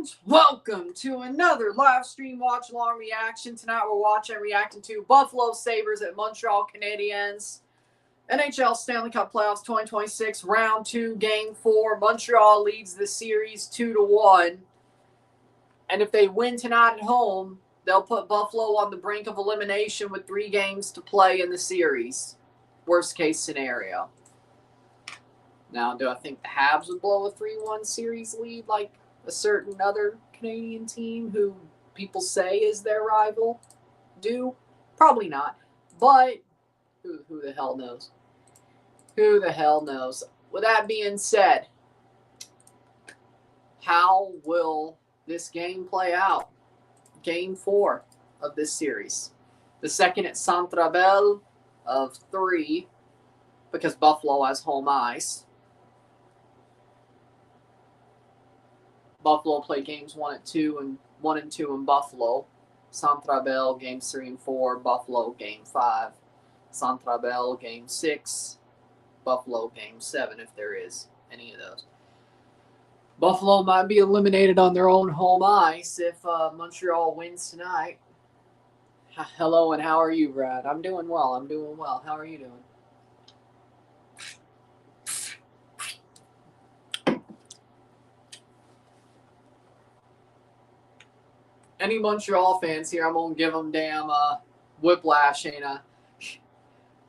And welcome to another live stream watch-along reaction. Tonight we're watching and reacting to Buffalo Sabres at Montreal Canadiens. NHL Stanley Cup Playoffs 2026, Round 2, Game 4. Montreal leads the series 2-1. And if they win tonight at home, they'll put Buffalo on the brink of elimination with 3 games to play in the series. Worst case scenario. Now, do I think the Habs would blow a 3-1 series lead like a certain other Canadian team who people say is their rival do? Probably not. But who the hell knows? Who the hell knows? With that being said, how will this game play out? Game 4 of this series. The second at Centre Bell of 3 because Buffalo has home ice. Buffalo play games 1 and 2 and 1 and 2 in Buffalo. Centre Bell games 3 and 4. Buffalo game 5. Centre Bell game 6. Buffalo game 7 if there is any of those. Buffalo might be eliminated on their own home ice if Montreal wins tonight. Hello and how are you, Brad? I'm doing well. I'm doing well. How are you doing? Any Montreal fans here, I'm going to give them damn whiplash, ain't I?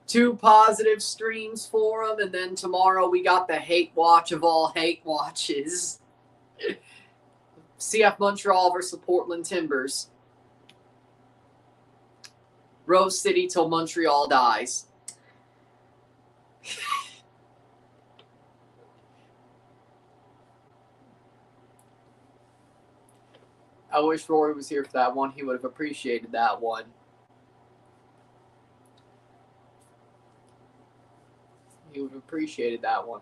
2 positive streams for them, and then tomorrow we got the hate watch of all hate watches. CF Montreal versus Portland Timbers. Rose City till Montreal dies. I wish Rory was here for that one. He would have appreciated that one. He would have appreciated that one.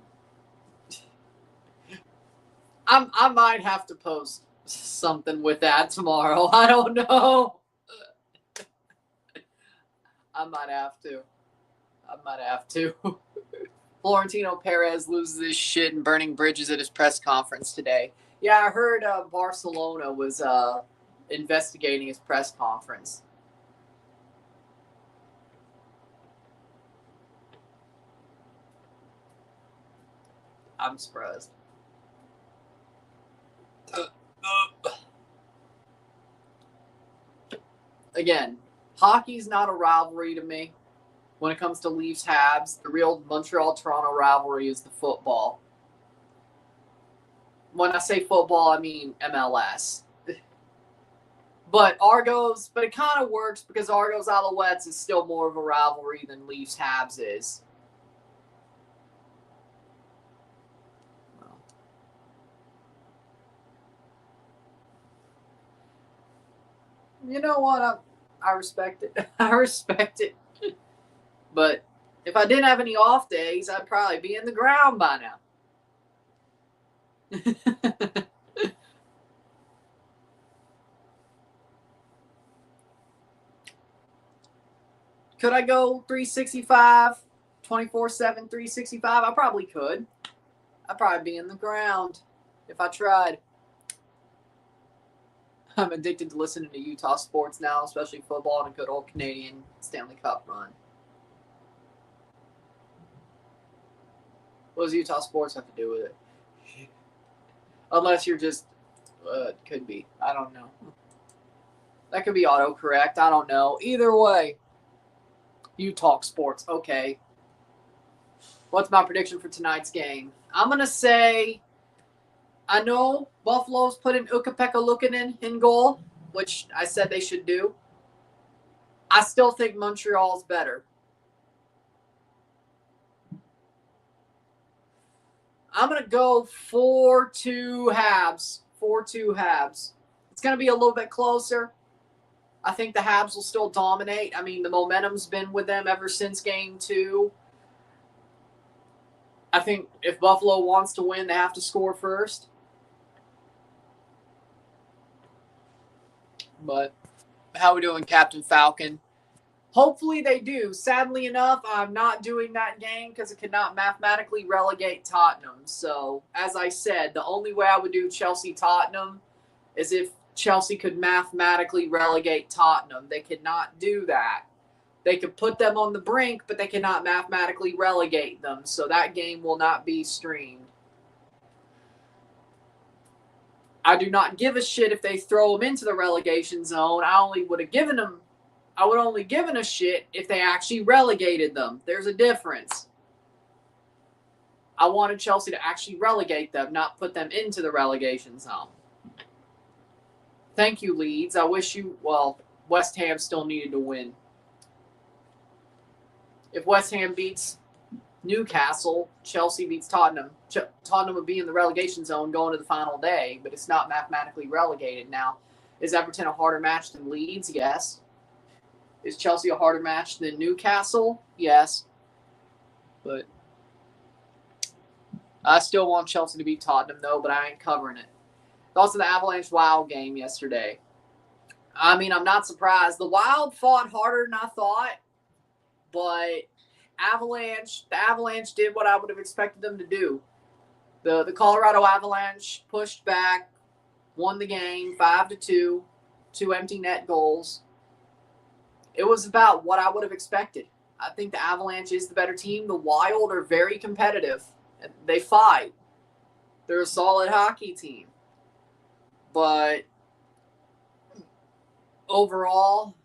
I might have to post something with that tomorrow. I don't know. I might have to. Florentino Perez loses his shit and burning bridges at his press conference today. Yeah, I heard Barcelona was investigating his press conference. I'm surprised. Again, hockey's not a rivalry to me. When it comes to Leafs Habs, the real Montreal-Toronto rivalry is the football. When I say football, I mean MLS. But it kind of works because Argos Alouettes is still more of a rivalry than Leafs Habs is. You know what? I respect it. I respect it. But if I didn't have any off days, I'd probably be in the ground by now. Could I go 365, 24/7, 365? I probably could. I'd probably be in the ground if I tried. I'm addicted to listening to Utah sports now, especially football and a good old Canadian Stanley Cup run. What does Utah sports have to do with it? Unless you're just, could be. I don't know. That could be autocorrect. I don't know. Either way, you talk sports. Okay. What's my prediction for tonight's game? I'm going to say, I know Buffalo's put in Ukko-Pekka Luukkonen in goal, which I said they should do. I still think Montreal's better. I'm going to go 4-2 Habs. 4-2 Habs. It's going to be a little bit closer. I think the Habs will still dominate. I mean, the momentum's been with them ever since Game 2. I think if Buffalo wants to win, they have to score first. But how are we doing, Captain Falcon? Hopefully they do. Sadly enough, I'm not doing that game because it could not mathematically relegate Tottenham. So, as I said, the only way I would do Chelsea-Tottenham as if Chelsea could mathematically relegate Tottenham. They could not do that. They could put them on the brink, but they cannot mathematically relegate them. So that game will not be streamed. I do not give a shit if they throw them into the relegation zone. I would only given a shit if they actually relegated them. There's a difference. I wanted Chelsea to actually relegate them, not put them into the relegation zone. Thank you, Leeds. I wish you, West Ham still needed to win. If West Ham beats Newcastle, Chelsea beats Tottenham, Tottenham would be in the relegation zone going to the final day, but it's not mathematically relegated. Now, is Everton a harder match than Leeds? Yes. Is Chelsea a harder match than Newcastle? Yes. But I still want Chelsea to beat Tottenham, though, but I ain't covering it. Also, the Avalanche Wild game yesterday. I mean, I'm not surprised. The Wild fought harder than I thought, but the Avalanche did what I would have expected them to do. The Colorado Avalanche pushed back, won the game 5-2, 2 empty net goals. It was about what I would have expected. I think the Avalanche is the better team. The Wild are very competitive. They fight. They're a solid hockey team. But overall,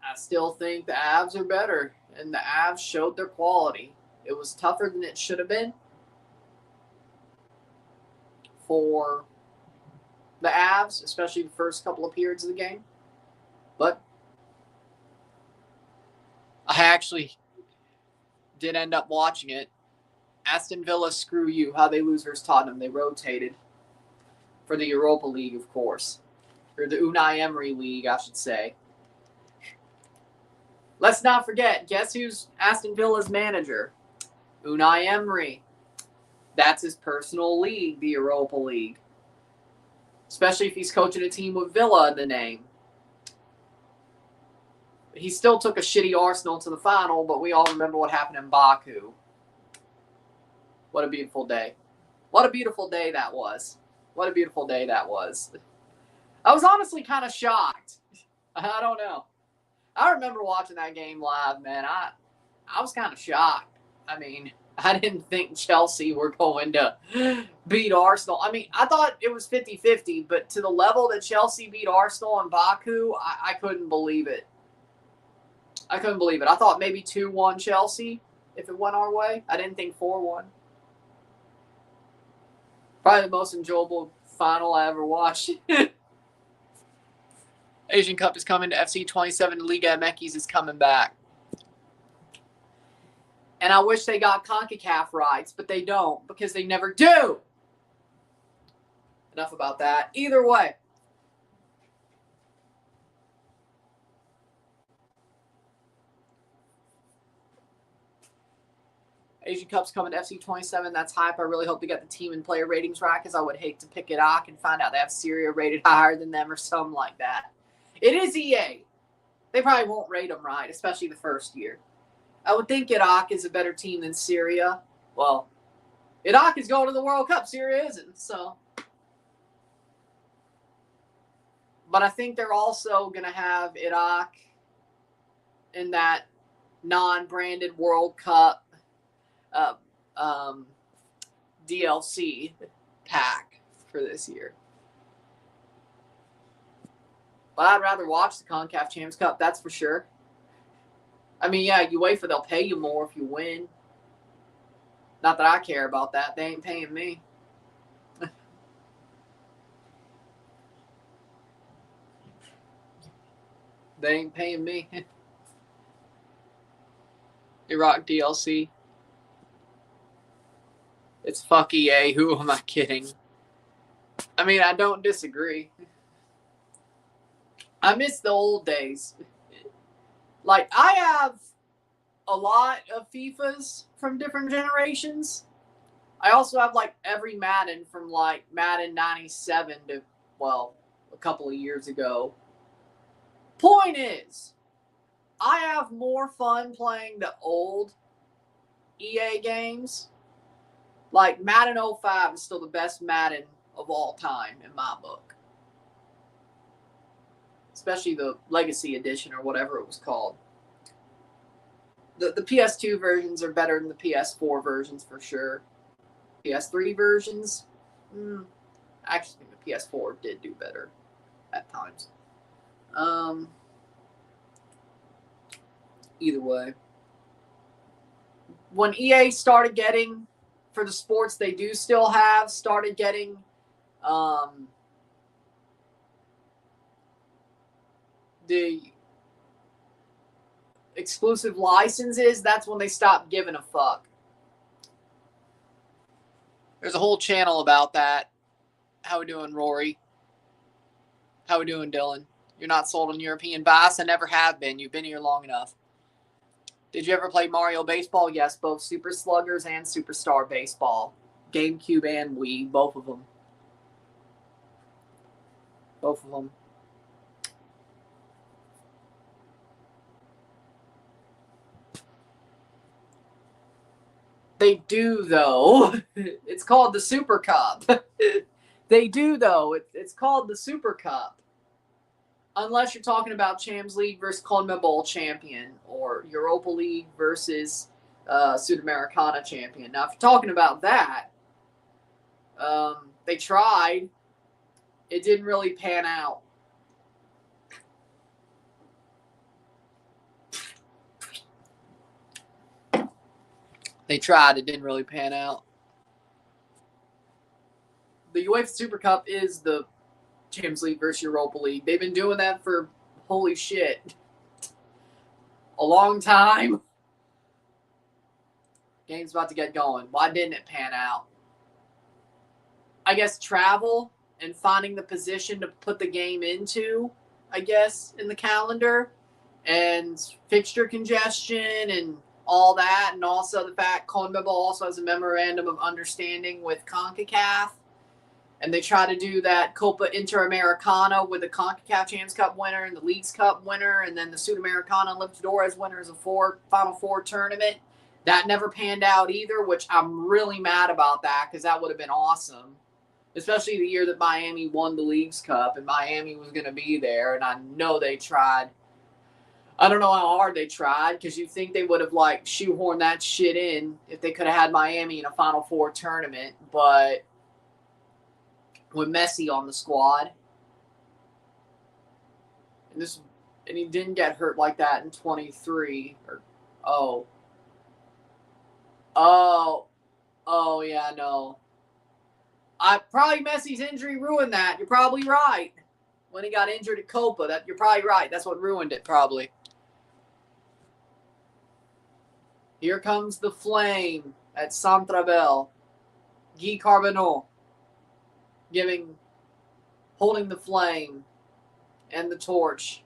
I still think the Avs are better, and the Avs showed their quality. It was tougher than it should have been for the Avs, especially the first couple of periods of the game. But I actually did end up watching it. Aston Villa, screw you. How they lose versus Tottenham. They rotated for the Europa League, of course. Or the Unai Emery League, I should say. Let's not forget, guess who's Aston Villa's manager? Unai Emery. That's his personal league, the Europa League. Especially if he's coaching a team with Villa in the name. He still took a shitty Arsenal to the final, but we all remember what happened in Baku. What a beautiful day. What a beautiful day that was. What a beautiful day that was. I was honestly kind of shocked. I don't know. I remember watching that game live, man. I was kind of shocked. I mean, I didn't think Chelsea were going to beat Arsenal. I mean, I thought it was 50-50, but to the level that Chelsea beat Arsenal in Baku, I couldn't believe it. I couldn't believe it. I thought maybe 2-1 Chelsea if it went our way. I didn't think 4-1. Probably the most enjoyable final I ever watched. Asian Cup is coming to FC 27. Liga MX is coming back. And I wish they got CONCACAF rights, but they don't because they never do. Enough about that. Either way. Asian Cup's coming to FC 27. That's hype. I really hope they get the team and player ratings right because I would hate to pick Iraq and find out they have Syria rated higher than them or something like that. It is EA. They probably won't rate them right, especially the first year. I would think Iraq is a better team than Syria. Well, Iraq is going to the World Cup. Syria isn't, so. But I think they're also going to have Iraq in that non-branded World Cup DLC pack for this year. But I'd rather watch the CONCACAF Champions Cup, that's for sure. I mean, yeah, UEFA, they'll pay you more if you win. Not that I care about that. They ain't paying me. They ain't paying me. Iraq DLC. It's fuck EA. Who am I kidding? I mean, I don't disagree. I miss the old days. Like, I have a lot of FIFAs from different generations. I also have, like, every Madden from, like, Madden 97 to, well, a couple of years ago. Point is, I have more fun playing the old EA games. Like, Madden 05 is still the best Madden of all time in my book. Especially the Legacy Edition or whatever it was called. The PS2 versions are better than the PS4 versions for sure. PS3 versions, I actually think the PS4 did do better at times. Either way. When EA started getting, for the sports they do still have, started getting the exclusive licenses, that's when they stopped giving a fuck. There's a whole channel about that. How we doing, Rory? How we doing, Dillon? You're not sold on European bass? I never have been. You've been here long enough. Did you ever play Mario Baseball? Yes, both Super Sluggers and Superstar Baseball. GameCube and Wii, both of them. Both of them. They do, though. It's called the Super Cup. They do, though. It's called the Super Cup. Unless you're talking about Champions League versus CONMEBOL champion or Europa League versus Sudamericana champion. Now, if you're talking about that, they tried. It didn't really pan out. They tried. It didn't really pan out. The UEFA Super Cup is the Champions League versus Europa League. They've been doing that for, holy shit, a long time. Game's about to get going. Why didn't it pan out? I guess travel and finding the position to put the game into, I guess, in the calendar. And fixture congestion and all that. And also the fact CONMEBOL also has a memorandum of understanding with CONCACAF. And they try to do that Copa Interamericana with the CONCACAF Champions Cup winner and the Leagues Cup winner, and then the Sudamericana Libertadores winner as a Final Four tournament. That never panned out either, which I'm really mad about that because that would have been awesome. Especially the year that Miami won the Leagues Cup and Miami was going to be there, and I know they tried. I don't know how hard they tried because you think they would have like shoehorned that shit in if they could have had Miami in a Final Four tournament, but with Messi on the squad. And he didn't get hurt like that in 23. Yeah, no. Probably Messi's injury ruined that. You're probably right. When he got injured at Copa, you're probably right. That's what ruined it, probably. Here comes the flame at Centrabel. Guy Carbonneau holding the flame and the torch.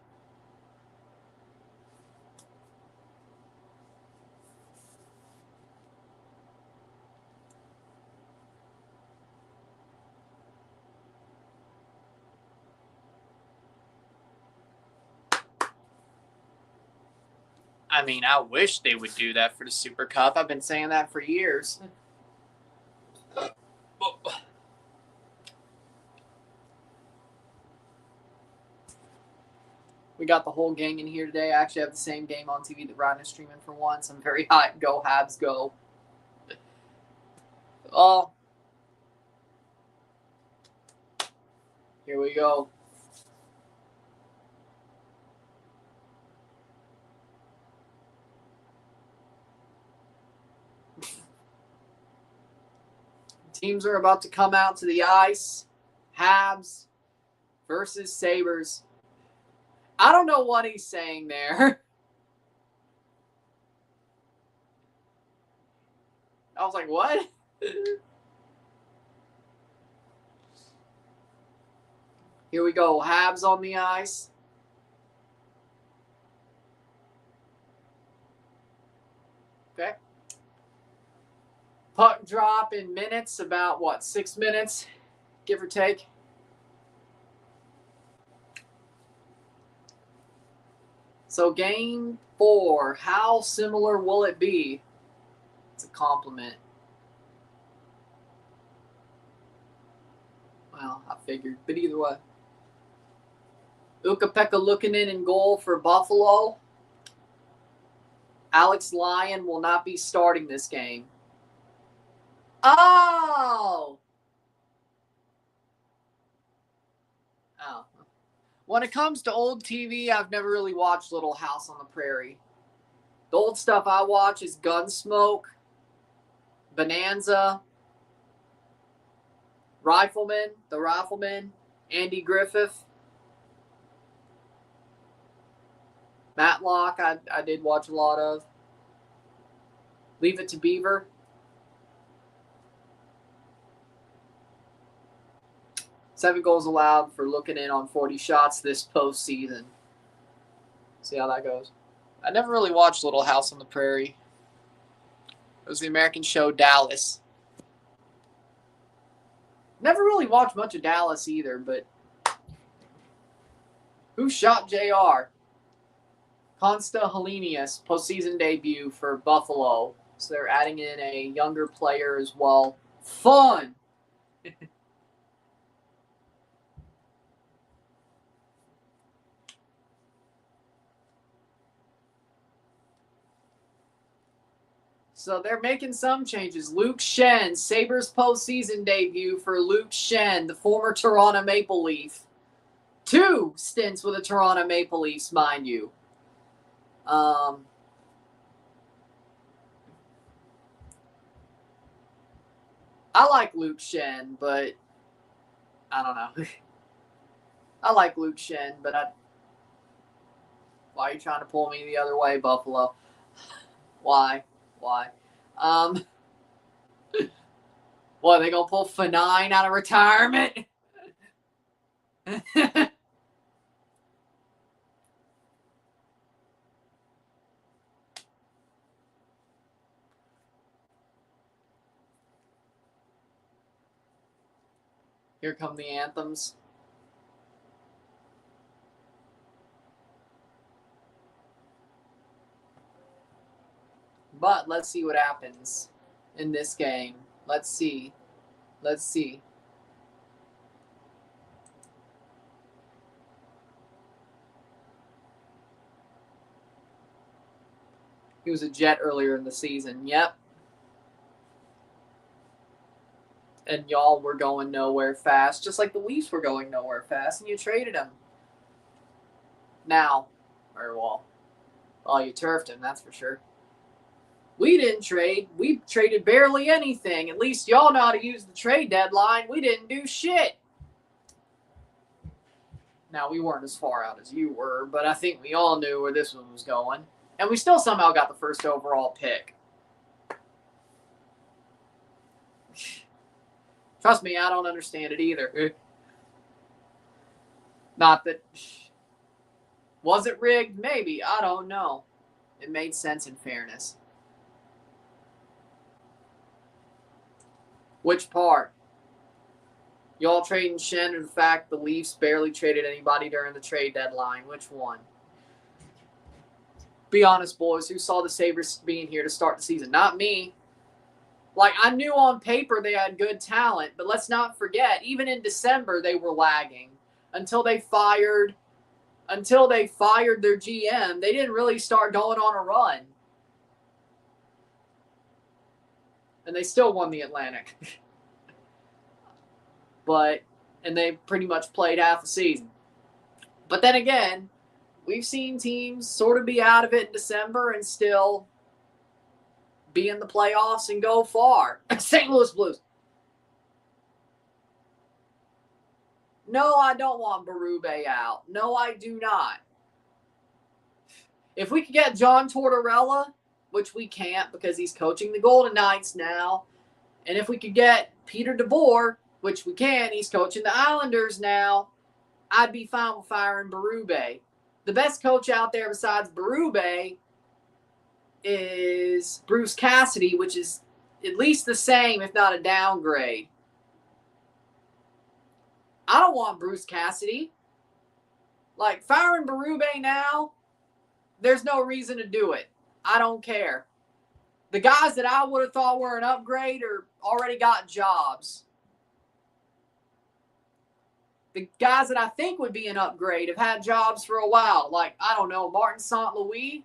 I mean, I wish they would do that for the Super Cup. I've been saying that for years. We got the whole gang in here today. I actually have the same game on TV that Ryan is streaming for once. I'm very hyped. Go Habs, go. Oh. Here we go. Teams are about to come out to the ice. Habs versus Sabres. I don't know what he's saying there. I was like, what? Here we go. Habs on the ice. Okay. Puck drop in minutes, about what, 6 minutes, give or take? So game 4, how similar will it be? It's a compliment. Well, I figured. But either way. Ukko-Pekka Luukkonen in goal for Buffalo. Alex Lyon will not be starting this game. Oh! Oh. When it comes to old TV, I've never really watched Little House on the Prairie. The old stuff I watch is Gunsmoke, Bonanza, The Rifleman, Andy Griffith, Matlock, I did watch a lot of. Leave It to Beaver. Seven goals allowed for looking in on 40 shots this postseason. See how that goes. I never really watched Little House on the Prairie. It was the American show Dallas. Never really watched much of Dallas either, but who shot JR? Consta Helenius, postseason debut for Buffalo. So they're adding in a younger player as well. Fun! So they're making some changes. Luke Schenn, Sabres postseason debut for Luke Schenn, the former Toronto Maple Leaf. 2 stints with the Toronto Maple Leafs, mind you. I like Luke Schenn, but I don't know. I like Luke Schenn, but why are you trying to pull me the other way, Buffalo? Why? What, they gonna pull Fanine out of retirement? Here come the anthems. But let's see what happens in this game. Let's see. He was a Jet earlier in the season. Yep. And y'all were going nowhere fast, just like the Leafs were going nowhere fast, and you traded him. Now, well, you turfed him, that's for sure. We didn't trade. We traded barely anything. At least y'all know how to use the trade deadline. We didn't do shit. Now, we weren't as far out as you were, but I think we all knew where this one was going. And we still somehow got the first overall pick. Trust me, I don't understand it either. Not that... Was it rigged? Maybe. I don't know. It made sense in fairness. Which part? Y'all trading Schenn or the fact the Leafs barely traded anybody during the trade deadline? Which one? Be honest, boys. Who saw the Sabres being here to start the season? Not me. Like, I knew on paper they had good talent, but let's not forget, even in December, they were lagging. Until they fired their GM, they didn't really start going on a run. And they still won the Atlantic. And they pretty much played half the season. But then again, we've seen teams sort of be out of it in December and still be in the playoffs and go far. St. Louis Blues. No, I don't want Berube out. No, I do not. If we could get John Tortorella, which we can't because he's coaching the Golden Knights now, and if we could get Peter DeBoer, which we can, he's coaching the Islanders now, I'd be fine with firing Berube. The best coach out there besides Berube is Bruce Cassidy, which is at least the same, if not a downgrade. I don't want Bruce Cassidy. Like, firing Berube now, there's no reason to do it. I don't care. The guys that I would have thought were an upgrade are already got jobs. the guys that I think would be an upgrade have had jobs for a while. Like, I don't know, Martin St. Louis.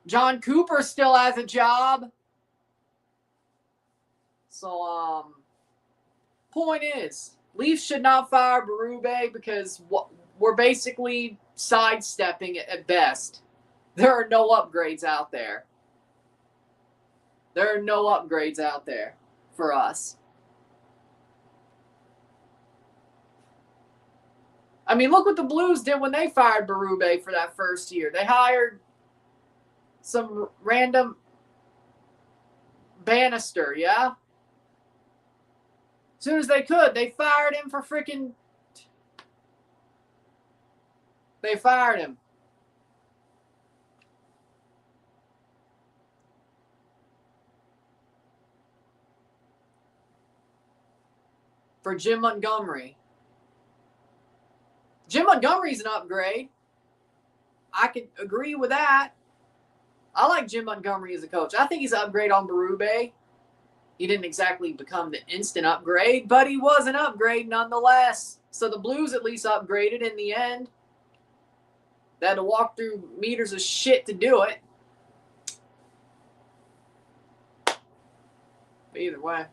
John Cooper still has a job. So, point is, Leafs should not fire Berube because we're basically sidestepping it at best. There are no upgrades out there. There are no upgrades out there for us. I mean, look what the Blues did when they fired Berube for that first year. They hired some random Bannister, yeah? As soon as they could, they fired him for freaking... They fired him. For Jim Montgomery. Jim Montgomery's an upgrade. I could agree with that. I like Jim Montgomery as a coach. I think he's an upgrade on Berube. He didn't exactly become the instant upgrade, but he was an upgrade nonetheless. So the Blues at least upgraded in the end. They had to walk through meters of shit to do it. But either way.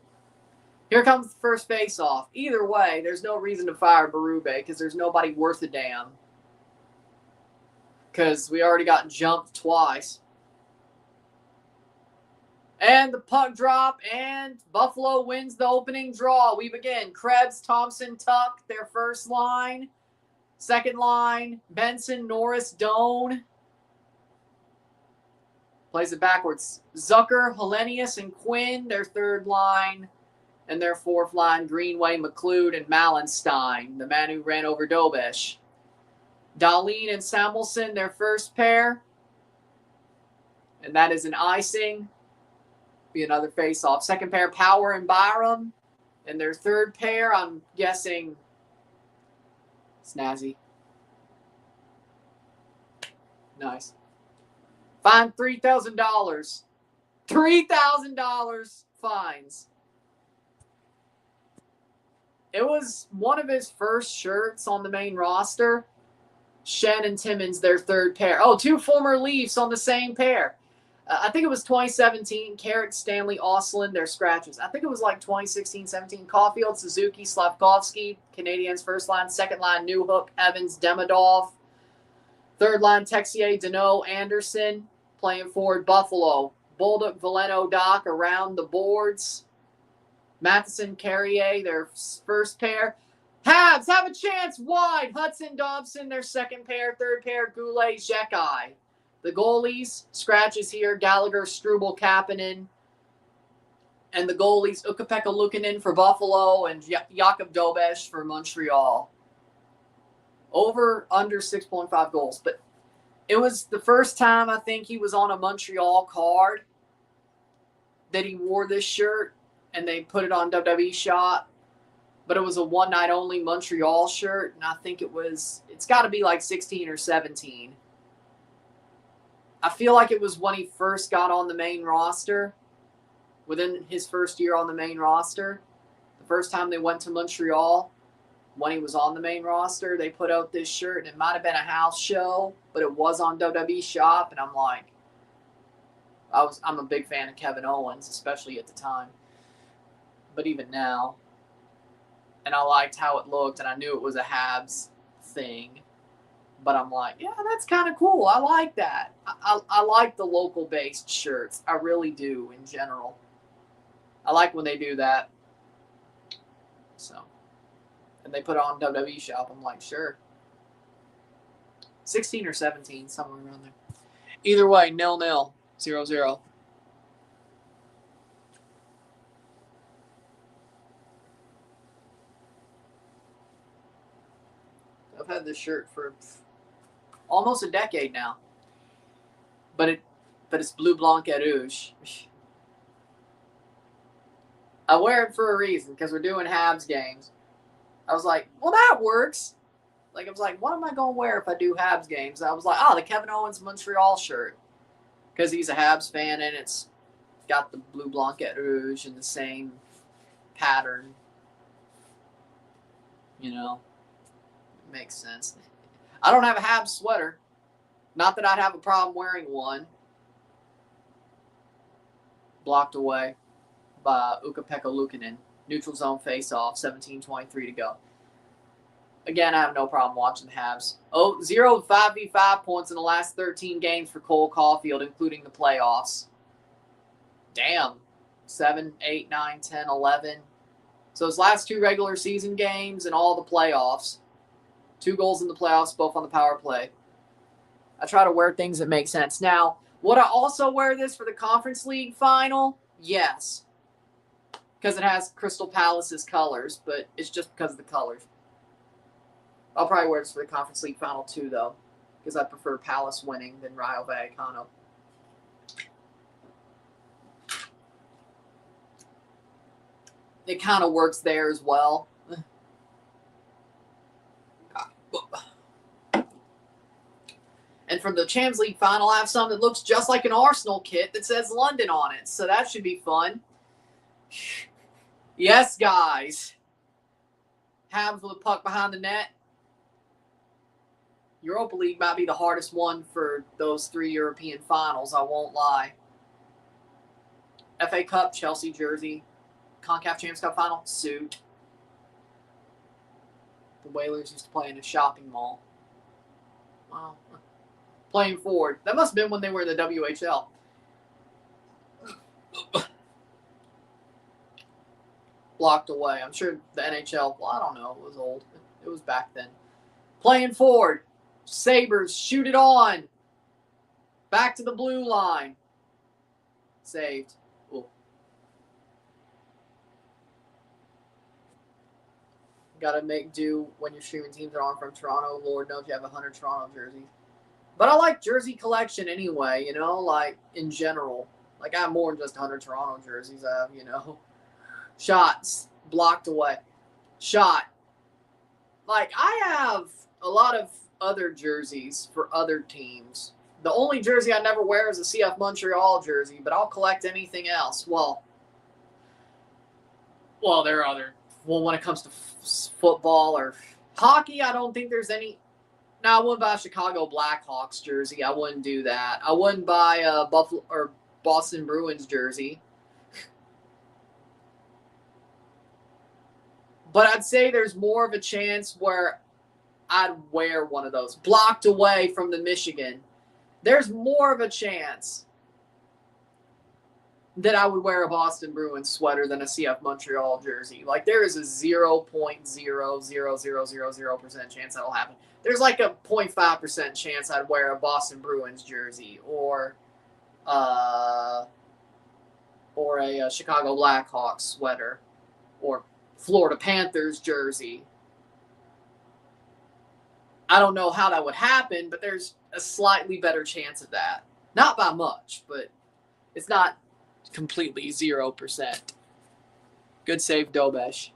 Here comes the first face-off. Either way, there's no reason to fire Berube because there's nobody worth a damn. Because we already got jumped twice. And the puck drop, and Buffalo wins the opening draw. We begin. Krebs, Thompson, Tuck, their first line. Second line, Benson, Norris, Doan. Plays it backwards. Zucker, Hellenius, and Quinn, their third line. And their fourth line, Greenway, McLeod, and Malenstein, the man who ran over Dobesh. Dahlin and Samuelson, their first pair. And that is an icing. Be another face-off. Second pair, Power and Byram. And their third pair, I'm guessing, Snazzy. Nice. Fine $3,000. $3,000 fines. It was one of his first shirts on the main roster. Shen and Timmins, their third pair. Oh, two former Leafs on the same pair. I think it was 2017. Carrick, Stanley, Oslin, their scratches. I think it was like 2016-17. Caulfield, Suzuki, Slavkovsky, Canadiens first line. Second line, Newhook, Evans, Demidov. Third line, Texier, Deneau, Anderson. Playing forward, Buffalo. Bolduc, Valeno, Doc around the boards. Matheson, Carrier, their first pair. Habs have a chance wide. Hudson, Dobson, their second pair. Third pair, Goulet, Zekai. The goalies, scratches here, Gallagher, Struble, Kapanen. And the goalies, Ukko-Pekka Luukkonen for Buffalo and Jakub Dobesh for Montreal. Over, under 6.5 goals. But it was the first time I think he was on a Montreal card that he wore this shirt. And they put it on WWE Shop. But it was a one-night-only Montreal shirt. And I think it's got to be like 16 or 17. I feel like it was when he first got on the main roster. Within his first year on the main roster. The first time they went to Montreal. When he was on the main roster, they put out this shirt. And it might have been a house show. But it was on WWE Shop. And I'm like, I'm a big fan of Kevin Owens, especially at the time. But even now, and I liked how it looked, and I knew it was a Habs thing. But I'm like, yeah, that's kind of cool. I like that. I like the local-based shirts. I really do, in general. I like when they do that. So, and they put it on WWE Shop. I'm like, sure. 16 or 17, somewhere around there. Either way, 0-0, 0-0. I've had this shirt for almost a decade now. But it's blue, blanc, et rouge. I wear it for a reason because we're doing Habs games. I was like, well, that works. Like, I was like, what am I going to wear if I do Habs games? I was like, the Kevin Owens Montreal shirt. Because he's a Habs fan and it's got the blue, blanc, et rouge and the same pattern. You know, makes sense. I don't have a Habs sweater. Not that I'd have a problem wearing one. Blocked away by Ukko-Pekka Luukkonen. Neutral zone face-off, 17:23 to go. Again, I have no problem watching the Habs. 0 5v5 points in the last 13 games for Cole Caulfield, including the playoffs. Damn. 7, 8, 9, 10, 11. So his last 2 regular season games and all the playoffs. 2 goals in the playoffs, both on the power play. I try to wear things that make sense. Now, would I also wear this for the Conference League final? Yes. Because it has Crystal Palace's colors, but it's just because of the colors. I'll probably wear this for the Conference League final too, though, because I prefer Palace winning than Rayo Vallecano. It kind of works there as well. And from the Champions League final, I have something that looks just like an Arsenal kit that says London on it. So that should be fun. Yes, guys. Habs with a puck behind the net. Europa League might be the hardest one for those 3 European finals, I won't lie. FA Cup, Chelsea jersey. CONCACAF Champions Cup final, suit. The Whalers used to play in a shopping mall. Wow. Playing forward. That must have been when they were in the WHL. Blocked away. I'm sure the NHL, well, I don't know. It was old. It was back then. Playing forward. Sabres shoot it on. Back to the blue line. Saved. Ooh. Got to make do when you're streaming teams that are on from Toronto. Lord knows you have 100 Toronto jerseys. But I like jersey collection anyway, you know, like in general. Like I have more than just 100 Toronto jerseys. I have, you know, shots blocked away. Shot. Like I have a lot of other jerseys for other teams. The only jersey I never wear is a CF Montreal jersey, but I'll collect anything else. Well, there are other. Well, when it comes to football or hockey, I don't think there's any. No, I wouldn't buy a Chicago Blackhawks jersey. I wouldn't do that. I wouldn't buy a Buffalo or Boston Bruins jersey. But I'd say there's more of a chance where I'd wear one of those. Blocked away from the Michigan. There's more of a chance that I would wear a Boston Bruins sweater than a CF Montreal jersey. Like, there is a 0.00000% chance that'll happen. There's like a 0.5% chance I'd wear a Boston Bruins jersey or a Chicago Blackhawks sweater or Florida Panthers jersey. I don't know how that would happen, but there's a slightly better chance of that. Not by much, but it's not completely 0%. Good save, Dobesh.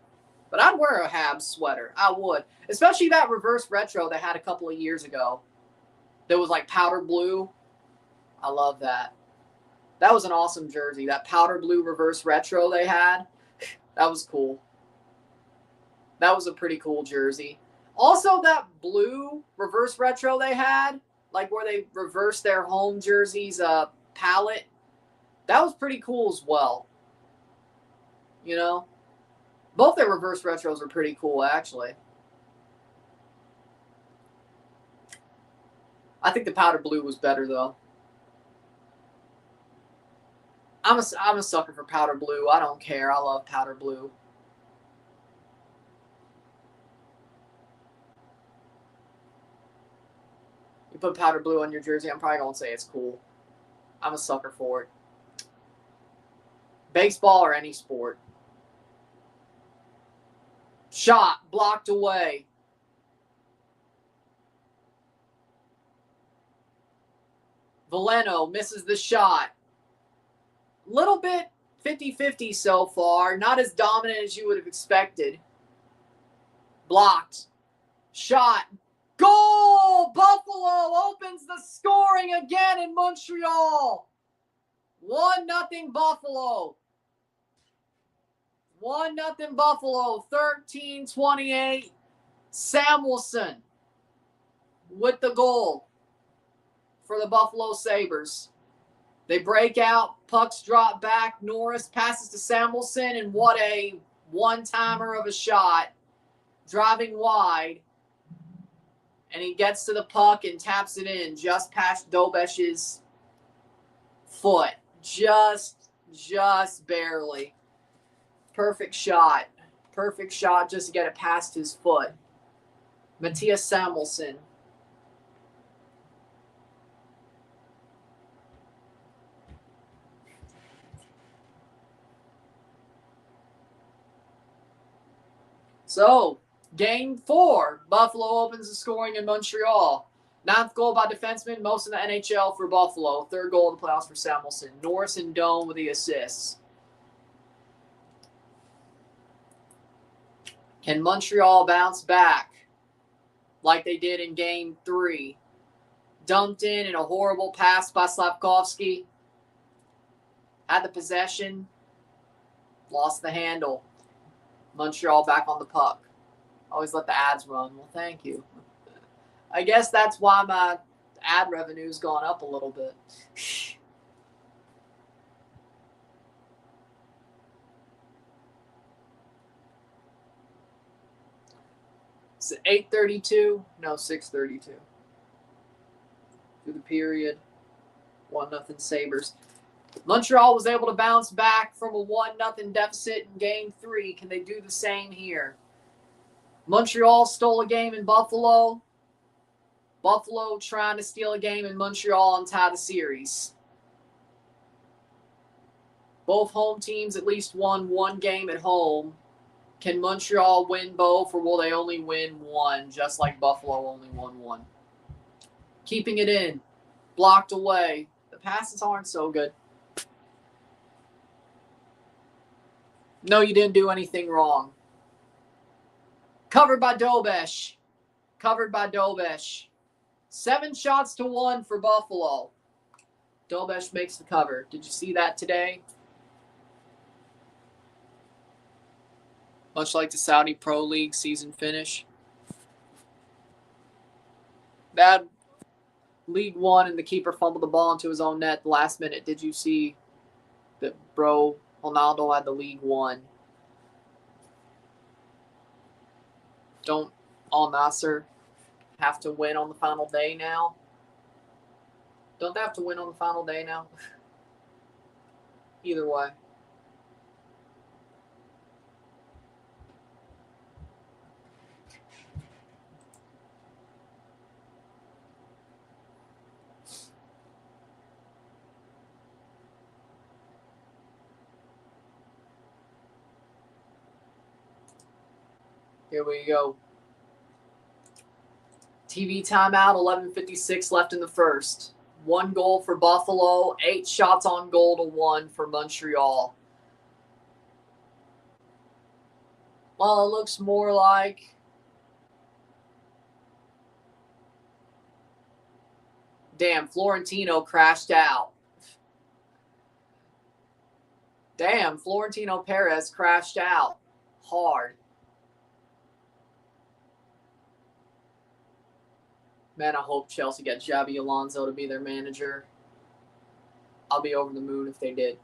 But I'd wear a Habs sweater. I would. Especially that reverse retro they had a couple of years ago. That was like powder blue. I love that. That was an awesome jersey. That powder blue reverse retro they had. That was cool. That was a pretty cool jersey. Also, that blue reverse retro they had, like where they reversed their home jerseys palette, that was pretty cool as well. You know? Both their reverse retros are pretty cool, actually. I think the powder blue was better, though. I'm a sucker for powder blue. I don't care. I love powder blue. You put powder blue on your jersey, I'm probably going to say it's cool. I'm a sucker for it. Baseball or any sport. Shot, blocked away. Veleno misses the shot. Little bit 50-50 so far. Not as dominant as you would have expected. Blocked. Shot. Goal! Buffalo opens the scoring again in Montreal. 1-0 Buffalo. 1-0 Buffalo. 13-28. Samuelson with the goal for the Buffalo Sabres. They break out. Pucks drop back. Norris passes to Samuelson, and what a one-timer of a shot. Driving wide. And he gets to the puck and taps it in just past Dobesh's foot. Just barely. Perfect shot. Perfect shot just to get it past his foot. Matthias Samuelson. So, Game 4, Buffalo opens the scoring in Montreal. 9th goal by defenseman, most in the NHL for Buffalo. 3rd goal in the playoffs for Samuelson. Norris and Dillon with the assists. Can Montreal bounce back like they did in Game 3? Dumped in a horrible pass by Slavkovsky. Had the possession. Lost the handle. Montreal back on the puck. Always let the ads run. Well, thank you. I guess that's why my ad revenue's gone up a little bit. Is it 8:32? No, 6:32. Through the period. 1-0 Sabres. Montreal was able to bounce back from a 1-0 deficit in Game 3. Can they do the same here? Montreal stole a game in Buffalo. Buffalo trying to steal a game in Montreal and tie the series. Both home teams at least won one game at home. Can Montreal win both, or will they only win one, just like Buffalo only won one? Keeping it in. Blocked away. The passes aren't so good. No, you didn't do anything wrong. Covered by Dobesh. Covered by Dobesh. 7 shots to 1 for Buffalo. Dobesh makes the cover. Did you see that today? Much like the Saudi Pro League season finish. That League One and the keeper fumbled the ball into his own net the last minute. Did you see that bro Ronaldo had the League One? Don't Al Nassr have to win on the final day now? Don't they have to win on the final day now? Either way. Here we go. TV timeout, 11:56 left in the first. 1 goal for Buffalo, 8 shots on goal to 1 for Montreal. Well, it looks more like damn, Florentino crashed out. Damn, Florentino Perez crashed out hard. Man, I hope Chelsea got Xabi Alonso to be their manager. I'll be over the moon if they did.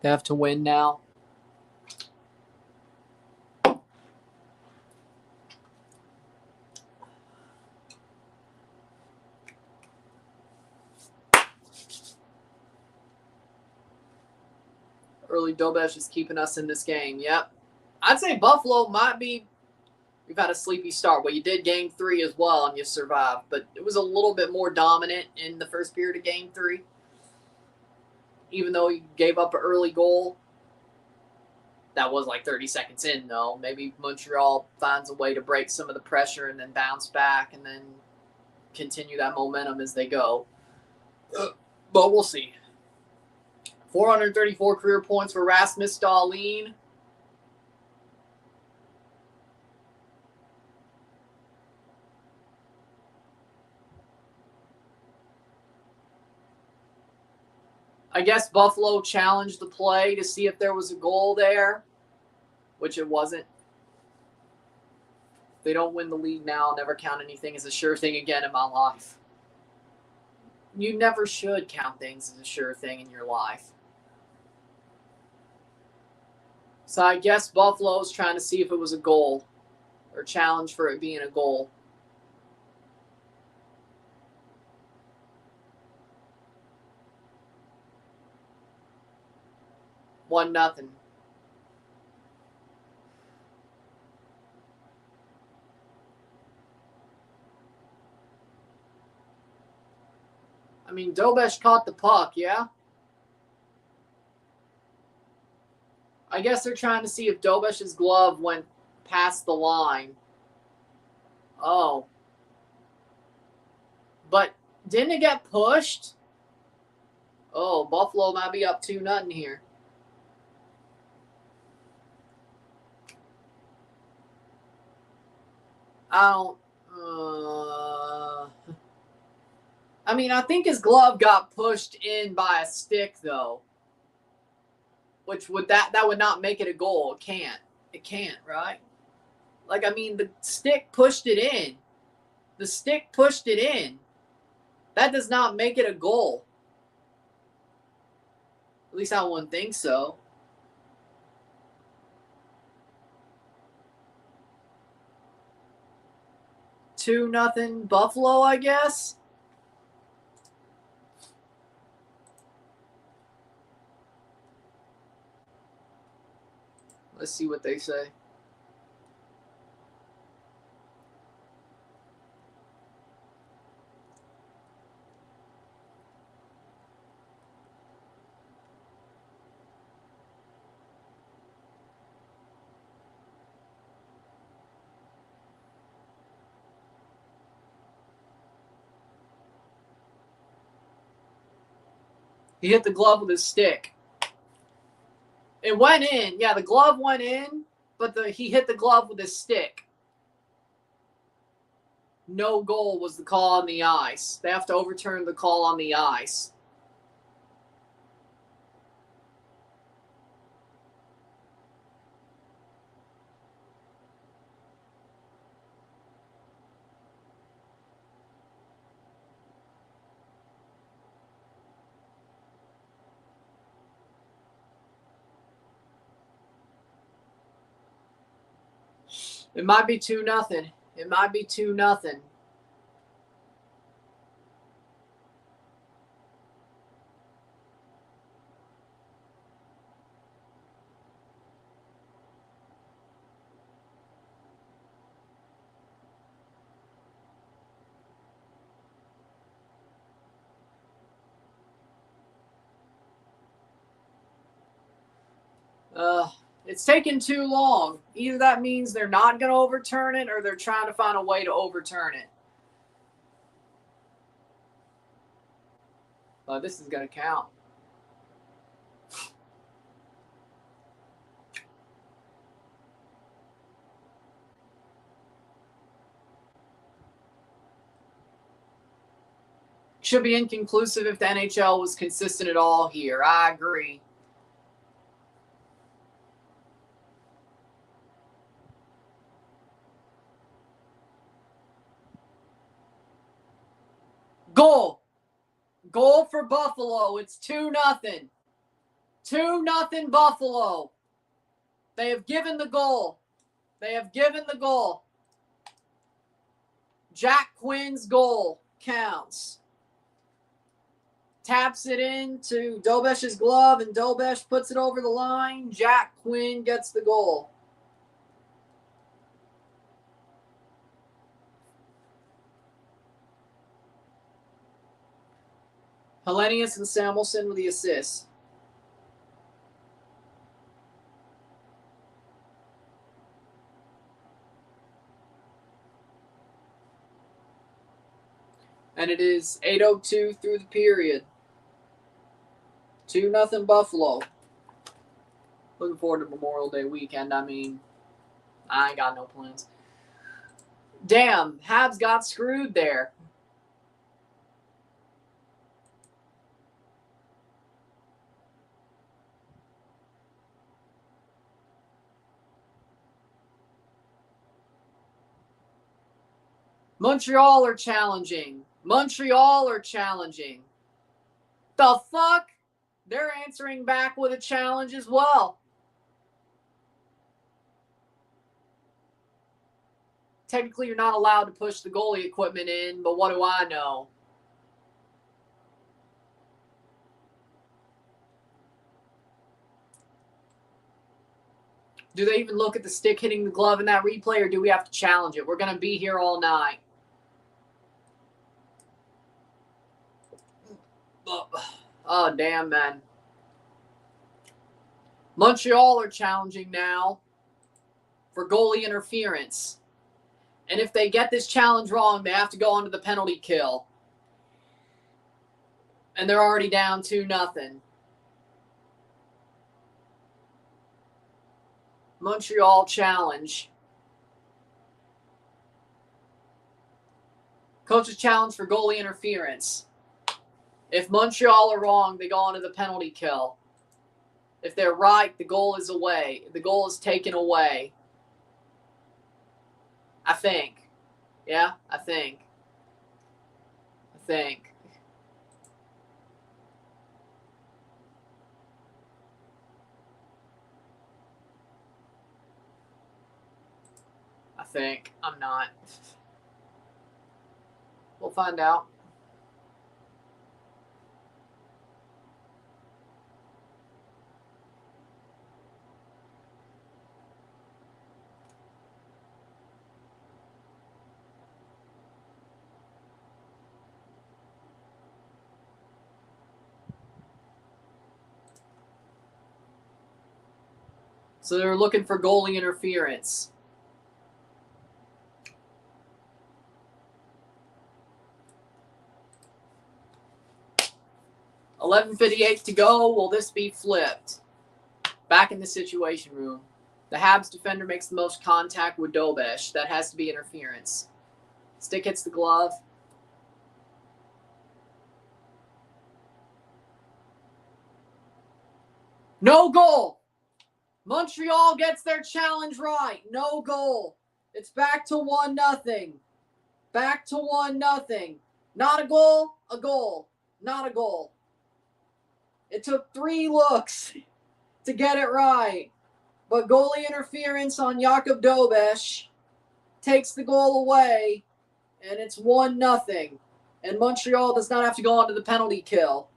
They have to win now. Early Dobesh is keeping us in this game. Yep. I'd say Buffalo might be. We've had a sleepy start. Well, you did Game 3 as well, and you survived. But it was a little bit more dominant in the first period of Game 3. Even though you gave up an early goal. That was like 30 seconds in, though. Maybe Montreal finds a way to break some of the pressure and then bounce back and then continue that momentum as they go. But we'll see. 434 career points for Rasmus Dahlin. I guess Buffalo challenged the play to see if there was a goal there, which it wasn't. If they don't win the league now, I'll never count anything as a sure thing again in my life. You never should count things as a sure thing in your life. So I guess Buffalo's trying to see if it was a goal or challenge for it being a goal. One nothing. I mean, Dobesh caught the puck, yeah? I guess they're trying to see if Dobesh's glove went past the line. Oh. But didn't it get pushed? Oh, Buffalo might be up 2-0 here. I mean, I think his glove got pushed in by a stick, though. Which would that would not make it a goal. It can't. It can't, right? Like, I mean, the stick pushed it in. The stick pushed it in. That does not make it a goal. At least I wouldn't think so. Two nothing Buffalo, I guess. Let's see what they say. He hit the glove with his stick. It went in. Yeah, the glove went in, but he hit the glove with his stick. No goal was the call on the ice. They have to overturn the call on the ice. It might be 2-0. It might be 2-0. It's taken too long. Either that means they're not going to overturn it or they're trying to find a way to overturn it. But this is going to count. Should be inconclusive if the NHL was consistent at all here. I agree. Goal. Goal for Buffalo. It's 2-0. 2-0 Buffalo. They have given the goal. They have given the goal. Jack Quinn's goal counts. Taps it into Dobesh's glove, and Dobesh puts it over the line. Jack Quinn gets the goal. Hellenius and Samuelson with the assists. And it is 8:02 through the period. 2-0 Buffalo. Looking forward to Memorial Day weekend. I mean, I ain't got no plans. Damn, Habs got screwed there. Montreal are challenging. Montreal are challenging. The fuck? They're answering back with a challenge as well. Technically, you're not allowed to push the goalie equipment in, but what do I know? Do they even look at the stick hitting the glove in that replay, or do we have to challenge it? We're going to be here all night. Oh, damn, man. Montreal are challenging now for goalie interference. And if they get this challenge wrong, they have to go onto the penalty kill. And they're already down 2-0. Montreal challenge. Coach's challenge for goalie interference. If Montreal are wrong, they go onto the penalty kill. If they're right, the goal is away. The goal is taken away. I think. Yeah, I think. I'm not. We'll find out. So they're looking for goalie interference. .11:58 to go. Will this be flipped? Back in the situation room. The Habs defender makes the most contact with Dobesh. That has to be interference. Stick hits the glove. No goal. Montreal gets their challenge right. No goal. It's back to 1-0. Back to 1-0. Not a goal, a goal. Not a goal. It took 3 looks to get it right. But goalie interference on Jakub Dobesh takes the goal away, and it's 1-0. And Montreal does not have to go onto the penalty kill.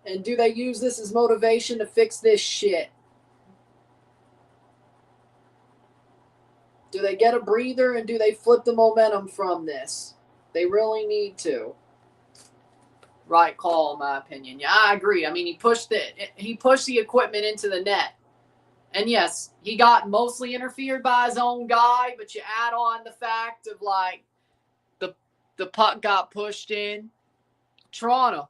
And do they use this as motivation to fix this shit? Do they get a breather, and do they flip the momentum from this? They really need to. Right call, in my opinion. Yeah, I agree. I mean, he pushed the equipment into the net. And yes, he got mostly interfered by his own guy, but you add on the fact of, like, the puck got pushed in. Toronto.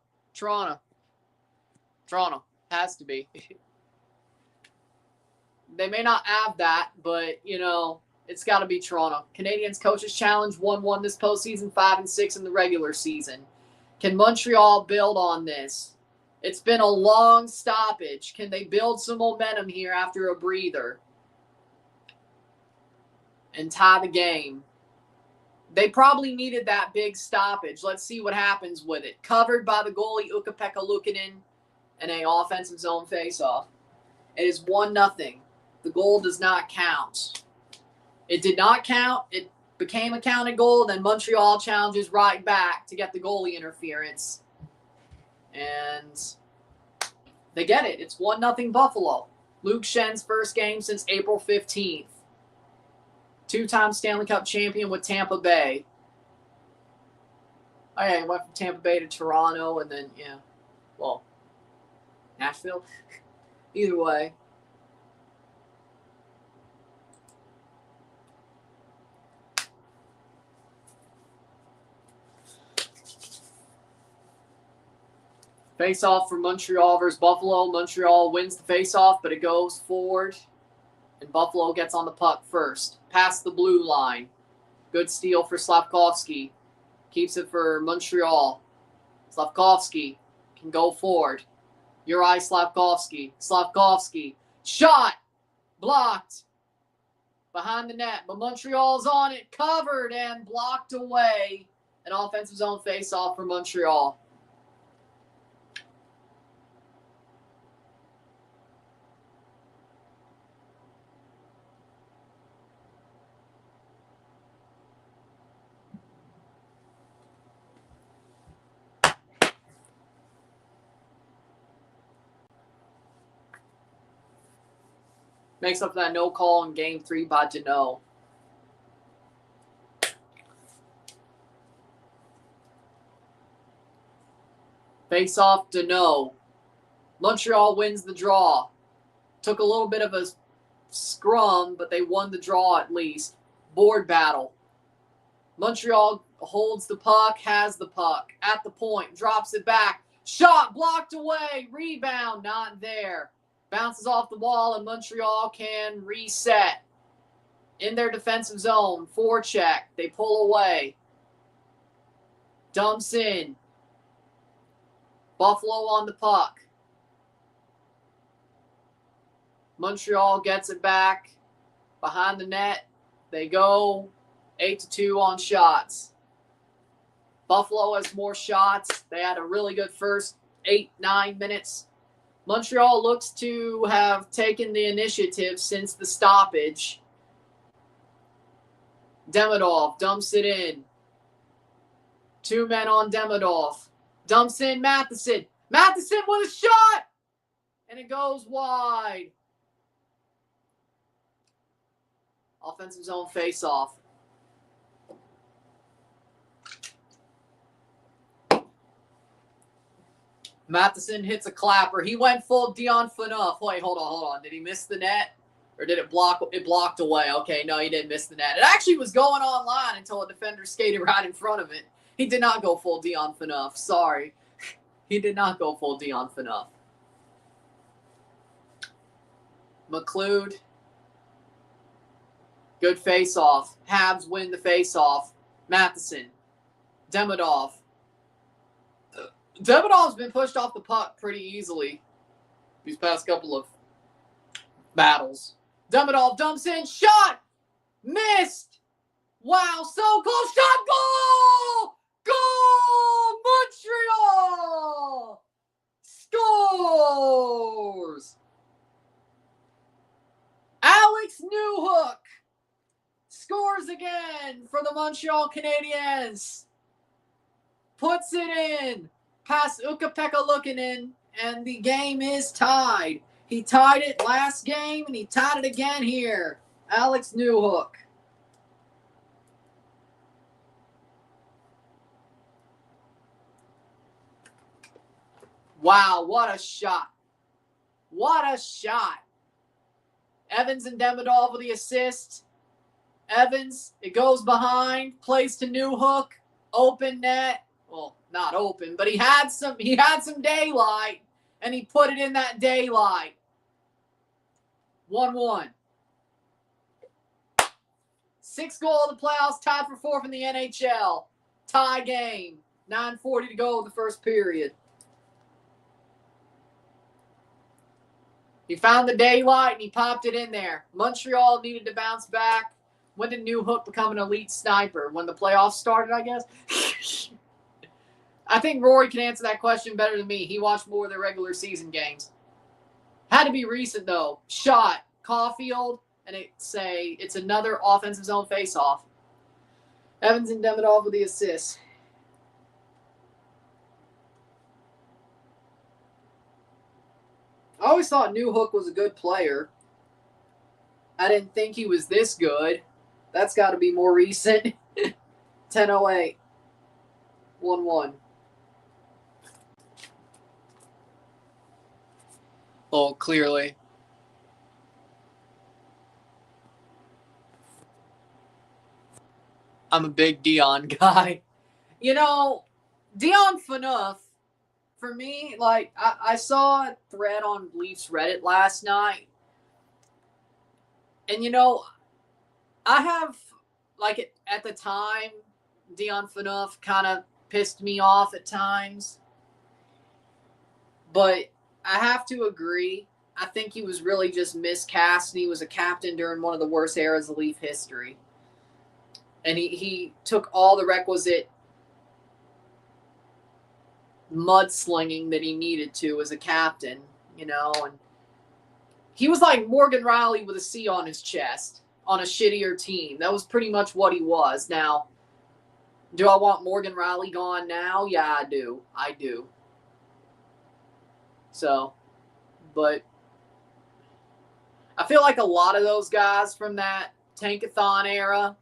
Has to be. They may not have that, but, you know, it's got to be Toronto. Canadiens Coaches Challenge 1-1 this postseason, 5-6 in the regular season. Can Montreal build on this? It's been a long stoppage. Can they build some momentum here after a breather and tie the game? They probably needed that big stoppage. Let's see what happens with it. Covered by the goalie Ukko-Pekka Luukkonen and an offensive zone faceoff. It is 1-0. The goal does not count. It did not count. It became a counted goal. Then Montreal challenges right back to get the goalie interference. And they get it. It's 1-0 Buffalo. Luke Schenn's first game since April 15th. 2-time Stanley Cup champion with Tampa Bay. Oh, yeah, he went from Tampa Bay to Toronto and then, yeah, well, Nashville. Either way. Face-off for Montreal versus Buffalo. Montreal wins the face-off, but it goes forward. And Buffalo gets on the puck first. Past the blue line. Good steal for Slafkovsky. Keeps it for Montreal. Slafkovsky can go forward. Juraj Slafkovsky. Slafkovsky. Shot! Blocked. behind the net, but Montreal's on it, covered and blocked away. An offensive zone face-off for Montreal. Makes up for that no call in Game 3 by Dillon. Face off Dillon. Montreal wins the draw. Took a little bit of a scrum, but they won the draw at least. Board battle. Montreal holds the puck, has the puck. At the point, drops it back. Shot blocked away. Rebound, not there. Bounces off the wall, and Montreal can reset. In their defensive zone, forecheck. They pull away. Dumps in. Buffalo on the puck. Montreal gets it back. Behind the net. They go 8-2 on shots. Buffalo has more shots. They had a really good first 8-9 minutes. Montreal looks to have taken the initiative since the stoppage. Demidov dumps it in. 2 men on Demidov. Dumps in Matheson. Matheson with a shot! And it goes wide. Offensive zone face-off. Matheson hits a clapper. He went full Dillon Phaneuf. Wait, hold on. Did he miss the net? Or did it block? It blocked away. Okay, no, he didn't miss the net. It actually was going on line until a defender skated right in front of it. He did not go full Dillon Phaneuf. Sorry. He did not go full Dillon Phaneuf. McLeod. Good face-off. Habs win the face-off. Matheson. Demidov. Demidov's been pushed off the puck pretty easily these past couple of battles. Demidov dumps in. Shot! Missed! Wow, so close. Shot! Goal! Goal! Montreal! Scores! Alex Newhook scores again for the Montreal Canadiens. Puts it in. Past Ukko-Pekka Luukkonen, and the game is tied. He tied it last game, and he tied it again here. Alex Newhook. Wow, what a shot. What a shot. Evans and Demidov with the assist. Evans, it goes behind, plays to Newhook, open net. Well, not open, but he had some daylight, and he put it in that daylight. 1-1. 6th goal of the playoffs, tied for 4th in the NHL. Tie game. 9:40 to go in the first period. He found the daylight, and he popped it in there. Montreal needed to bounce back. When did Newhook become an elite sniper? When the playoffs started, I guess? I think Rory can answer that question better than me. He watched more of the regular season games. Had to be recent, though. Shot. Caulfield. And it's another offensive zone face-off. Evans and Demidov with the assist. I always thought Newhook was a good player. I didn't think he was this good. That's got to be more recent. 10:08. 1-1. Oh, clearly. I'm a big Dillon guy. You know, Dillon Phaneuf, for me, like, I saw a thread on Leafs Reddit last night. And, you know, I have, like, at the time, Dillon Phaneuf kind of pissed me off at times. But I have to agree. I think he was really just miscast, and he was a captain during one of the worst eras of Leaf history. And he took all the requisite mudslinging that he needed to as a captain, and he was like Morgan Riley with a C on his chest on a shittier team. That was pretty much what he was. Now, do I want Morgan Riley gone now? Yeah, I do. So, but I feel like a lot of those guys from that Tankathon era,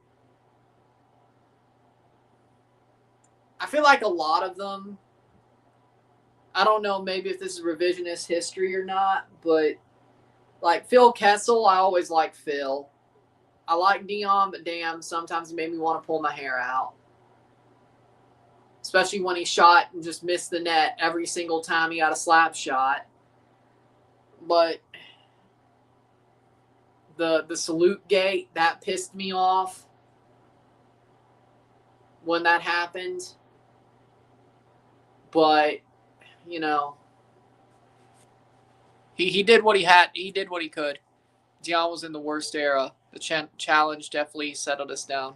I feel like a lot of them, I don't know maybe if this is revisionist history or not, but like Phil Kessel, I always liked Phil. I like Dillon, but damn, sometimes he made me want to pull my hair out. Especially when he shot and just missed the net every single time he got a slap shot. But the salute gate, that pissed me off when that happened. But, he did what he had. He did what he could. Dillon was in the worst era. The challenge definitely settled us down.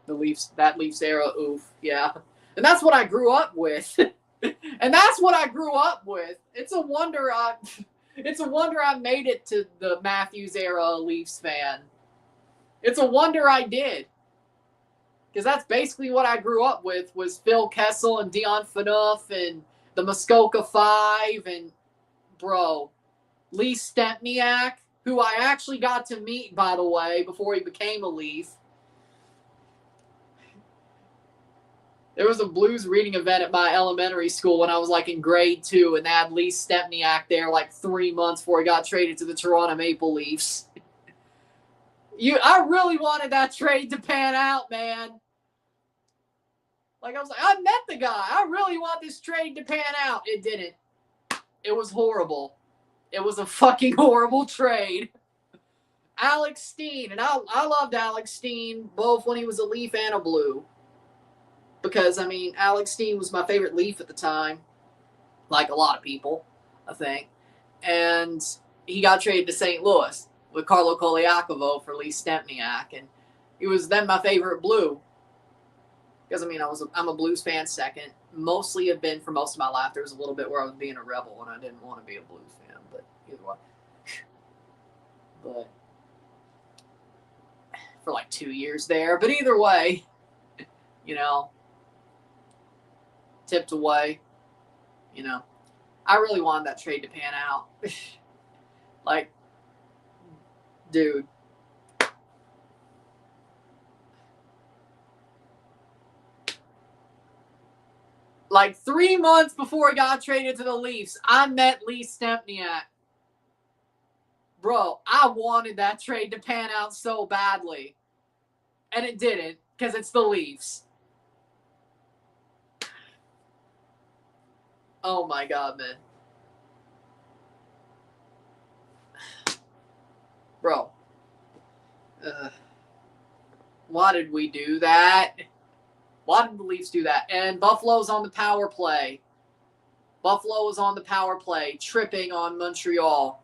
That Leafs era, oof, yeah. And that's what I grew up with. It's a wonder I made it to the Matthews era Leafs fan. It's a wonder I did. Because that's basically what I grew up with, was Phil Kessel and Dion Phaneuf and the Muskoka Five and, bro, Lee Stempniak, who I actually got to meet, by the way, before he became a Leaf. There was a blues reading event at my elementary school when I was like in grade 2, and they had Lee Stempniak there like 3 months before he got traded to the Toronto Maple Leafs. I really wanted that trade to pan out, man. Like, I was like, I met the guy. I really want this trade to pan out. It didn't. It was horrible. It was a fucking horrible trade. Alex Steen, and I loved Alex Steen both when he was a Leaf and a Blue. Because, Alex Steen was my favorite Leaf at the time. Like a lot of people, I think. And he got traded to St. Louis with Carlo Koliakovo for Lee Stempniak. And he was then my favorite Blue. Because, I'm a Blues fan second. Mostly have been for most of my life. There was a little bit where I was being a rebel and I didn't want to be a Blues fan. But either way. But for like 2 years there. But either way, tipped away. I really wanted that trade to pan out. Like, dude. Like 3 months before he got traded to the Leafs, I met Lee Stempniak. Bro, I wanted that trade to pan out so badly. And it didn't, because it's the Leafs. Oh my God, man. Bro. Why did we do that? Why did the Leafs do that? And Buffalo's on the power play. Buffalo was on the power play, tripping on Montreal.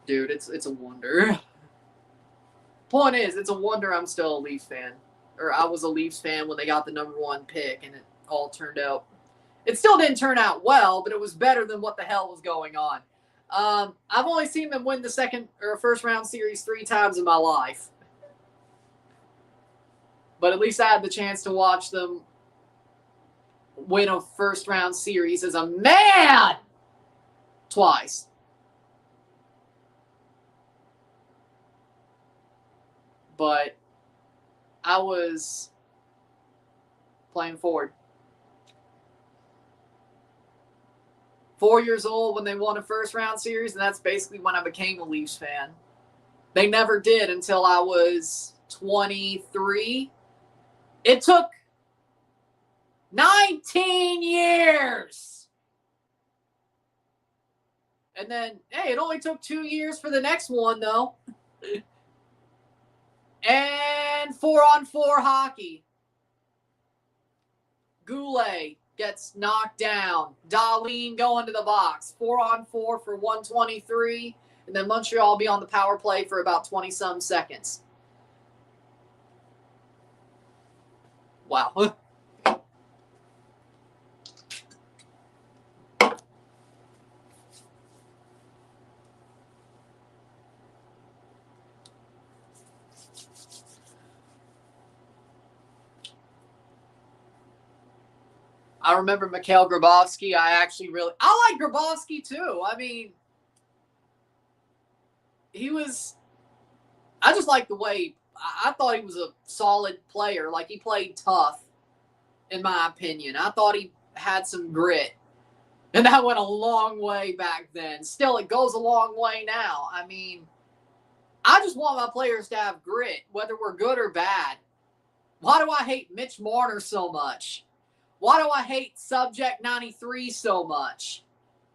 Dude, it's a wonder. Point is, it's a wonder I'm still a Leafs fan. Or I was a Leafs fan when they got the #1 pick, and it all turned out. It still didn't turn out well, but it was better than what the hell was going on. I've only seen them win the second or first round series 3 times in my life. But at least I had the chance to watch them win a first round series as a man twice. But I was playing forward. 4 years old when they won a first round series, and that's basically when I became a Leafs fan. They never did until I was 23. It took 19 years. And then, hey, it only took 2 years for the next one, though. And 4-on-4 hockey. Goulet gets knocked down. Dillon going to the box. 4-on-4 for 123. And then Montreal will be on the power play for about 20-some seconds. Wow. I remember Mikhail Grabovski. I like Grabovski too. I mean, I just like the way, I thought he was a solid player. Like, he played tough, in my opinion. I thought he had some grit. And that went a long way back then. Still, it goes a long way now. I mean, I just want my players to have grit, whether we're good or bad. Why do I hate Mitch Marner so much? Why do I hate Subject 93 so much?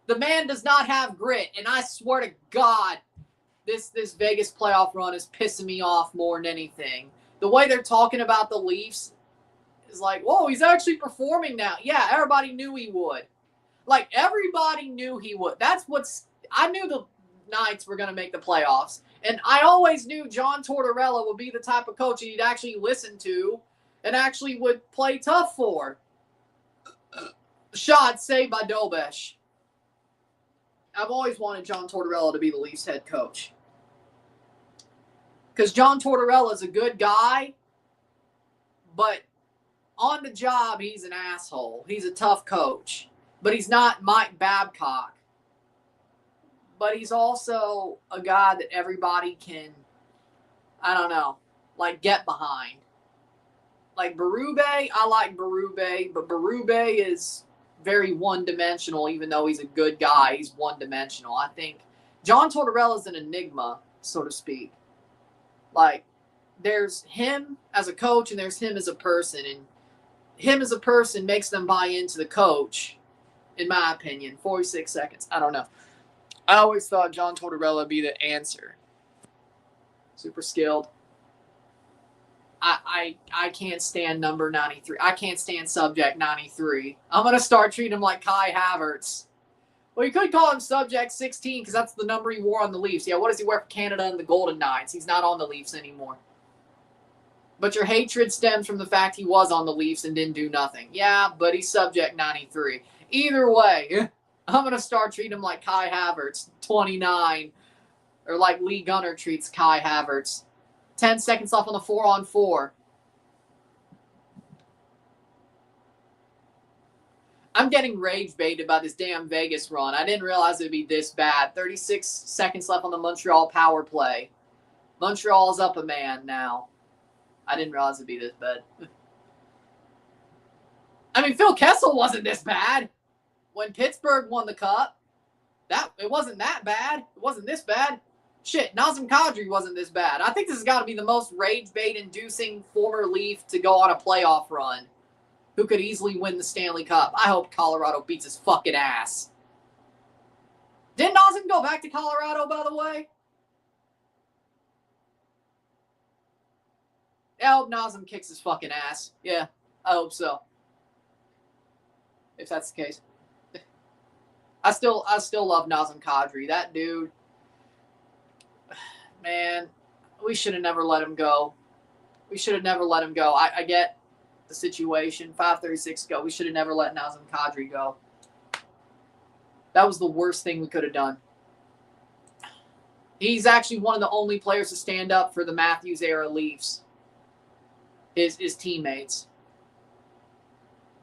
The man does not have grit, and I swear to God, this Vegas playoff run is pissing me off more than anything. The way they're talking about the Leafs is like, whoa, he's actually performing now. Yeah, everybody knew he would. Like, everybody knew he would. I knew the Knights were going to make the playoffs, and I always knew John Tortorella would be the type of coach he'd actually listen to and actually would play tough for. Shot saved by Dobesh. I've always wanted John Tortorella to be the Leafs head coach. Because John Tortorella is a good guy, but on the job, he's an asshole. He's a tough coach. But he's not Mike Babcock. But he's also a guy that everybody can, I don't know, like, get behind. Like Berube, I like Berube, but Berube is very one-dimensional, even though he's a good guy. He's one-dimensional. I think John Tortorella is an enigma, so to speak. Like, there's him as a coach and there's him as a person. And him as a person makes them buy into the coach, in my opinion. 46 seconds. I don't know. I always thought John Tortorella would be the answer. Super skilled. I can't stand number 93. I can't stand Subject 93. I'm going to start treating him like Kai Havertz. Well, you could call him Subject 16 because that's the number he wore on the Leafs. Yeah, what does he wear for Canada and the Golden Knights? He's not on the Leafs anymore. But your hatred stems from the fact he was on the Leafs and didn't do nothing. Yeah, but he's Subject 93. Either way, I'm going to start treating him like Kai Havertz, 29. Or like Lee Gunner treats Kai Havertz. 10 seconds left on the 4-on-4. I'm getting rage baited by this damn Vegas run. I didn't realize it would be this bad. 36 seconds left on the Montreal power play. Montreal's up a man now. I didn't realize it would be this bad. I mean, Phil Kessel wasn't this bad. When Pittsburgh won the Cup, it wasn't that bad. It wasn't this bad. Shit, Nazem Kadri wasn't this bad. I think this has got to be the most rage bait-inducing former Leaf to go on a playoff run who could easily win the Stanley Cup. I hope Colorado beats his fucking ass. Didn't Nazem go back to Colorado, by the way? Yeah, I hope Nazem kicks his fucking ass. Yeah, I hope so. If that's the case. I still love Nazem Kadri. That dude, man, we should have never let him go. We should have never let him go. I get the situation. 5:36 ago, we should have never let Nazem Kadri go. That was the worst thing we could have done. He's actually one of the only players to stand up for the Matthews-era Leafs. His teammates.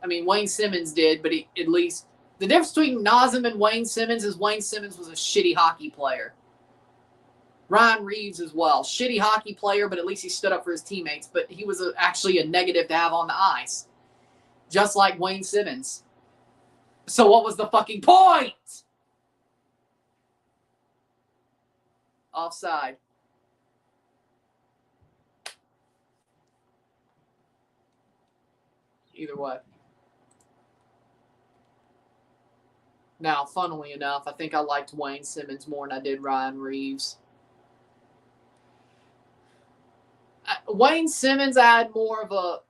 I mean, Wayne Simmons did, but at least the difference between Nazem and Wayne Simmons is Wayne Simmons was a shitty hockey player. Ryan Reeves as well. Shitty hockey player, but at least he stood up for his teammates. But he was actually a negative to have on the ice. Just like Wayne Simmons. So what was the fucking point? Offside. Either way. Now, funnily enough, I think I liked Wayne Simmons more than I did Ryan Reeves. Wayne Simmons, I had more of a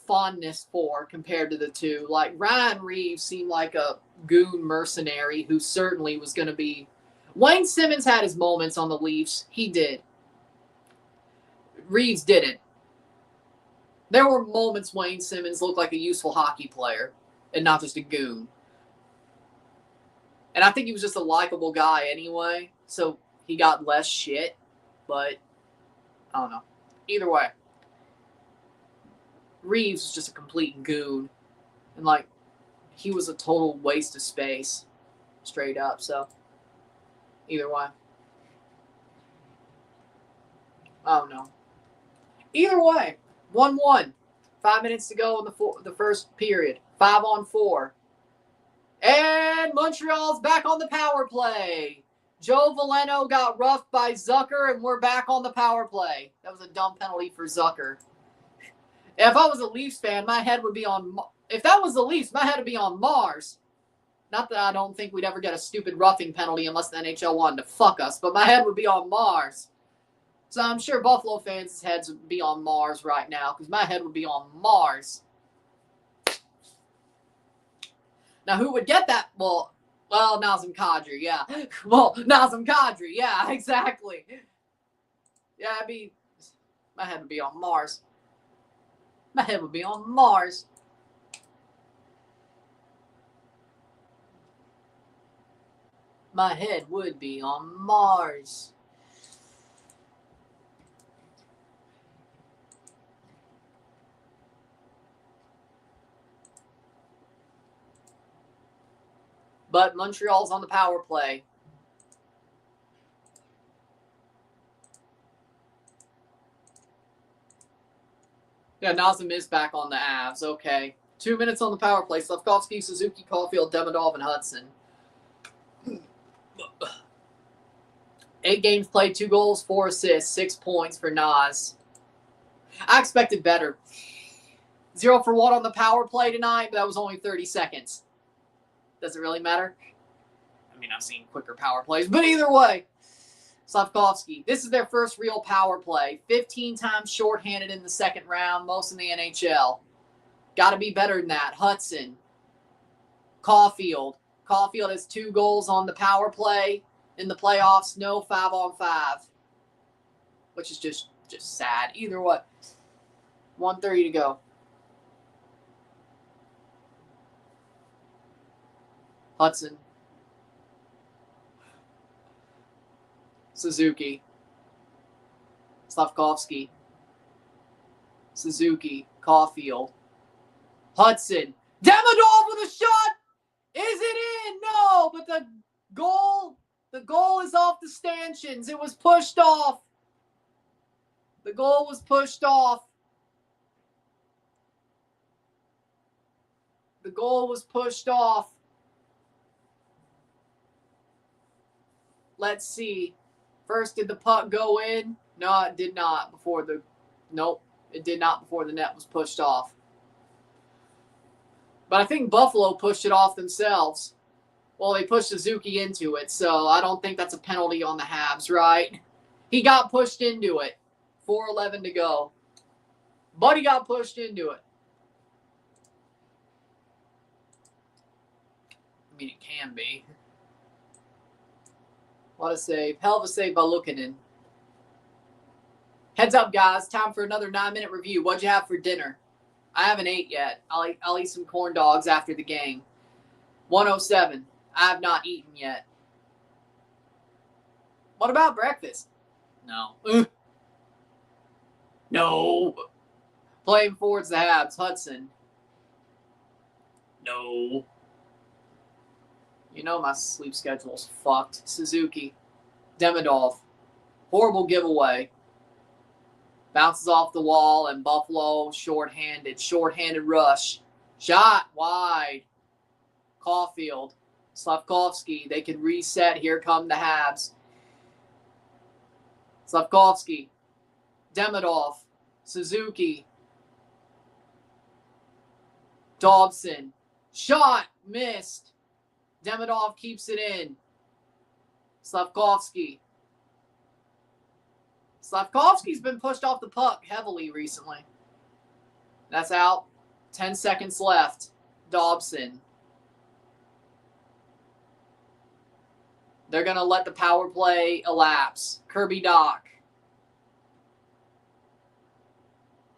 fondness for compared to the two. Like, Ryan Reeves seemed like a goon mercenary who certainly was going to be. Wayne Simmons had his moments on the Leafs. He did. Reeves didn't. There were moments Wayne Simmons looked like a useful hockey player and not just a goon. And I think he was just a likable guy anyway, so he got less shit. But, I don't know. Either way, Reeves was just a complete goon. And, like, he was a total waste of space. Straight up, so either way. I don't know. Either way, 1-1. 5 minutes to go in the first period. 5-on-4. And Montreal's back on the power play. Joe Veleno got roughed by Zucker, and we're back on the power play. That was a dumb penalty for Zucker. If I was a Leafs fan, my head would be on... If that was the Leafs, my head would be on Mars. Not that I don't think we'd ever get a stupid roughing penalty unless the NHL wanted to fuck us, but my head would be on Mars. So I'm sure Buffalo fans' heads would be on Mars right now, because my head would be on Mars. Now, who would get that? Well, Nazem Kadri, yeah. Well, Nazem Kadri, yeah, exactly. Yeah, my head would be on Mars. My head would be on Mars. My head would be on Mars. But Montreal's on the power play. Yeah, Nazem is back on the Avs. Okay. 2 minutes on the power play. Slafkovsky, Suzuki, Caulfield, Demidov, and Hudson. 8 games played, 2 goals, 4 assists, 6 points for Naz. I expected better. 0 for 1 on the power play tonight, but that was only 30 seconds. Does it really matter? I mean, I've seen quicker power plays, but either way. Slafkovsky, this is their first real power play. 15 times shorthanded in the second round, most in the NHL. Got to be better than that. Hudson. Caulfield. Caulfield has 2 goals on the power play in the playoffs. No 5-on-5. Which is just sad. Either way. 1:30 to go. Hudson. Suzuki. Slafkovsky. Suzuki. Caulfield. Hudson. Demidov with a shot! Is it in? No, but the goal is off the stanchions. It was pushed off. The goal was pushed off. The goal was pushed off. Let's see. First, did the puck go in? No, it did not Nope, it did not before the net was pushed off. But I think Buffalo pushed it off themselves. Well, they pushed Suzuki into it, so I don't think that's a penalty on the Habs, right? He got pushed into it. 4:11 to go. But he got pushed into it. I mean, it can be. What a save. Hell of a save by Luukkonen. Heads up, guys. Time for another 9-minute review. What'd you have for dinner? I haven't ate yet. I'll eat some corn dogs after the game. 1:07. I have not eaten yet. What about breakfast? No. No. Playing forwards the Habs. Hudson. No. You know my sleep schedule's fucked. Suzuki. Demidov. Horrible giveaway. Bounces off the wall, and Buffalo shorthanded. Shorthanded rush. Shot wide. Caulfield. Slafkovsky. They can reset. Here come the Habs. Slafkovsky. Demidov. Suzuki. Dobson. Shot. Missed. Demidov keeps it in. Slafkovsky. Slafkovsky's been pushed off the puck heavily recently. That's out. 10 seconds left. Dobson. They're going to let the power play elapse. Kirby Doc.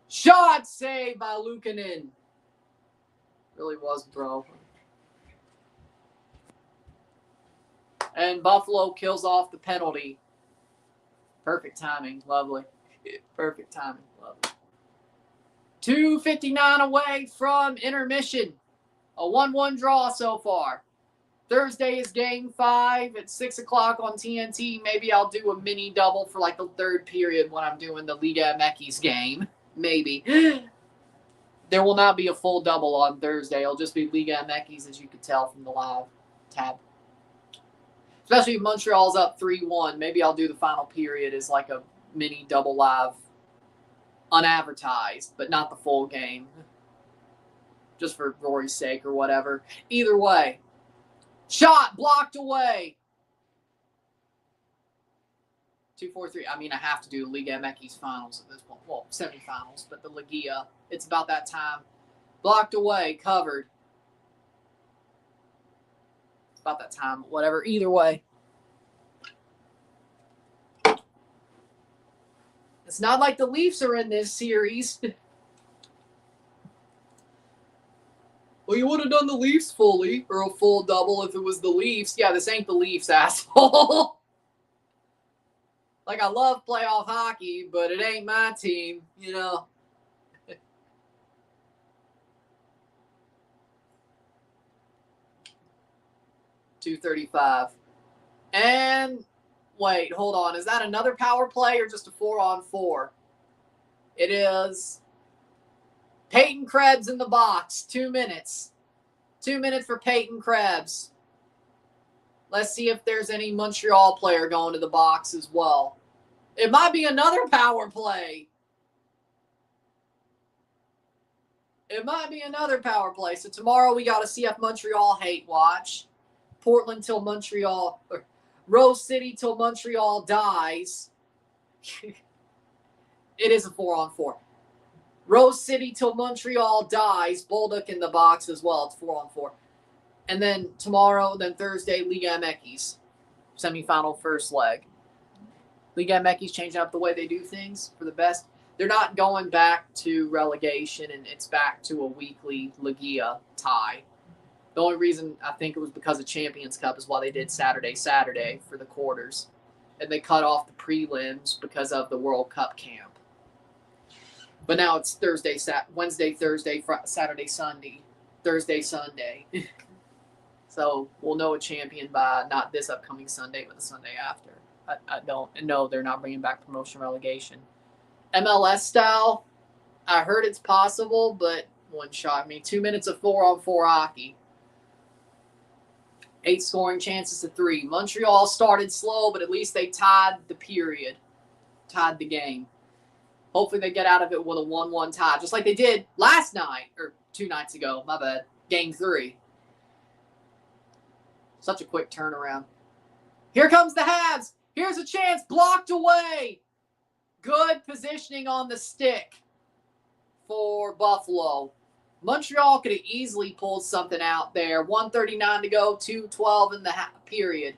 Shot saved by Luukkonen. Really was, bro. And Buffalo kills off the penalty. Perfect timing. Lovely. Perfect timing. Lovely. 2:59 away from intermission. A 1-1 draw so far. Thursday is game 5 at 6 o'clock on TNT. Maybe I'll do a mini double for like the third period when I'm doing the Liga MX game. Maybe. There will not be a full double on Thursday. It'll just be Liga MX, as you could tell from the live tab. Especially if Montreal's up 3-1. Maybe I'll do the final period as like a mini double live, unadvertised, but not the full game. Just for Rory's sake or whatever. Either way. Shot blocked away. 2-4-3. I mean, I have to do Liga MX finals at this point. Well, semifinals, but the Ligia. It's about that time. Blocked away, covered. It's about that time. Whatever. Either way. It's not like the Leafs are in this series. Well, you would have done the Leafs fully, or a full double if it was the Leafs. Yeah, this ain't the Leafs, asshole. Like, I love playoff hockey, but it ain't my team, you know. .235. And, wait, hold on. Is that another power play or just a 4-on-4? It is Peyton Krebs in the box. 2 minutes. 2 minutes for Peyton Krebs. Let's see if there's any Montreal player going to the box as well. It might be another power play. It might be another power play. So tomorrow we got a CF Montreal hate watch. Portland till Montreal. Rose City till Montreal dies. It is a 4-on-4. Rose City till Montreal dies. Bolduc in the box as well. It's 4-on-4. And then tomorrow, then Thursday, Liga MX. Semifinal first leg. Liga MX changing up the way they do things for the best. They're not going back to relegation, and it's back to a weekly Ligia tie. The only reason I think it was because of Champions Cup is why they did Saturday for the quarters. And they cut off the prelims because of the World Cup camp. But now it's Thursday, Wednesday, Thursday, Saturday, Sunday, Thursday, Sunday. So we'll know a champion by not this upcoming Sunday, but the Sunday after. I don't know. They're not bringing back promotion relegation. MLS style, I heard it's possible, but wouldn't shock me. 2 minutes of 4-on-4 hockey. 8 scoring chances to 3. Montreal started slow, but at least they tied the period. Tied the game. Hopefully they get out of it with a 1-1 tie, just like they did last night, or 2 nights ago, my bad. Game 3. Such a quick turnaround. Here comes the Habs. Here's a chance. Blocked away. Good positioning on the stick for Buffalo. Montreal could have easily pulled something out there. 1:39 to go. 2:12 in the period.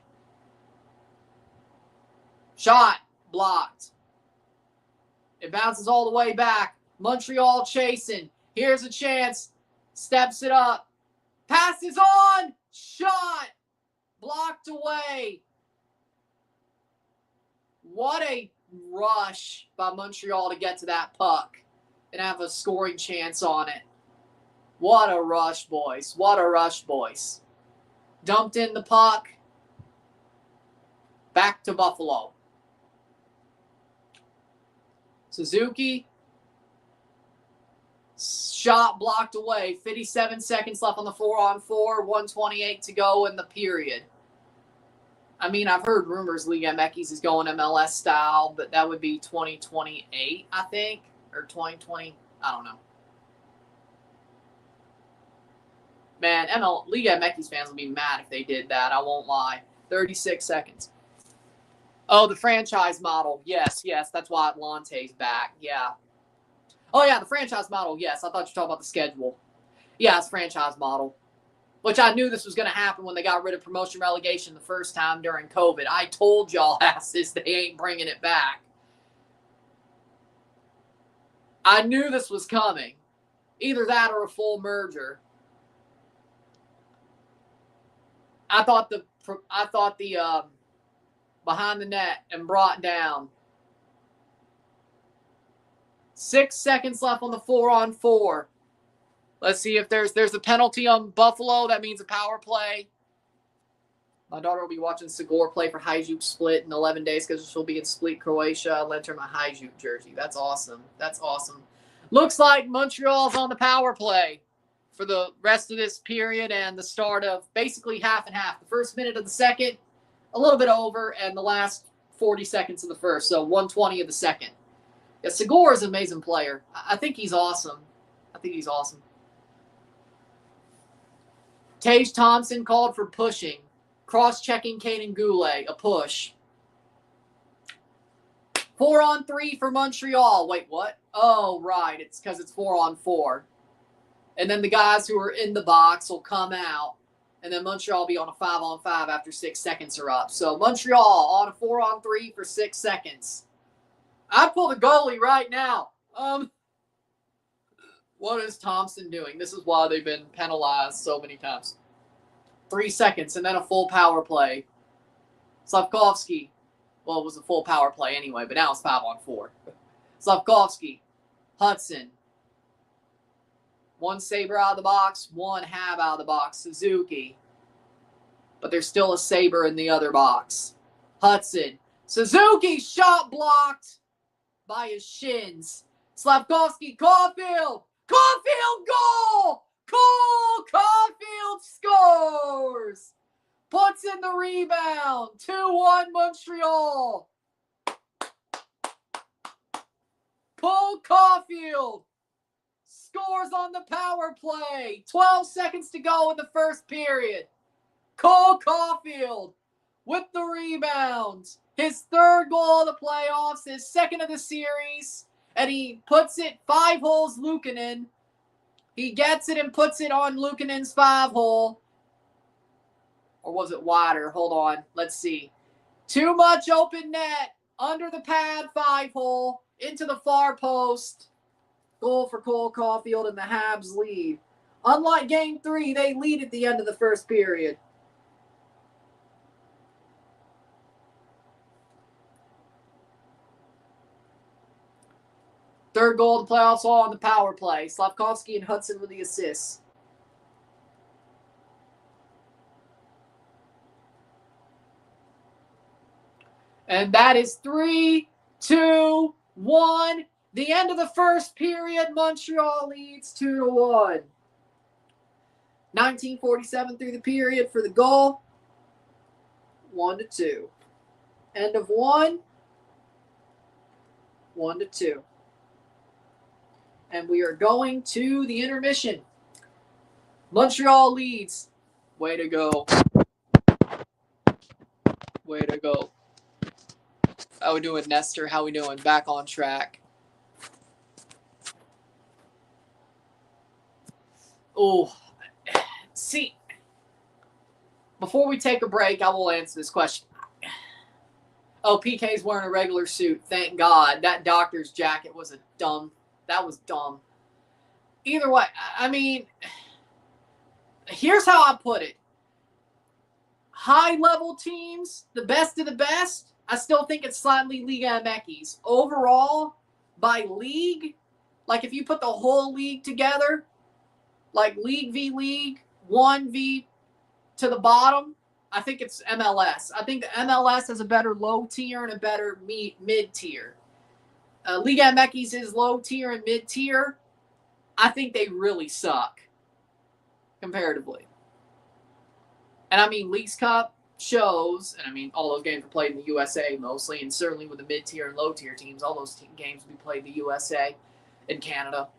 Shot. Blocked. It bounces all the way back. Montreal chasing. Here's a chance. Steps it up. Passes on. Shot. Blocked away. What a rush by Montreal to get to that puck and have a scoring chance on it. What a rush, boys. What a rush, boys. Dumped in the puck. Back to Buffalo. Suzuki. Shot blocked away. 57 seconds left on the 4-on-4. 1:28 to go in the period. I mean, I've heard rumors Liga MX is going MLS style, but that would be 2028, I think. Or 2020. I don't know. Man, Liga MX fans will be mad if they did that. I won't lie. 36 seconds. Oh, the franchise model. Yes. That's why Atlante's back. Yeah. Oh, yeah, the franchise model. Yes. I thought you were talking about the schedule. Yeah, it's franchise model, which I knew this was going to happen when they got rid of promotion relegation the first time during COVID. I told y'all asses they ain't bringing it back. I knew this was coming. Either that or a full merger. I thought the behind the net and brought down. 6 seconds left on the 4-on-4. Let's see if there's a penalty on Buffalo. That means a power play. My daughter will be watching Segor play for Hajduk Split in 11 days because she'll be in Split, Croatia. I lent her my Hajduk jersey. That's awesome. That's awesome. Looks like Montreal's on the power play for the rest of this period and the start of basically half and half. The first minute of the second, a little bit over, and the last 40 seconds of the first, so 1:20 of the second. Yeah, Segor is an amazing player. I think he's awesome. Tage Thompson called for pushing. Cross-checking Caden Goulet, a push. 4-on-3 for Montreal. Wait, what? Oh, right. It's because it's 4-on-4. And then the guys who are in the box will come out. And then Montreal will be on a 5-on-5 after 6 seconds are up. So Montreal on a 4-on-3 for 6 seconds. I'd pull the goalie right now. What is Thompson doing? This is why they've been penalized so many times. 3 seconds and then a full power play. Slavkovsky. Well, it was a full power play anyway, but now it's 5-on-4. Slavkovsky. Hudson. 1 Sabre out of the box, 1 Hab out of the box. Suzuki. But there's still a Sabre in the other box. Hudson. Suzuki shot blocked by his shins. Slavkovsky, Caulfield. Caulfield goal! Cole Caulfield scores! Puts in the rebound. 2-1 Montreal. Cole Caulfield scores on the power play. 12 seconds to go in the first period. Cole Caulfield with the rebound. His 3rd goal of the playoffs, his 2nd of the series. And he puts it 5 holes Luukkonen. He gets it and puts it on Luukkonen's 5-hole. Or was it wider? Hold on. Let's see. Too much open net. Under the pad, 5-hole. Into the far post. Goal for Cole Caulfield and the Habs lead. Unlike Game 3, they lead at the end of the first period. Third goal of the playoffs, all on the power play. Slavkovsky and Hudson with the assists. And that is 3, 2, 1. The end of the first period, Montreal leads 2-1. 19:47 through the period for the goal. 1-2. End of 1. 1-2. And we are going to the intermission. Montreal leads. Way to go. Way to go. How we doing, Nestor? How we doing? Back on track. Oh, see, before we take a break, I will answer this question. Oh, PK's wearing a regular suit. Thank God. That doctor's jacket was that was dumb. Either way, I mean, here's how I put it. High-level teams, the best of the best, I still think it's slightly Liga MX. Overall, by league, like if you put the whole league together, like league v league, 1v to the bottom, I think it's MLS. I think the MLS has a better low tier and a better mid tier. Liga MX is low tier and mid tier. I think they really suck comparatively. And I mean, Leagues Cup shows, and I mean, all those games were played in the USA mostly, and certainly with the mid tier and low tier teams, all those games will be played in the USA and Canada.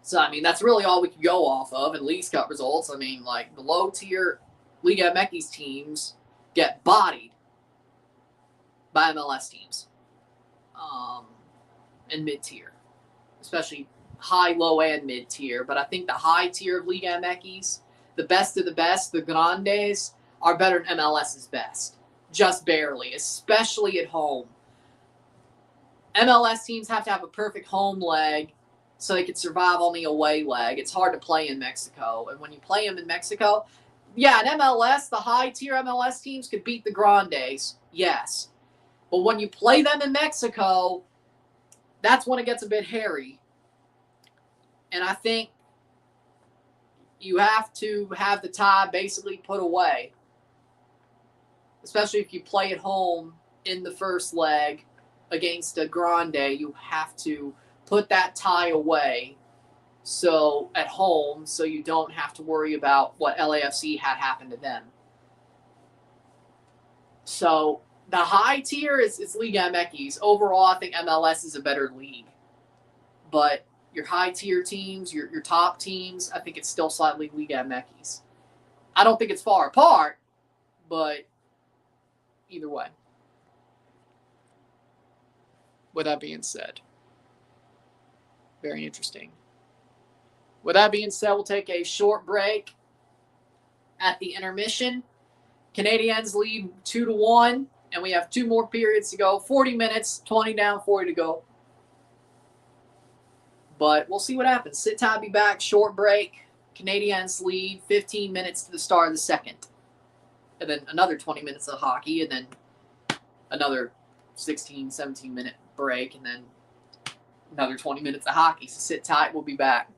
So, I mean, that's really all we can go off of in Leagues Cup results. I mean, like, the low-tier Liga MX teams get bodied by MLS teams and mid-tier, especially high, low, and mid tier, but I think the high tier of Liga MX, the best of the best, the Grandes, are better than MLS's best. Just barely, especially at home. MLS teams have to have a perfect home leg so they can survive on the away leg. It's hard to play in Mexico. And when you play them in Mexico, yeah, in MLS, the high-tier MLS teams could beat the Grandes, yes. But when you play them in Mexico, that's when it gets a bit hairy. And I think you have to have the tie basically put away, especially if you play at home in the first leg against a Grande. You have to put that tie away so at home so you don't have to worry about what LAFC had happen to them. So the high tier is Liga MX. Overall, I think MLS is a better league. But your high tier teams, your top teams, I think it's still slightly Liga MX. I don't think it's far apart, but either way. With that being said, very interesting. With that being said, we'll take a short break at the intermission. Canadiens lead 2-1, and we have 2 more periods to go. 40 minutes, 20 down, 40 to go. But we'll see what happens. Sit tight, be back. Short break. Canadiens lead 15 minutes to the start of the second. And then another 20 minutes of hockey, and then another 16, 17-minute break, and then another 20 minutes of hockey. So sit tight. We'll be back.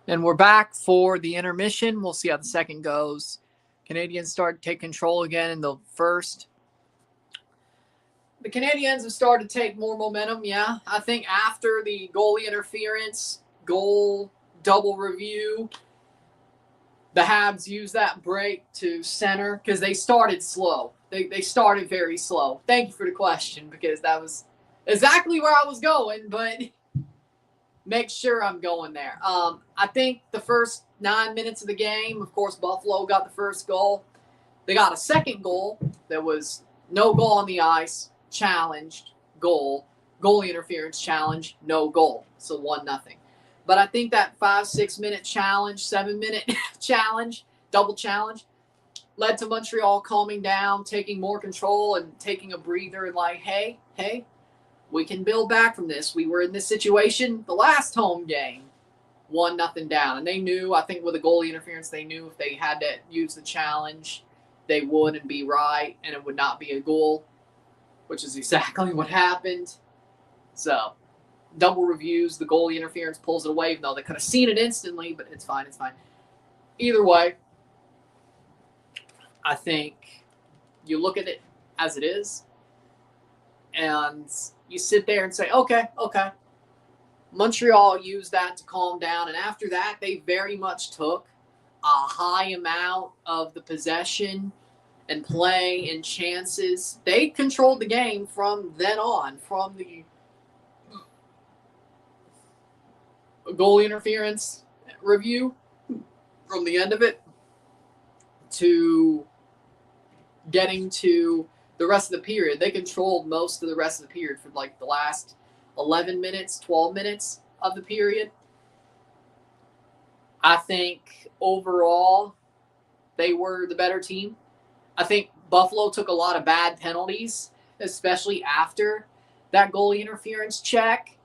And we're back for the intermission. We'll see how the second goes. Canadiens start to take control again in the first. The Canadiens have started to take more momentum, yeah. I think after the goalie interference, goal, double review, the Habs used that break to center because they started slow. They started very slow. Thank you for the question because that was exactly where I was going, but make sure I'm going there. I think the first 9 minutes of the game, of course, Buffalo got the first goal. They got a second goal that was no goal on the ice, challenged, goal, goalie interference challenge, no goal. So 1-0. But I think that 5-6 minute challenge, 7-minute challenge, double challenge, led to Montreal calming down, taking more control and taking a breather and like, hey, we can build back from this. We were in this situation the last home game, 1-0 down. And they knew, I think with the goalie interference, they knew if they had to use the challenge, they would and be right, and it would not be a goal, which is exactly what happened. So, double reviews, the goalie interference pulls it away, even though they could have seen it instantly, but it's fine. Either way, I think you look at it as it is, and you sit there and say, okay. Montreal used that to calm down, and after that, they very much took a high amount of the possession and play and chances. They controlled the game from then on, from the goal interference review, from the end of it to getting to the rest of the period. They controlled most of the rest of the period for like the last 11 minutes, 12 minutes of the period. I think overall they were the better team. I think Buffalo took a lot of bad penalties, especially after that goalie interference check,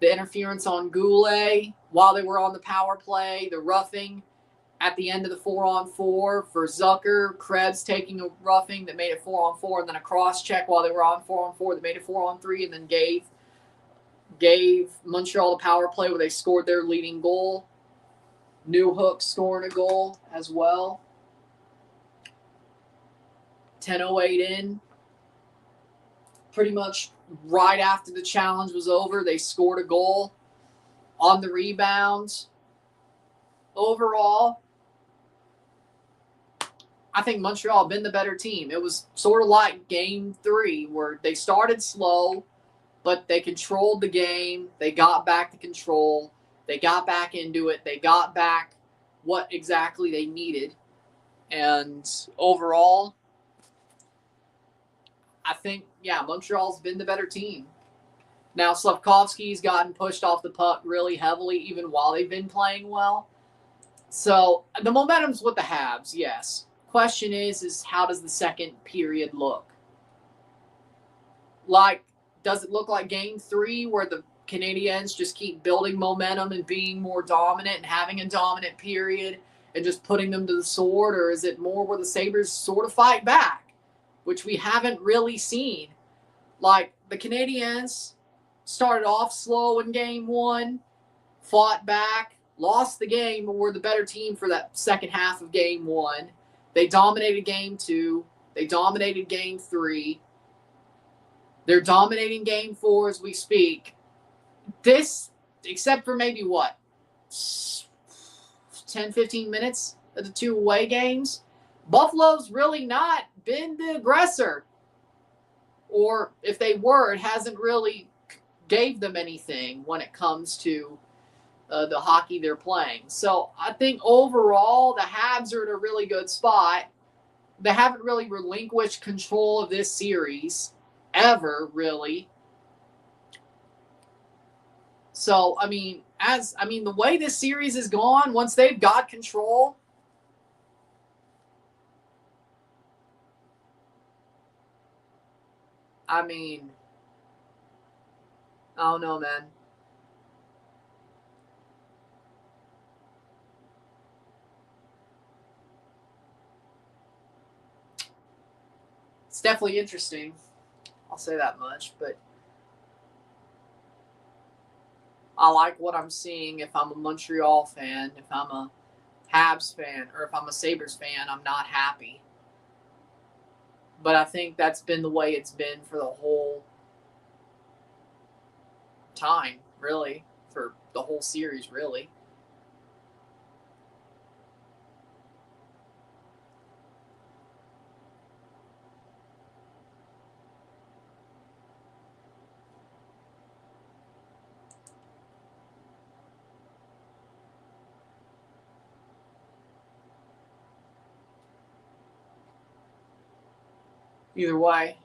the interference on Goulet while they were on the power play, the roughing at the end of the 4-on-4 for Zucker, Krebs taking a roughing that made it 4-on-4, and then a cross check while they were on 4-on-4 that made it 4-on-3, and then gave Montreal the power play where they scored their leading goal. Newhook scoring a goal as well. 10:08 in. Pretty much right after the challenge was over, they scored a goal on the rebound. Overall, I think Montreal been the better team. It was sort of like Game 3 where they started slow, but they controlled the game. They got back to control. They got back into it. They got back what exactly they needed. And overall, I think, Montreal's been the better team. Now, Slavkovsky's gotten pushed off the puck really heavily even while they've been playing well. So, the momentum's with the Habs, yes. Question is how does the second period look? Like, does it look like Game 3 where the Canadiens just keep building momentum and being more dominant and having a dominant period and just putting them to the sword? Or is it more where the Sabres sort of fight back, which we haven't really seen? Like, the Canadiens started off slow in Game 1, fought back, lost the game, but were the better team for that second half of Game 1. They dominated Game 2. They dominated Game 3. They're dominating Game 4 as we speak. This, except for maybe 10, 15 minutes of the two away games, Buffalo's really not been the aggressor. Or if they were, it hasn't really gave them anything when it comes to the hockey they're playing. So I think overall the Habs are in a really good spot. They haven't really relinquished control of this series ever, really. So, the way this series is gone, once they've got control, I don't know, man. It's definitely interesting. I'll say that much, but I like what I'm seeing. If I'm a Montreal fan, if I'm a Habs fan, or if I'm a Sabres fan, I'm not happy. But I think that's been the way it's been for the whole time, really, for the whole series, really. Either way.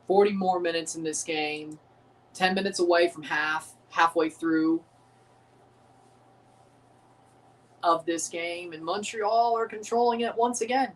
Forty more minutes in this game. 10 minutes away from halfway through of this game, and Montreal are controlling it once again.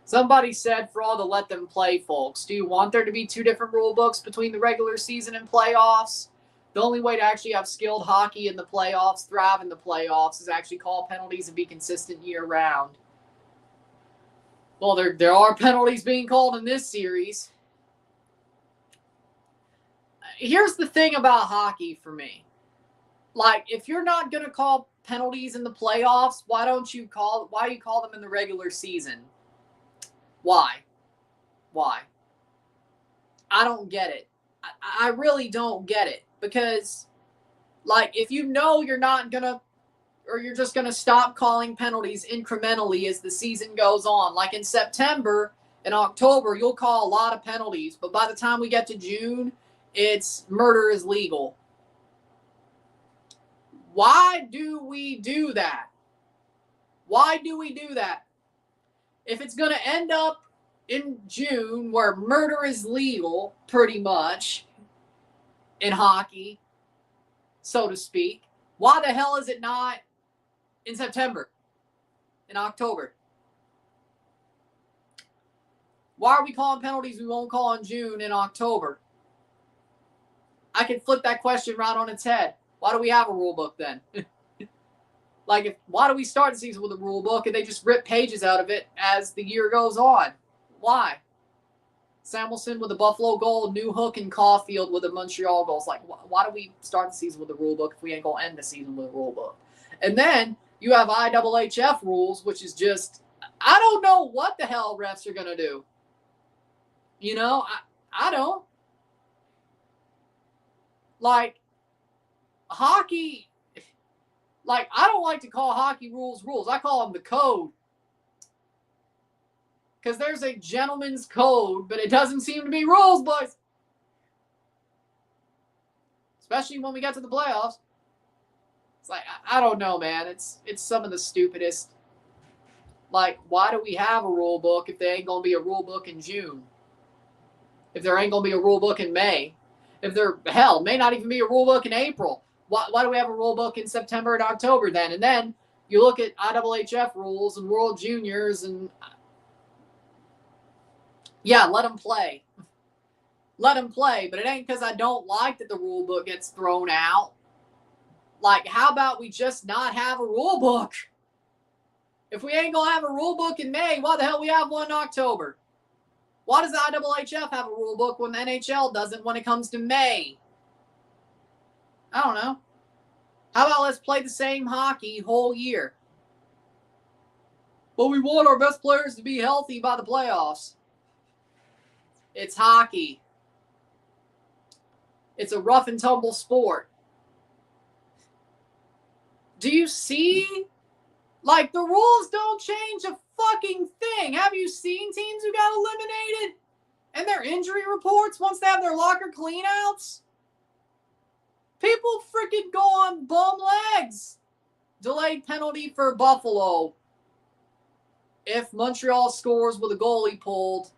Somebody said for all the let them play folks, do you want there to be two different rule books between the regular season and playoffs? The only way to actually have skilled hockey in the playoffs, thrive in the playoffs, is actually call penalties and be consistent year round. Well, there are penalties being called in this series. Here's the thing about hockey for me. Like, if you're not going to call penalties in the playoffs, why do you call them in the regular season? Why? I don't get it. I really don't get it. Because, like, if you know you're not going to, or you're just going to stop calling penalties incrementally as the season goes on. Like in September and October, you'll call a lot of penalties. But by the time we get to June, it's murder is legal. Why do we do that? Why do we do that? If it's going to end up in June where murder is legal, pretty much, in hockey, so to speak, why the hell is it not in September, in October? Why are we calling penalties we won't call in June and October? I can flip that question right on its head. Why do we have a rule book then? Like, why do we start the season with a rule book and they just rip pages out of it as the year goes on? Why? Samuelson with a Buffalo goal, Newhook and Caulfield with a Montreal goal. It's like, why do we start the season with a rule book if we ain't going to end the season with a rule book? And then you have IHHF rules, which is just, I don't know what the hell refs are going to do. You know, I don't. Like, hockey, like, I don't like to call hockey rules. I call them the code. Because there's a gentleman's code, but it doesn't seem to be rules, boys. Especially when we get to the playoffs. It's like, I don't know, man. It's some of the stupidest. Like, why do we have a rule book if there ain't going to be a rule book in June? If there ain't going to be a rule book in May? If there, hell, may not even be a rule book in April. Why do we have a rule book in September and October then? And then you look at IHHF rules and World Juniors and, yeah, let them play. Let them play. But it ain't because I don't like that the rule book gets thrown out. Like, how about we just not have a rule book? If we ain't going to have a rule book in May, why the hell we have one in October? Why does the IHHF have a rule book when the NHL doesn't when it comes to May? I don't know. How about let's play the same hockey whole year? But we want our best players to be healthy by the playoffs. It's hockey. It's a rough and tumble sport. Do you see? Like, the rules don't change a fucking thing. Have you seen teams who got eliminated? And their injury reports once they have their locker cleanouts? People freaking go on bum legs. Delayed penalty for Buffalo. If Montreal scores with a goalie pulled,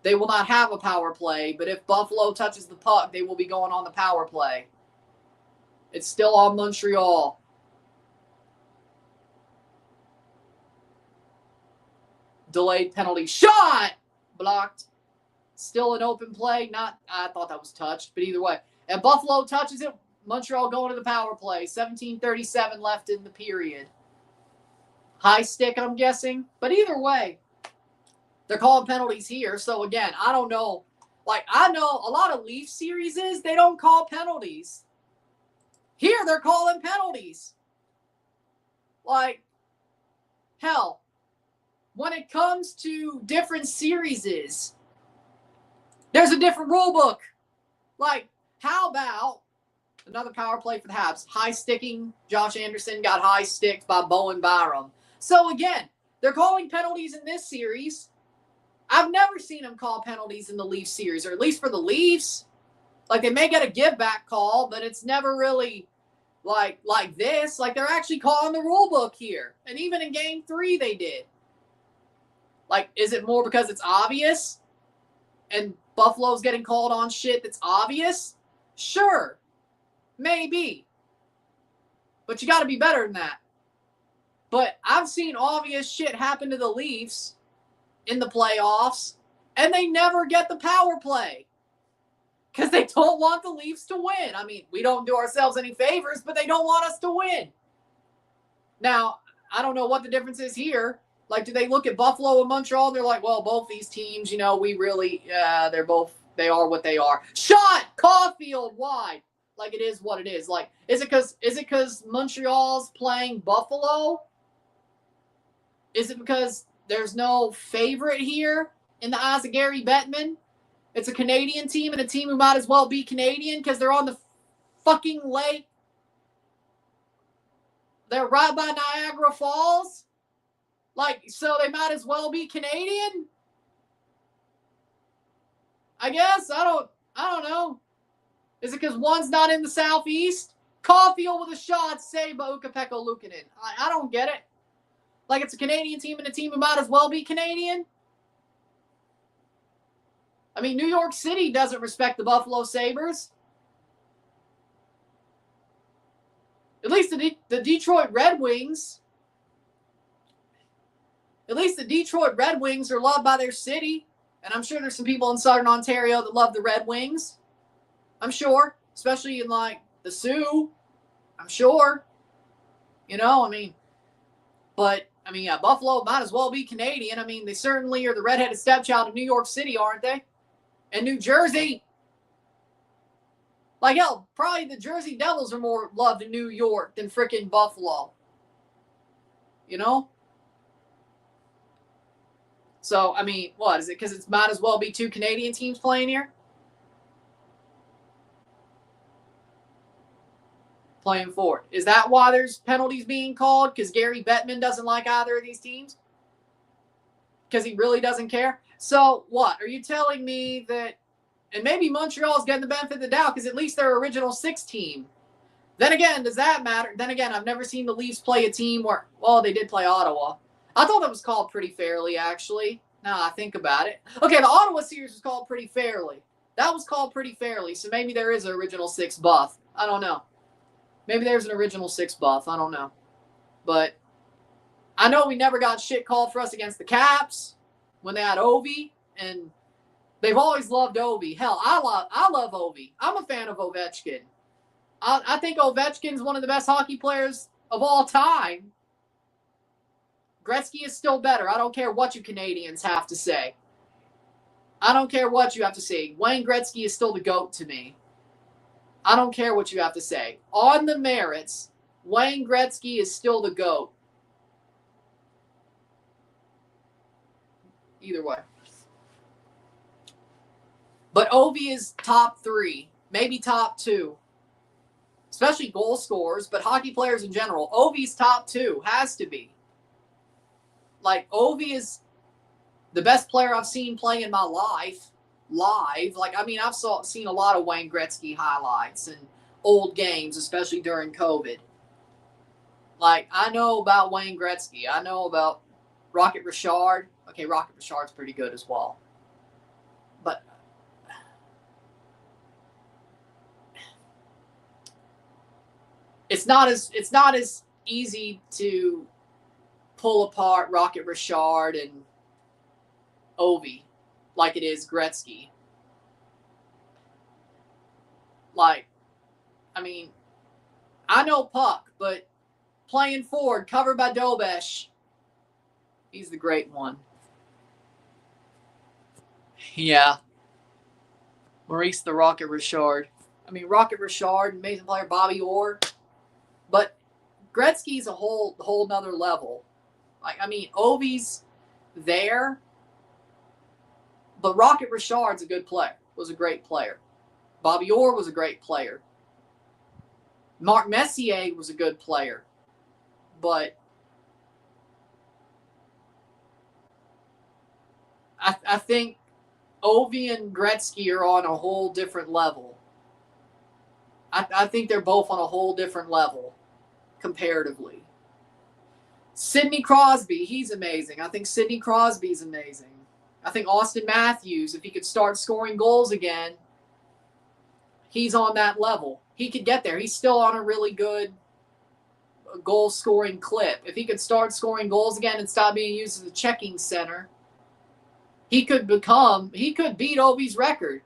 they will not have a power play. But if Buffalo touches the puck, they will be going on the power play. It's still on Montreal. Delayed penalty shot. Blocked. Still an open play. I thought that was touched, but either way. And Buffalo touches it. Montreal going to the power play. 17:37 left in the period. High stick, I'm guessing. But either way, they're calling penalties here. So again, I don't know. Like, I know a lot of Leaf series they don't call penalties. Here, they're calling penalties. Like, hell, when it comes to different series, there's a different rule book. Like, how about another power play for the Habs? High sticking. Josh Anderson got high sticked by Bowen Byram. So again, they're calling penalties in this series. I've never seen them call penalties in the Leafs series, or at least for the Leafs. Like, they may get a give back call, but it's never really like this. Like, they're actually calling the rule book here. And even in game 3, they did. Like, is it more because it's obvious? And Buffalo's getting called on shit that's obvious? Sure. Maybe. But you got to be better than that. But I've seen obvious shit happen to the Leafs in the playoffs, and they never get the power play because they don't want the Leafs to win. I mean, we don't do ourselves any favors, but they don't want us to win. Now, I don't know what the difference is here. Like, do they look at Buffalo and Montreal and they're like, well, both these teams, we really, they are what they are. Shot! Caulfield wide. Like, it is what it is. Like, is it because Montreal's playing Buffalo? Is it because there's no favorite here in the eyes of Gary Bettman? It's a Canadian team and a team who might as well be Canadian because they're on the fucking lake. They're right by Niagara Falls. Like, so they might as well be Canadian? I guess. I don't know. Is it because one's not in the Southeast? Caulfield with a shot saved by Ukko-Pekka Luukkonen. I don't get it. Like, it's a Canadian team and a team who might as well be Canadian? I mean, New York City doesn't respect the Buffalo Sabres. At least the Detroit Red Wings. At least the Detroit Red Wings are loved by their city. And I'm sure there's some people in Southern Ontario that love the Red Wings. I'm sure. Especially in, like, the Sioux. I'm sure. But, yeah, Buffalo might as well be Canadian. I mean, they certainly are the redheaded stepchild of New York City, aren't they? And New Jersey. Like, hell, probably the Jersey Devils are more loved in New York than frickin' Buffalo. So, what? Is it because it might as well be two Canadian teams playing here? Playing for it. Is that why there's penalties being called? Because Gary Bettman doesn't like either of these teams? Because he really doesn't care? So, what? Are you telling me that... And maybe Montreal's getting the benefit of the doubt because at least they're original 6 team. Then again, does that matter? Then again, I've never seen the Leafs play a team where... Well, they did play Ottawa. I thought that was called pretty fairly, actually. Now I think about it. Okay, the Ottawa series was called pretty fairly. That was called pretty fairly, so maybe there is an original 6 buff. I don't know. Maybe there's an original 6 buff. I don't know. But I know we never got shit called for us against the Caps when they had Ovi, and they've always loved Ovi. Hell, I love Ovi. I'm a fan of Ovechkin. I think Ovechkin's one of the best hockey players of all time. Gretzky is still better. I don't care what you Canadians have to say. I don't care what you have to say. Wayne Gretzky is still the GOAT to me. I don't care what you have to say. On the merits, Wayne Gretzky is still the GOAT. Either way. But Ovi is top 3, maybe top 2. Especially goal scorers, but hockey players in general. Ovi's top 2, has to be. Like, Ovi is the best player I've seen play in my life. Live. Like, I've seen a lot of Wayne Gretzky highlights and old games, especially during COVID. Like, I know about Wayne Gretzky. I know about Rocket Richard. Okay, Rocket Richard's pretty good as well. it's not as easy to pull apart Rocket Richard and Ovi like it is Gretzky. Like, I mean, I know puck, but playing forward, covered by Dobesh, he's the great one. Yeah. Maurice the Rocket Richard. I mean, Rocket Richard, amazing player, Bobby Orr. But Gretzky's a whole nother level. Like, I mean, Ovi's there, but Rocket Richard's a good player, was a great player. Bobby Orr was a great player. Mark Messier was a good player. But I think Ovi and Gretzky are on a whole different level. I think they're both on a whole different level comparatively. Sidney Crosby, he's amazing. I think Sidney Crosby's amazing. I think Austin Matthews, if he could start scoring goals again, he's on that level. He could get there. He's still on a really good goal-scoring clip. If he could start scoring goals again and stop being used as a checking center, he could beat Ovi's record.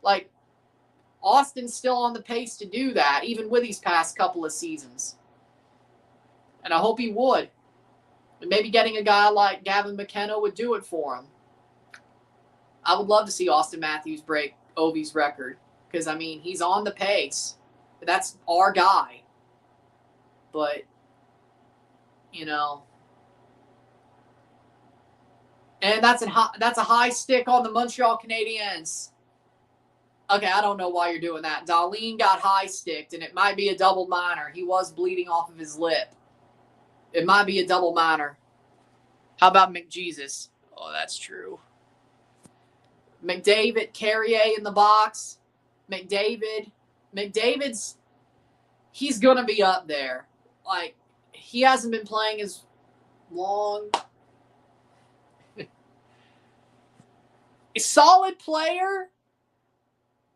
Like, Austin's still on the pace to do that, even with these past couple of seasons. And I hope he would. And maybe getting a guy like Gavin McKenna would do it for him. I would love to see Austin Matthews break Ovi's record. Because, I mean, he's on the pace. That's our guy. But, you know. And that's a high stick on the Montreal Canadiens. Okay, I don't know why you're doing that. Dillon got high sticked, and it might be a double minor. He was bleeding off of his lip. It might be a double minor. How about McJesus? Oh, that's true. McDavid, Carrier in the box. McDavid's, he's going to be up there. Like, he hasn't been playing as long. A solid player.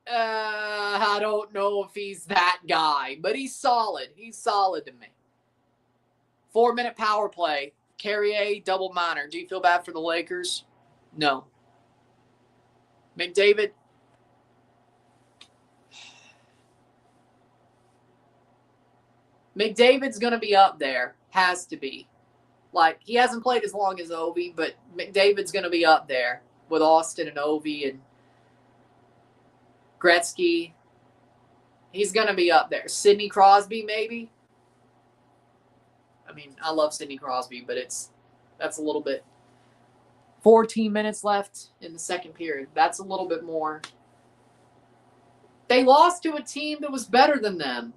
I don't know if he's that guy, but he's solid. He's solid to me. 4-minute power play. Carrier, double minor. Do you feel bad for the Lakers? No. McDavid's going to be up there. Has to be. Like, he hasn't played as long as Ovi, but McDavid's going to be up there with Austin and Ovi and Gretzky. He's going to be up there. Sidney Crosby, maybe. I mean, I love Sidney Crosby, but that's a little bit. 14 minutes left in the second period. That's a little bit more. They lost to a team that was better than them.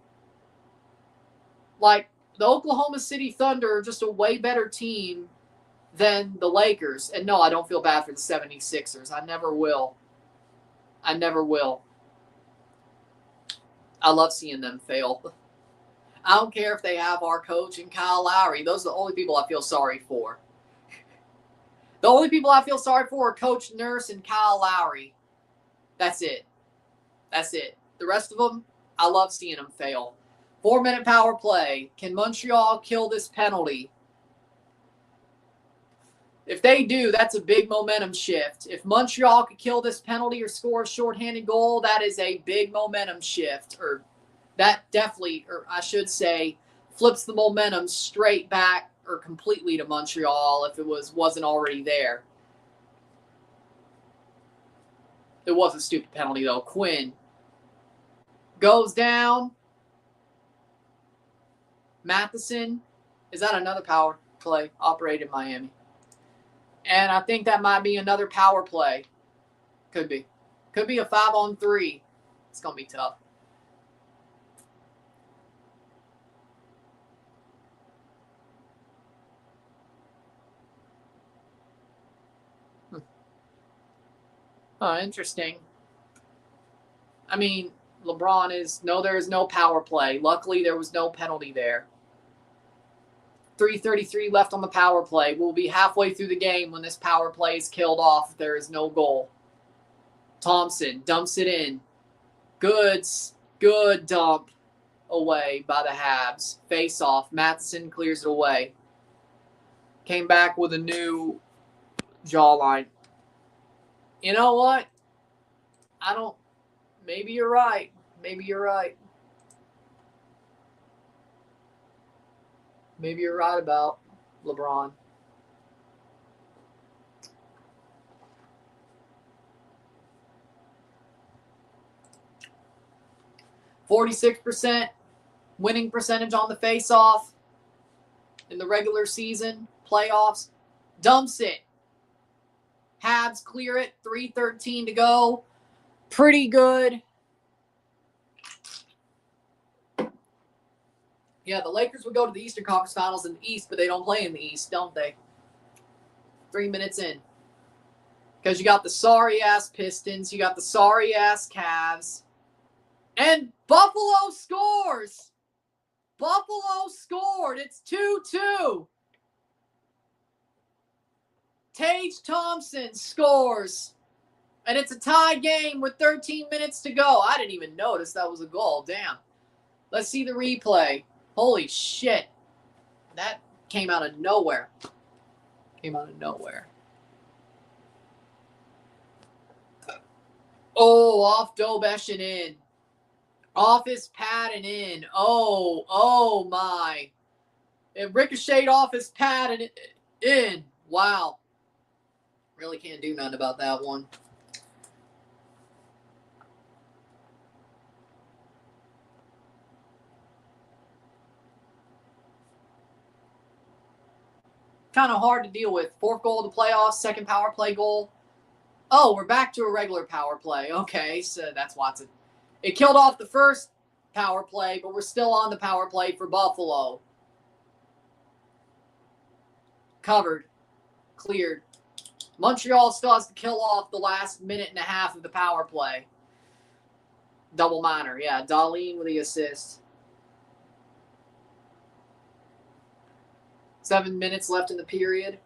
Like, the Oklahoma City Thunder are just a way better team than the Lakers. And no, I don't feel bad for the 76ers. I never will. I never will. I love seeing them fail. I don't care if they have our coach and Kyle Lowry. Those are the only people I feel sorry for. The only people I feel sorry for are Coach Nurse and Kyle Lowry. That's it. That's it. The rest of them, I love seeing them fail. 4-minute power play. Can Montreal kill this penalty? If they do, that's a big momentum shift. If Montreal could kill this penalty or score a shorthanded goal, that is a big momentum shift. Or that definitely, or I should say, flips the momentum straight back or completely to Montreal if it wasn't already there. It was a stupid penalty, though. Quinn goes down. Matheson, is that another power play operated in Miami? And I think that might be another power play. Could be. Could be a 5-on-3. It's going to be tough. Oh, interesting. I mean, LeBron is, no, there is no power play. Luckily, there was no penalty there. 3:33 left on the power play. We'll be halfway through the game when this power play is killed off if there is no goal. Thompson dumps it in. Good dump. away by the Habs. Face off. Matheson clears it away. Came back with a new jawline. You know what? Maybe you're right. Maybe you're right. Maybe you're right about LeBron. %46% winning percentage on the face-off in the regular season, playoffs. Dumps it. Habs clear it. 3:13 to go. Pretty good. Yeah, the Lakers would go to the Eastern Conference Finals in the East, but they don't play in the East, don't they? 3 minutes in. Because you got the sorry-ass Pistons, you got the sorry-ass Cavs, and Buffalo scores! Buffalo scored! It's 2-2. Tage Thompson scores. And it's a tie game with 13 minutes to go. I didn't even notice that was a goal. Damn. Let's see the replay. Holy shit. That came out of nowhere. Came out of nowhere. Oh, off Dobesh and in. Off his pad and in. Oh my. It ricocheted off his pad and in. Wow. Really can't do nothing about that one. Kind of hard to deal with. 4th goal of the playoffs, 2nd power play goal. Oh, we're back to a regular power play. Okay, so that's Watson. It killed off the 1st power play, but we're still on the power play for Buffalo. Covered. Cleared. Montreal still has to kill off the last minute and a half of the power play. Double minor. Yeah, Dillon with the assist. 7 minutes left in the period.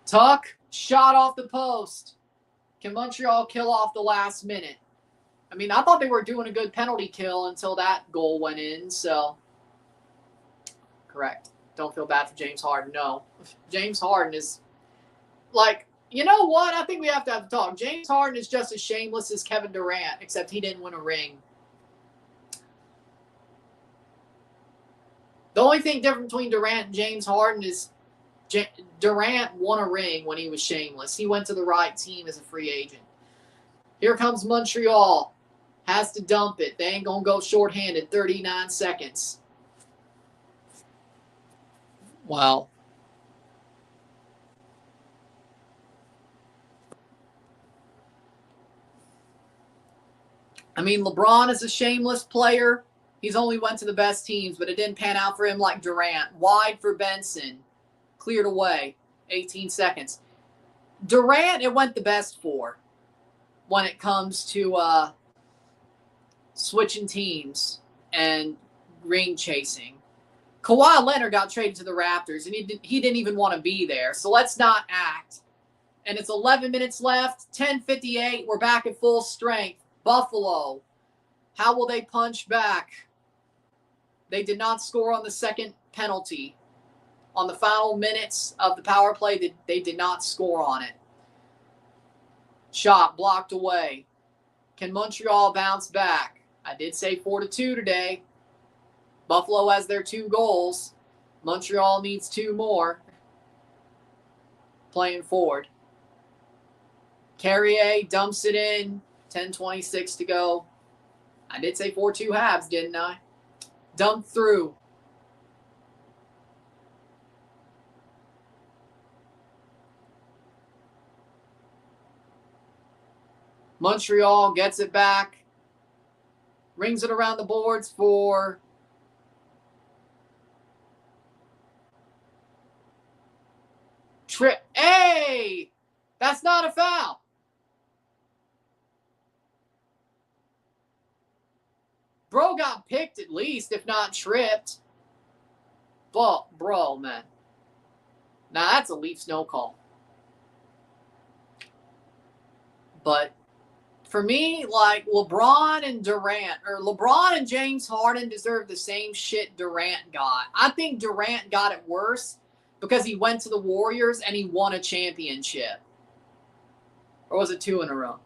Tuck, shot off the post. Can Montreal kill off the last minute? I mean, I thought they were doing a good penalty kill until that goal went in, so. Correct. Don't feel bad for James Harden. No. James Harden is like, you know what? I think we have to have a talk. James Harden is just as shameless as Kevin Durant, except he didn't win a ring. The only thing different between Durant and James Harden is Durant won a ring when he was shameless. He went to the right team as a free agent. Here comes Montreal. Has to dump it. They ain't going to go shorthanded. 39 seconds. Wow. I mean, LeBron is a shameless player. He's only went to the best teams, but it didn't pan out for him like Durant. Wide for Benson. Cleared away. 18 seconds. Durant, it went the best for when it comes to switching teams and ring chasing. Kawhi Leonard got traded to the Raptors, and he didn't even want to be there. So let's not act. And it's 11 minutes left. 10:58. We're back at full strength. Buffalo. How will they punch back? They did not score on the second penalty. On the final minutes of the power play, they did not score on it. Shot blocked away. Can Montreal bounce back? I did say 4-2 today. Buffalo has their 2 goals. Montreal needs 2 more. Playing forward. Carrier dumps it in. 10:26 to go. I did say 4-2 Habs, didn't I? Dumped through. Montreal gets it back. Rings it around the boards for Trip. Hey! That's not a foul. Bro got picked at least, if not tripped. But, bro, man. Now, that's a Leafs no call. But For me, like LeBron and Durant, or LeBron and James Harden deserve the same shit Durant got. I think Durant got it worse because he went to the Warriors and he won a championship. Or was it 2 in a row?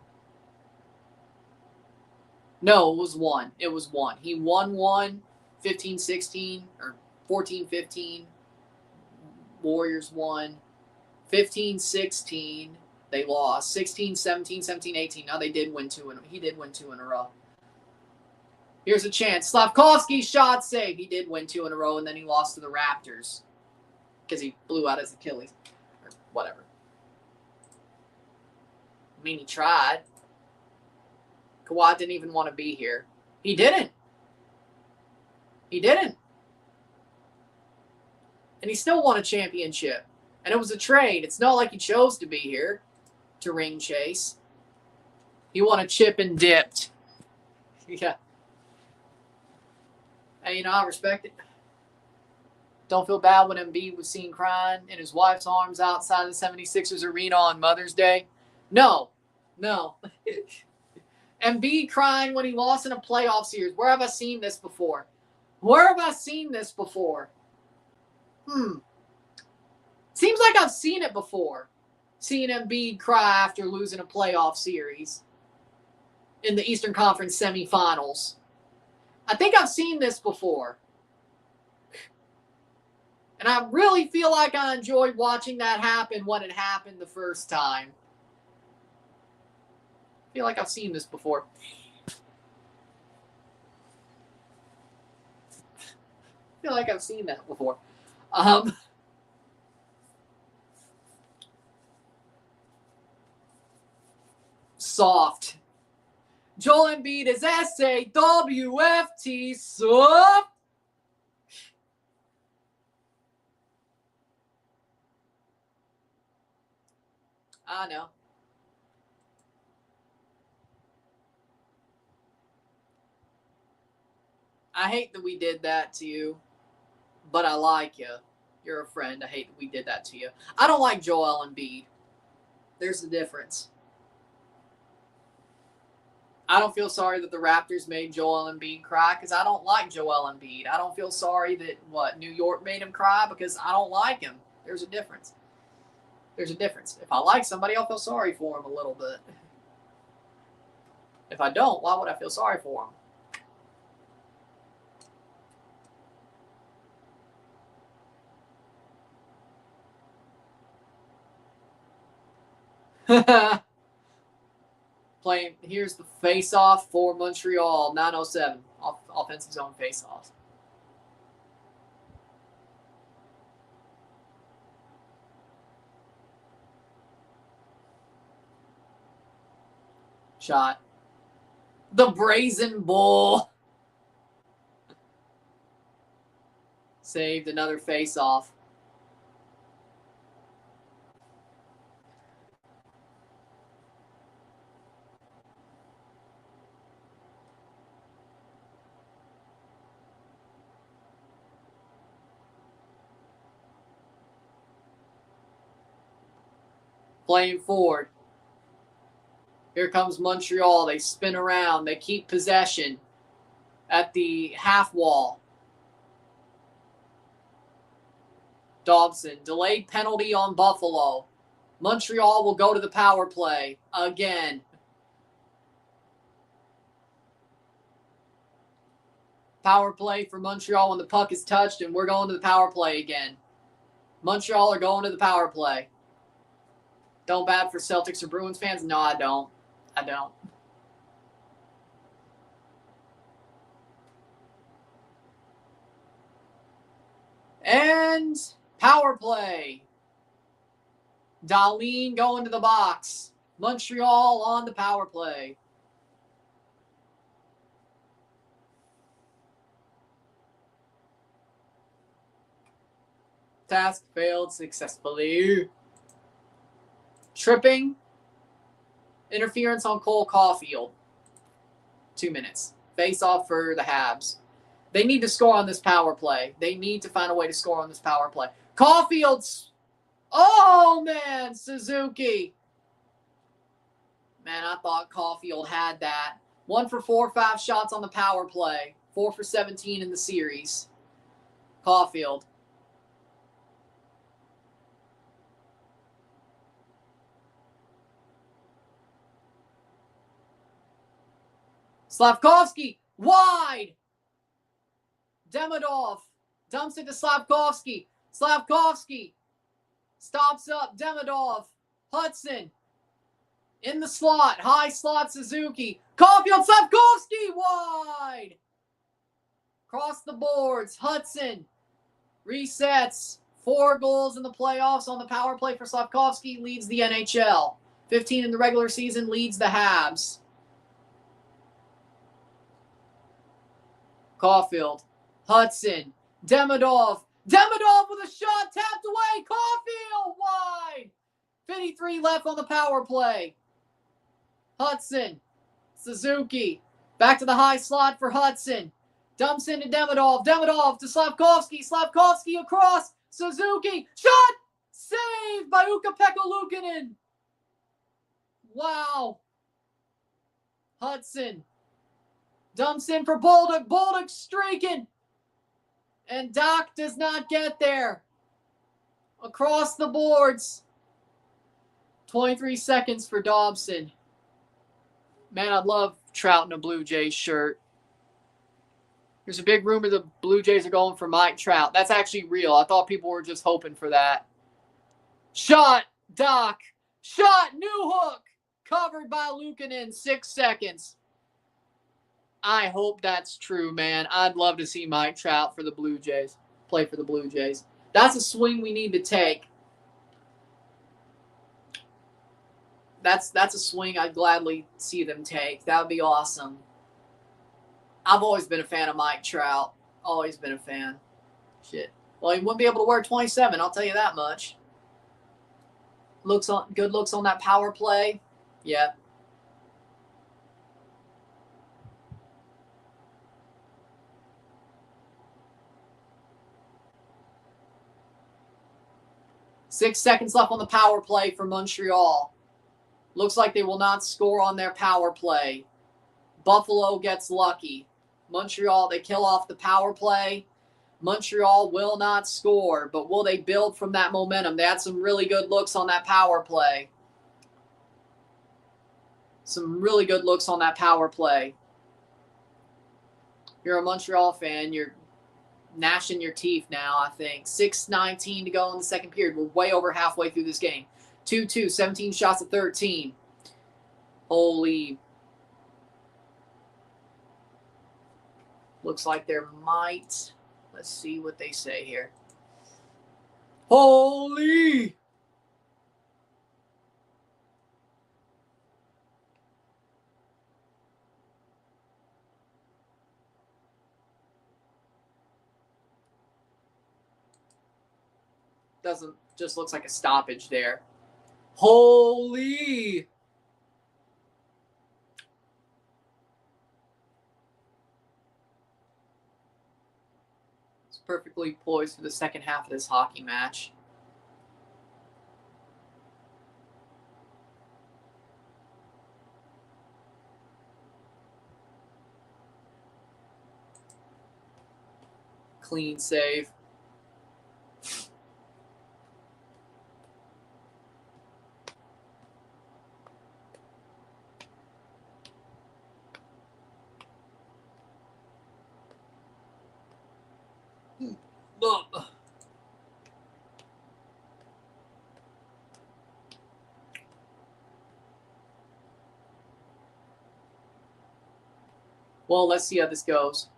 No, it was one. It was one. He won one, 15-16, or 14-15. Warriors won. 15-16. They lost. 16-17, 17-18. Now they did win 2 in he did win 2 in a row. Here's a chance. Slavkovsky shot save. He did win 2 in a row, and then he lost to the Raptors because he blew out his Achilles or whatever. I mean, he tried. Kawhi didn't even want to be here. He didn't. He didn't. And he still won a championship. And it was a trade. It's not like he chose to be here to ring chase. He won a chip and dipped. Yeah. And, you know, I respect it. Don't feel bad when Embiid was seen crying in his wife's arms outside the 76ers arena on Mother's Day. No. Embiid crying when he lost in a playoff series. Where have I seen this before? Seems like I've seen it before. Seeing Embiid cry after losing a playoff series in the Eastern Conference semifinals. I think I've seen this before. And I really feel like I enjoyed watching that happen when it happened the first time. I feel like I've seen this before. Soft. Joel Embiid is SAWFT soft. I know. I hate that we did that to you, but I like you. You're a friend. I hate that we did that to you. I don't like Joel Embiid. There's the difference. I don't feel sorry that the Raptors made Joel Embiid cry because I don't like Joel Embiid. I don't feel sorry that, New York made him cry because I don't like him. There's a difference. If I like somebody, I'll feel sorry for him a little bit. If I don't, why would I feel sorry for him? Here's the face-off for Montreal, 9:07. Offensive zone face-off. Shot. The Brazen Bull. Saved another face-off. Playing forward. Here comes Montreal. They spin around. They keep possession at the half wall. Dobson, delayed penalty on Buffalo. Montreal will go to the power play again. Power play for Montreal when the puck is touched, and we're going to the power play again. Montreal are going to the power play. Don't bad for Celtics or Bruins fans? No, I don't. And power play. Dillon going to the box. Montreal on the power play. Task failed successfully. Tripping. Interference on Cole Caulfield. 2 minutes. Face off for the Habs. They need to score on this power play. They need to find a way to score on this power play. Caulfield's. Oh, man. Suzuki. Man, I thought Caulfield had that. 1 for 4, 5 shots on the power play. 4 for 17 in the series. Caulfield. Slavkovsky, wide. Demidov dumps it to Slavkovsky. Slavkovsky stops up. Demidov. Hudson in the slot. High slot Suzuki. Caulfield, Slavkovsky, wide. Across the boards. Hudson resets. 4 goals in the playoffs on the power play for Slavkovsky. Leads the NHL. 15 in the regular season. Leads the Habs. Caulfield. Hudson. Demidov. Demidov with a shot tapped away. Caulfield wide. 53 left on the power play. Hudson. Suzuki. Back to the high slot for Hudson. Dumps into Demidov. Demidov to Slavkovsky. Slavkovsky across. Suzuki. Shot! Saved by Ukko-Pekka Luukkonen. Wow. Hudson. Dumps in for Bolduc. Bolduc streaking. And Doc does not get there. Across the boards. 23 seconds for Dobson. Man, I'd love Trout in a Blue Jays shirt. There's a big rumor the Blue Jays are going for Mike Trout. That's actually real. I thought people were just hoping for that. Shot, Doc. Shot, new hook. Covered by Luukkonen, 6 seconds. I hope that's true, man. I'd love to see Mike Trout for the Blue Jays. Play for the Blue Jays. That's a swing we need to take. That's a swing I'd gladly see them take. That would be awesome. I've always been a fan of Mike Trout. Always been a fan. Shit. Well, he wouldn't be able to wear 27, I'll tell you that much. Good looks on that power play. Yeah. Six seconds left on the power play for Montreal. Looks like they will not score on their power play. Buffalo gets lucky. Montreal, they kill off the power play. Montreal will not score, but will they build from that momentum? They had some really good looks on that power play. Some really good looks on that power play. You're a Montreal fan. You're gnashing your teeth now, I think. 6:19 to go in the second period. We're way over halfway through this game. 2-2, 17 shots at 13. Holy. Looks like there might. Let's see what they say here. Holy. Doesn't, just looks like a stoppage there. Holy. It's perfectly poised for the second half of this hockey match. Clean save. Well, let's see how this goes.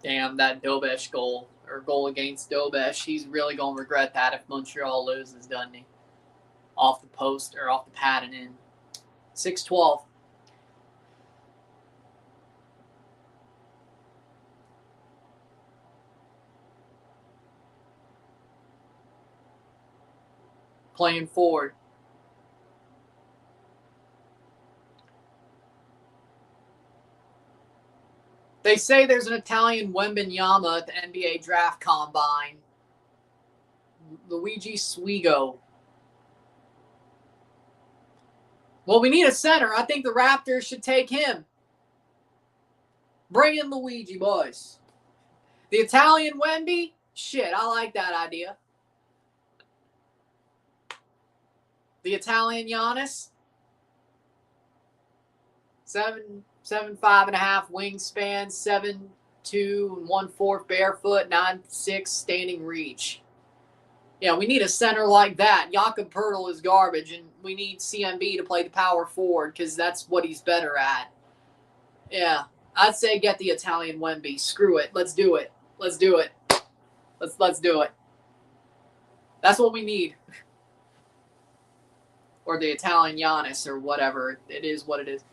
Damn, that Dobesh goal, or goal against Dobesh, he's really going to regret that if Montreal loses, doesn't he? Off the post, or off the pad and in. 6-12. Playing forward. They say there's an Italian Wembanyama at the NBA Draft Combine. Luigi Swigo. Well, we need a center. I think the Raptors should take him. Bring in Luigi, boys. The Italian Wemby? Shit, I like that idea. The Italian Giannis? 7'5" wingspan, 7'2" 1/4 barefoot, 9'6" standing reach. Yeah, we need a center like that. Jakob Poeltl is garbage, and we need CMB to play the power forward because that's what he's better at. Yeah, I'd say get the Italian Wemby. Screw it. Let's do it. Let's do it. Let's do it. That's what we need. Or the Italian Giannis or whatever. It is what it is.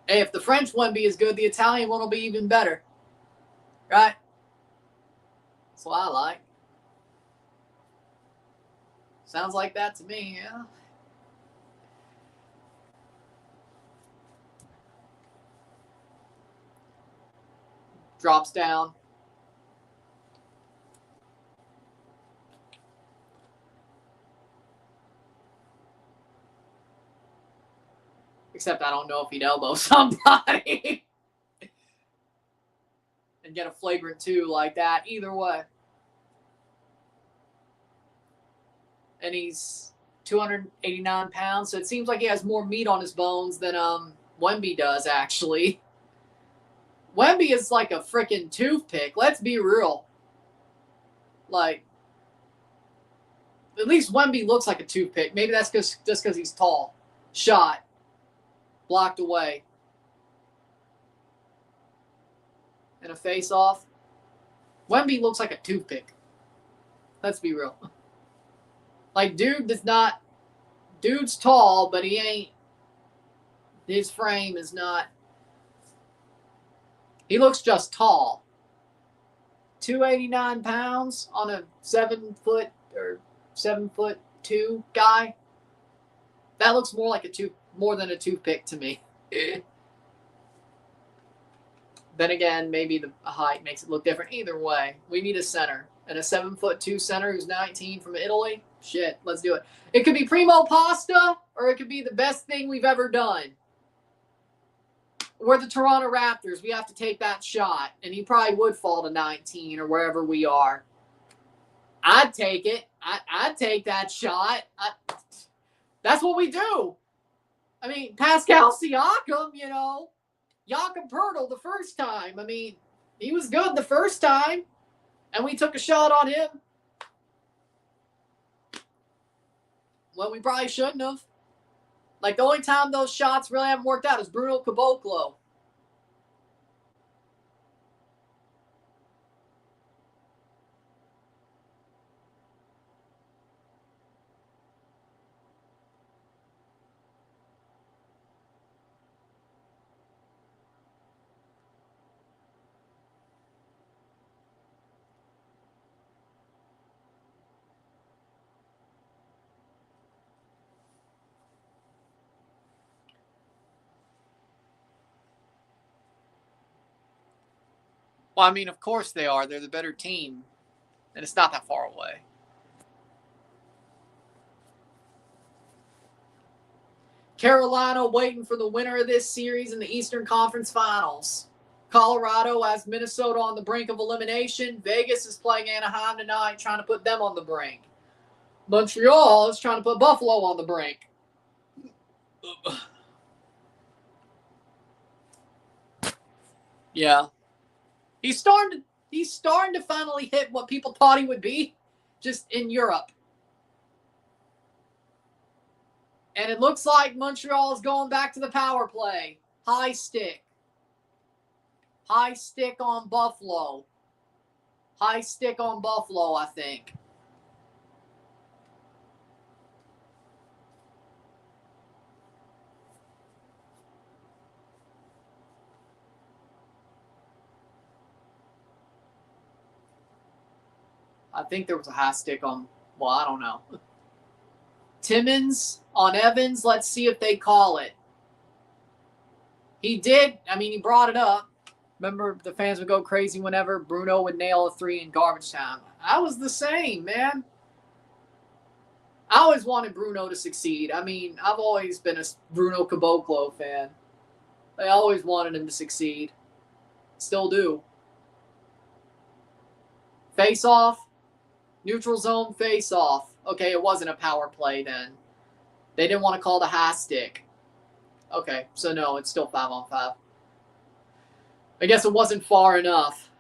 Hey, if the French Wemby is good, the Italian one will be even better. Right? That's what I like. Sounds like that to me, yeah. Drops down. Except I don't know if he'd elbow somebody. And get a flagrant 2 like that. Either way. And he's 289 pounds, so it seems like he has more meat on his bones than Wemby does, actually. Wemby is like a freaking toothpick. Let's be real. Like, at least Wemby looks like a toothpick. Maybe that's just because he's tall. Shot. Blocked away. And a face-off. Wemby looks like a toothpick. Let's be real. Like, dude's tall, but he ain't. His frame is not. He looks just tall. 289 pounds on a 7'2" guy. That looks more than a toothpick to me. Then again, maybe the height makes it look different. Either way, we need a center. And a 7'2" center who's 19 from Italy. Shit, let's do it. It could be Primo Pasta, or it could be the best thing we've ever done. We're the Toronto Raptors. We have to take that shot. And he probably would fall to 19 or wherever we are. I'd take it. I'd take that shot. That's what we do. I mean, Pascal Siakam, Jakob Poeltl the first time. I mean, he was good the first time, and we took a shot on him. Well, we probably shouldn't have. Like, the only time those shots really haven't worked out is Bruno Caboclo. Well, I mean, of course they are. They're the better team. And it's not that far away. Carolina waiting for the winner of this series in the Eastern Conference Finals. Colorado has Minnesota on the brink of elimination. Vegas is playing Anaheim tonight, trying to put them on the brink. Montreal is trying to put Buffalo on the brink. Yeah. He's starting to finally hit what people thought he would be, just in Europe. And it looks like Montreal is going back to the power play. High stick. High stick on Buffalo. High stick on Buffalo, I think. I think there was a high stick on, well, I don't know. Timmins on Evans. Let's see if they call it. He did. I mean, he brought it up. Remember, the fans would go crazy whenever Bruno would nail a 3 in garbage time. I was the same, man. I always wanted Bruno to succeed. I mean, I've always been a Bruno Caboclo fan. I always wanted him to succeed. Still do. Face-off. Neutral zone face-off. Okay, it wasn't a power play then. They didn't want to call the high stick. Okay, so no, it's still 5-on-5. I guess it wasn't far enough.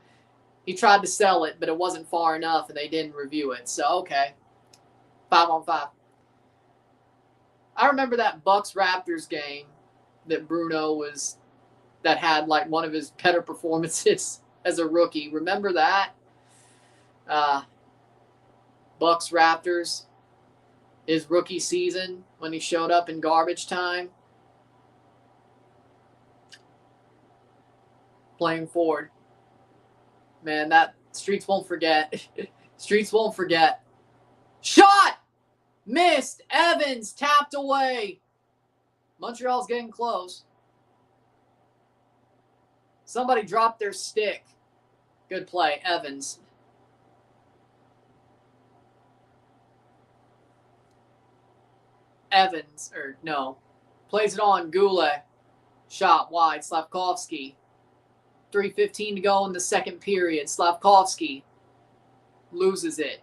He tried to sell it, but it wasn't far enough, and they didn't review it. So, okay. 5-on-5. I remember that Bucks-Raptors game that Bruno was, that had like one of his better performances as a rookie. Remember that? Bucks-Raptors, his rookie season when he showed up in garbage time. Playing forward. Man, that Streets won't forget. Streets won't forget. Shot! Missed. Evans tapped away. Montreal's getting close. Somebody dropped their stick. Good play, Evans. Evans, or no. Plays it on Goulet. Shot wide. Slavkovsky. 3:15 to go in the second period. Slavkovsky loses it.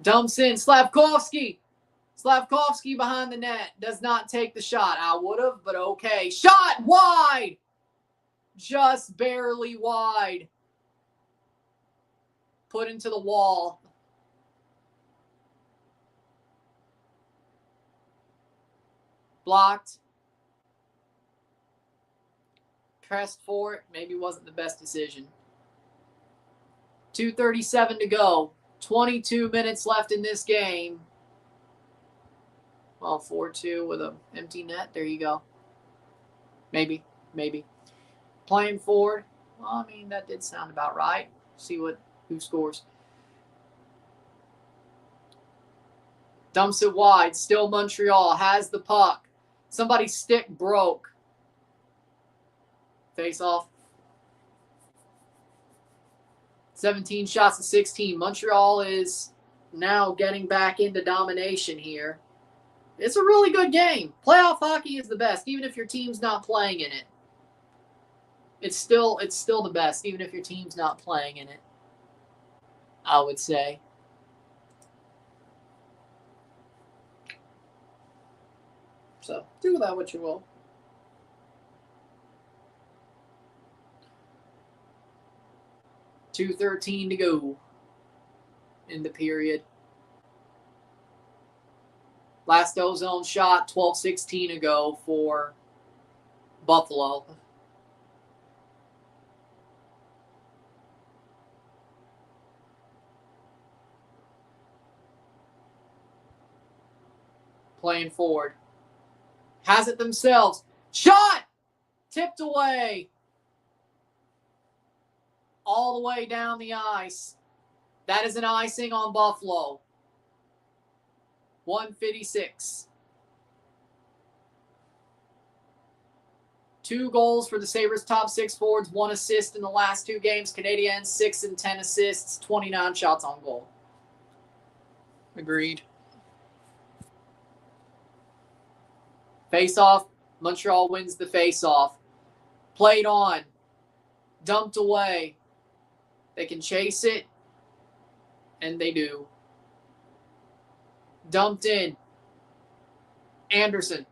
Dumps in. Slavkovsky. Slavkovsky behind the net. Does not take the shot. I would have, but okay. Shot wide. Just barely wide. Put into the wall. Blocked. Pressed for it. Maybe wasn't the best decision. 2:37 to go. 22 minutes left in this game. Well, 4-2 with an empty net. There you go. Maybe. Playing forward. Well, I mean, that did sound about right. See who scores. Dumps it wide. Still Montreal. Has the puck. Somebody's stick broke. Face off. 17 shots to 16. Montreal is now getting back into domination here. It's a really good game. Playoff hockey is the best, even if your team's not playing in it. It's still the best, even if your team's not playing in it, I would say. So, do with that what you will. $2:13 to go in the period. Last ozone shot, 12:16 to go for Buffalo. Playing forward. Has it themselves. Shot! Tipped away. All the way down the ice. That is an icing on Buffalo. 156. 2 goals for the Sabres' top 6 forwards. 1 assist in the last 2 games. Canadiens 6 and 10 assists. 29 shots on goal. Agreed. Face-off. Montreal wins the face-off. Played on. Dumped away. They can chase it. And they do. Dumped in. Anderson.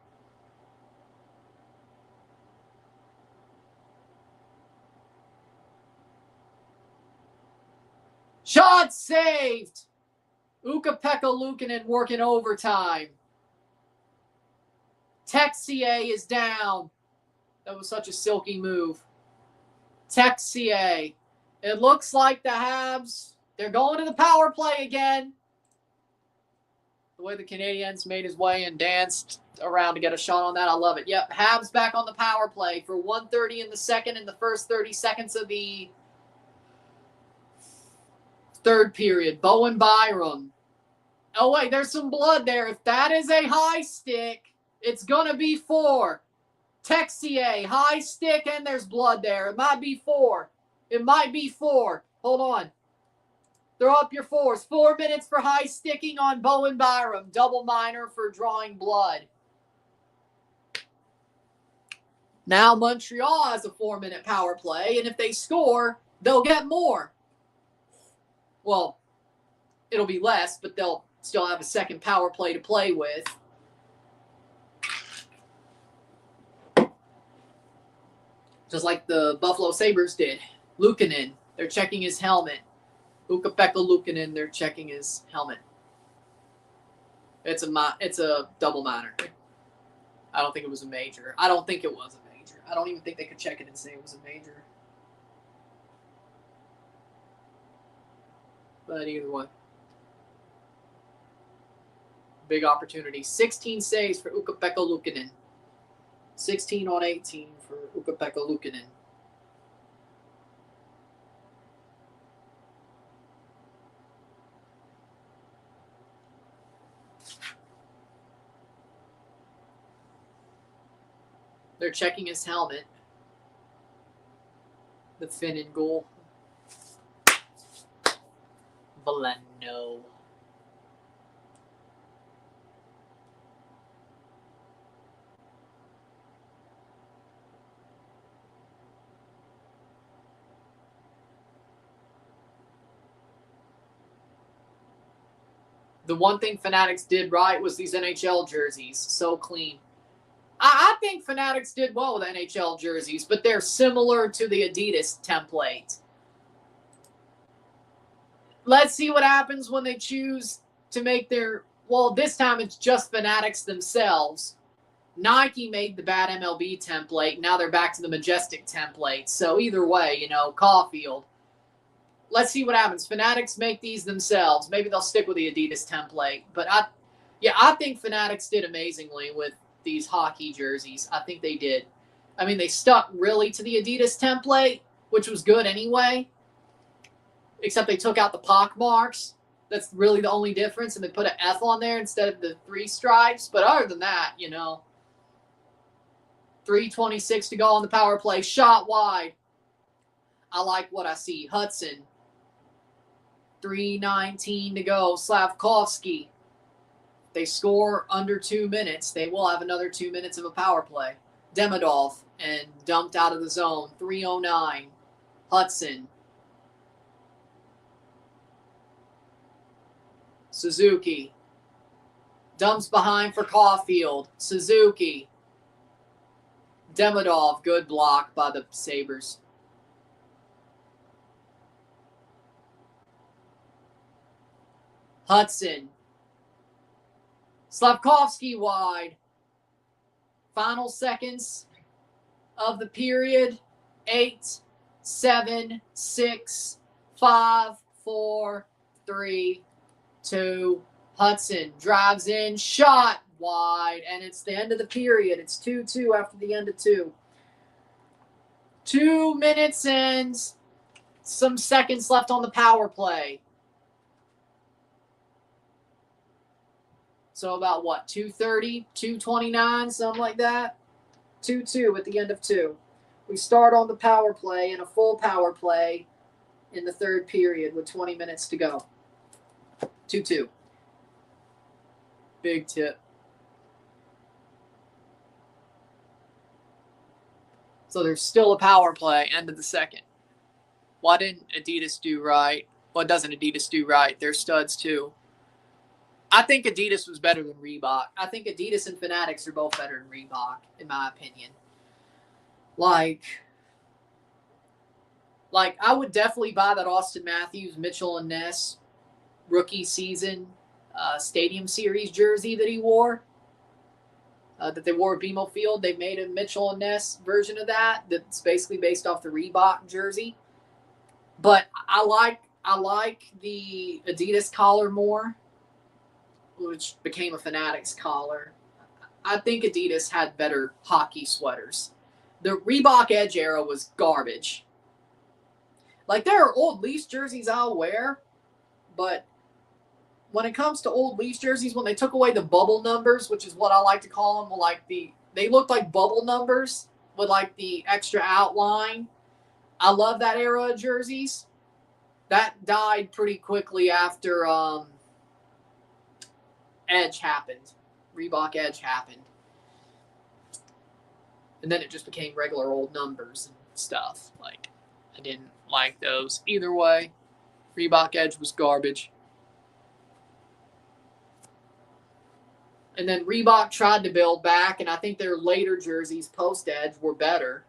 Shot! shot saved. Ukko-Pekka Luukkonen working overtime. Texier is down. That was such a silky move. Texier. It looks like the Habs, they're going to the power play again. The way the Canadiens made his way and danced around to get a shot on that, I love it. Yep, Habs back on the power play for 1:30 in the second in the first 30 seconds of the third period. Bowen Byram. Oh, wait, there's some blood there. If that is a high stick, it's going to be 4. Texier, high stick, and there's blood there. It might be 4. It might be 4. Hold on. Throw up your 4s. 4 minutes for high sticking on Bowen Byram. Double minor for drawing blood. Now Montreal has a 4-minute power play, and if they score, they'll get more. Well, it'll be less, but they'll still have a second power play to play with. Just like the Buffalo Sabres did. Luukkonen, they're checking his helmet. Ukko-Pekka Luukkonen, they're checking his helmet. It's a double minor. I don't think it was a major. I don't think it was a major. I don't even think they could check it and say it was a major. But either way. Big opportunity. 16 saves for Ukko-Pekka Luukkonen. 16 on 18 for Ukko-Pekka Luukkonen. They're checking his helmet. The Finn in goal. Valeno. The one thing Fanatics did right was these NHL jerseys. So clean. I think Fanatics did well with NHL jerseys, but they're similar to the Adidas template. Let's see what happens when they choose to make their... Well, this time it's just Fanatics themselves. Nike made the bad MLB template. Now they're back to the Majestic template. So either way, Caulfield. Let's see what happens. Fanatics make these themselves. Maybe they'll stick with the Adidas template. But I think Fanatics did amazingly with these hockey jerseys. I think they did. I mean, they stuck really to the Adidas template, which was good anyway. Except they took out the pock marks. That's really the only difference. And they put an F on there instead of the 3 stripes. But other than that, 3:26 to go on the power play. Shot wide. I like what I see. Hudson. 3:19 to go. Slavkovsky. They score under 2 minutes. They will have another 2 minutes of a power play. Demidov and dumped out of the zone. 3:09. Hudson. Suzuki. Dumps behind for Caulfield. Suzuki. Demidov. Good block by the Sabres. Hudson. Slavkovsky wide. Final seconds of the period. 8, 7, 6, 5, 4, 3, 2. Hudson drives in. Shot wide. And it's the end of the period. It's 2-2 after the end of 2. 2 minutes and some seconds left on the power play. So about what, 2:30, 2:29, something like that? 2-2 at the end of 2. We start on the power play in a full power play in the third period with 20 minutes to go. 2-2. Big tip. So there's still a power play, end of the second. Why didn't Adidas do right? What doesn't Adidas do right? They're studs too. I think Adidas was better than Reebok. I think Adidas and Fanatics are both better than Reebok, in my opinion. Like Like, I would definitely buy that Austin Matthews, Mitchell and Ness rookie season Stadium Series jersey that he wore, that they wore at BMO Field. They made a Mitchell and Ness version of that that's basically based off the Reebok jersey. But I like the Adidas collar more, which became a Fanatics collar. I think Adidas had better hockey sweaters. The Reebok Edge era was garbage. Like, there are old Leafs jerseys I'll wear, but when it comes to old Leafs jerseys, when they took away the bubble numbers, which is what I like to call them, they looked like bubble numbers with like the extra outline. I love that era of jerseys. That died pretty quickly after Edge happened. Reebok Edge happened. And then it just became regular old numbers and stuff. Like, I didn't like those. Either way, Reebok Edge was garbage. And then Reebok tried to build back, and I think their later jerseys post-Edge were better.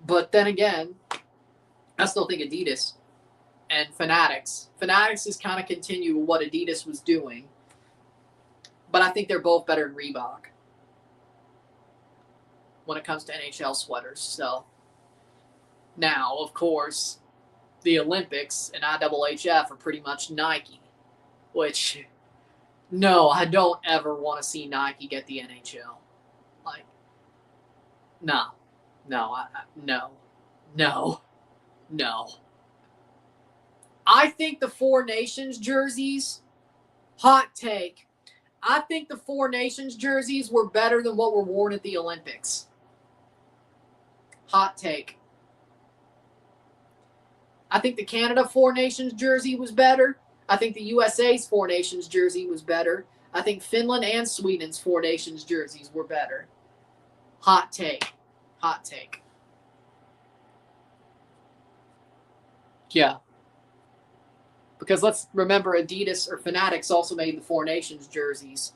But then again, I still think Adidas and Fanatics is kind of continue what Adidas was doing. But I think they're both better than Reebok when it comes to NHL sweaters. So now, of course, the Olympics and IHF are pretty much Nike, which, no, I don't ever want to see Nike get the NHL. Like, no. I think the Four Nations jerseys, hot take, I think the Four Nations jerseys were better than what were worn at the Olympics. Hot take. I think the Canada Four Nations jersey was better. I think the USA's Four Nations jersey was better. I think Finland and Sweden's Four Nations jerseys were better. Hot take. Hot take. Yeah. Because let's remember, Adidas or Fanatics also made the Four Nations jerseys.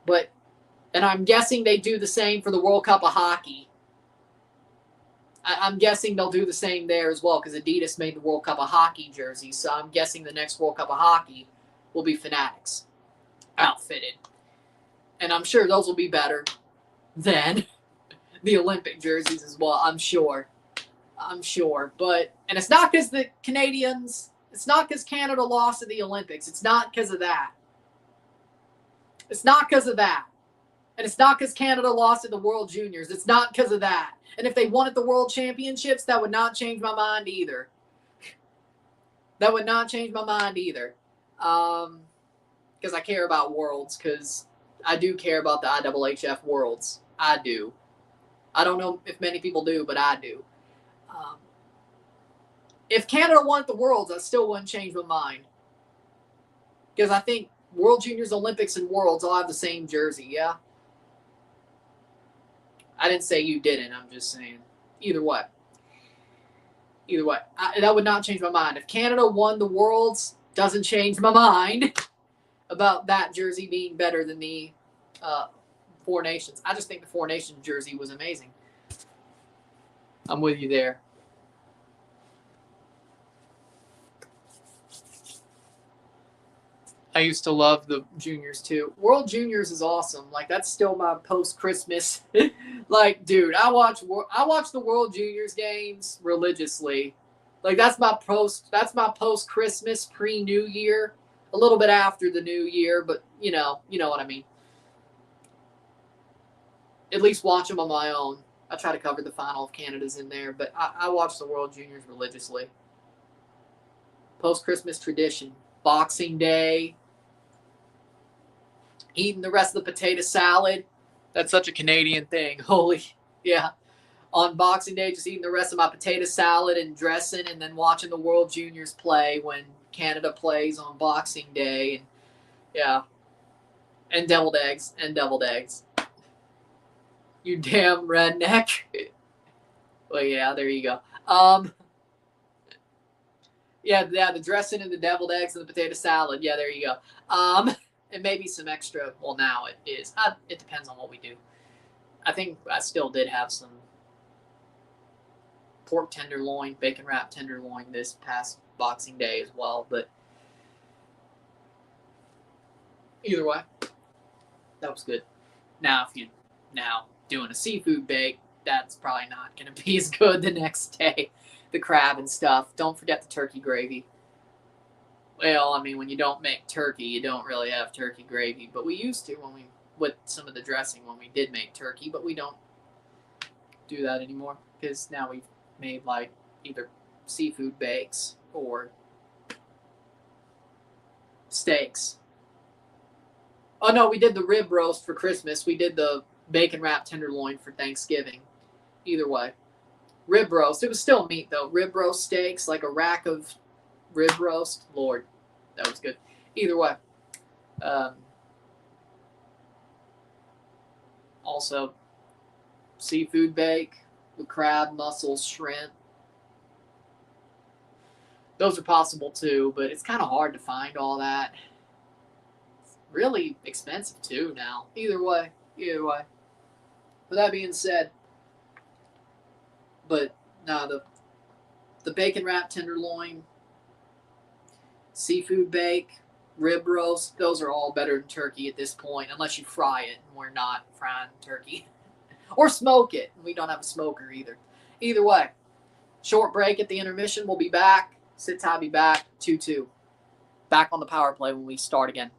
And I'm guessing they do the same for the World Cup of Hockey. I'm guessing they'll do the same there as well, because Adidas made the World Cup of Hockey jerseys. So I'm guessing the next World Cup of Hockey will be Fanatics outfitted. And I'm sure those will be better than the Olympic jerseys as well. I'm sure. But, and it's not because the Canadians, it's not because Canada lost at the Olympics. It's not because of that. And it's not because Canada lost at the World Juniors. It's not because of that. And if they won at the World Championships, that would not change my mind either. Because I care about Worlds, because I do care about the IHF Worlds. I do. I don't know if many people do, but I do. If Canada won at the Worlds, I still wouldn't change my mind. Because I think World Juniors, Olympics, and Worlds all have the same jersey, yeah? I didn't say you didn't. I'm just saying. Either way. That would not change my mind. If Canada won the Worlds, doesn't change my mind about that jersey being better than the Four Nations. I just think the Four Nations jersey was amazing. I'm with you there. I used to love the juniors too. World Juniors is awesome. Like, that's still my post-Christmas. Like, dude, I watch the World Juniors games religiously. Like, that's my post-Christmas, pre-New Year. A little bit after the New Year, but you know what I mean. At least watch them on my own. I try to cover the final if Canada's in there, but I watch the World Juniors religiously. Post-Christmas tradition. Boxing Day. Eating the rest of the potato salad. That's such a Canadian thing. Yeah. On Boxing Day, just eating the rest of my potato salad and dressing, and then watching the World Juniors play when Canada plays on Boxing Day. And yeah. And deviled eggs. You damn redneck. Well, yeah, there you go. Yeah, the dressing and the deviled eggs and the potato salad. Yeah, there you go. And maybe some extra. Well, now it is. It depends on what we do. I think I still did have some pork tenderloin, bacon wrap tenderloin this past Boxing Day as well. But either way, that was good. Now, if you doing a seafood bake, that's probably not going to be as good the next day. The crab and stuff. Don't forget the turkey gravy. Well, I mean, when you don't make turkey, you don't really have turkey gravy. But we used to with some of the dressing when we did make turkey, but we don't do that anymore because now we've made like either seafood bakes or steaks. Oh no, we did the rib roast for Christmas. We did the bacon wrapped tenderloin for Thanksgiving. Either way, rib roast. It was still meat though. Rib roast steaks, like a rack of rib roast. Lord, that was good. Either way. Also, seafood bake with crab, mussels, shrimp. Those are possible too, but it's kind of hard to find all that. It's really expensive too now. Either way. With that being said, but no, the bacon wrap tenderloin, seafood bake, rib roast, those are all better than turkey at this point, unless you fry it, and we're not frying turkey. Or smoke it. We don't have a smoker either. Either way, short break at the intermission. We'll be back. Sit tight, be back. 2-2. Back on the power play when we start again.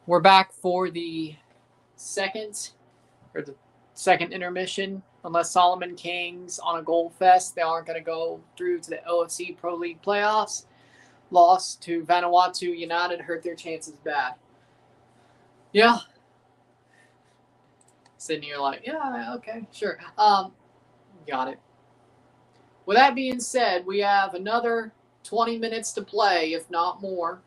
We're back for the second intermission. Unless Solomon Kings on a goal fest, they aren't going to go through to the OFC Pro League playoffs. Loss to Vanuatu United hurt their chances bad. Yeah. Sydney, you're like, yeah, okay, sure. Got it. With that being said, we have another 20 minutes to play, if not more.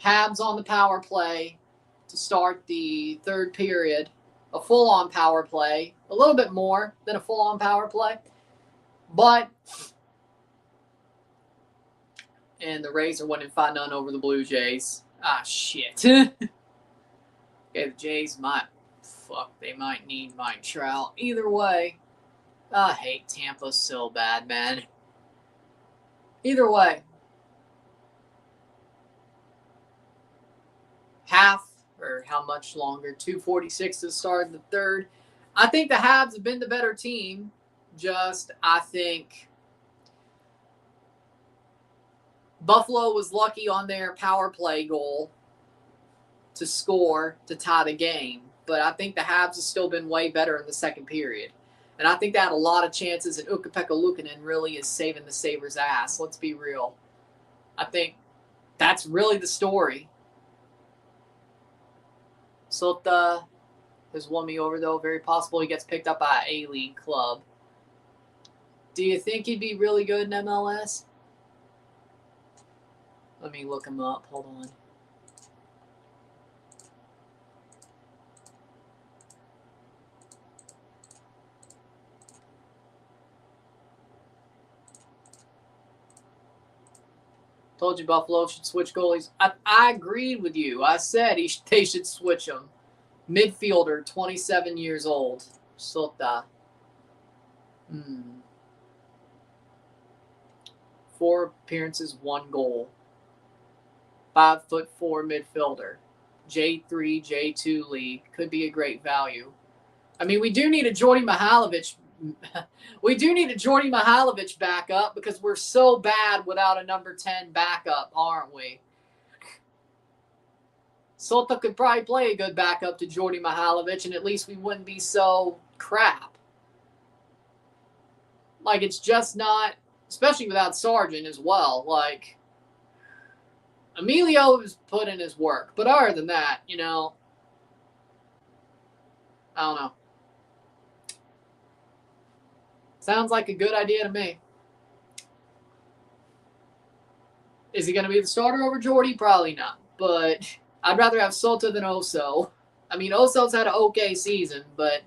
Habs on the power play to start the third period. A full-on power play. A little bit more than a full-on power play. But, and the Rays are winning 5-0 over the Blue Jays. Ah, shit. Okay, the Jays they might need Mike Trout. Either way, I hate Tampa so bad, man. Either way. Half, or how much longer, 2:46 to start the third. I think the Habs have been the better team. I think Buffalo was lucky on their power play goal to score to tie the game. But I think the Habs have still been way better in the second period. And I think they had a lot of chances, and Ukko-Pekka Luukkonen really is saving the Sabres' ass. Let's be real. I think that's really the story. Sota has won me over, though. Very possible he gets picked up by an A-League club. Do you think he'd be really good in MLS? Let me look him up. Hold on. Told you Buffalo should switch goalies. I agreed with you. I said they should switch them. Midfielder, 27 years old. Sota. 4 appearances, 1 goal. 5'4" midfielder. J3, J2 league. Could be a great value. I mean, we do need a Jordy Mihailovic. We do need a Jordy Mihailovic backup because we're so bad without a number 10 backup, aren't we? Sota could probably play a good backup to Jordy Mihailovic, and at least we wouldn't be so crap. Like, it's just not, especially without Sargent as well. Like, Emilio has put in his work. But other than that, I don't know. Sounds like a good idea to me. Is he going to be the starter over Jordy? Probably not. But I'd rather have Sota than Oso. I mean, Oso's had an okay season, but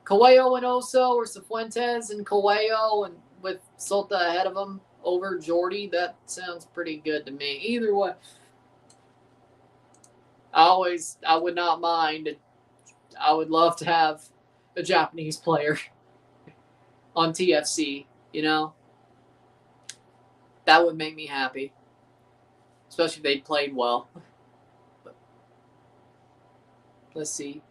Coelho and Oso, or Cifuentes and Coelho, and with Sota ahead of him over Jordy, that sounds pretty good to me. Either way, I would not mind. I would love to have a Japanese player on TFC, That would make me happy. Especially if they played well. But let's see.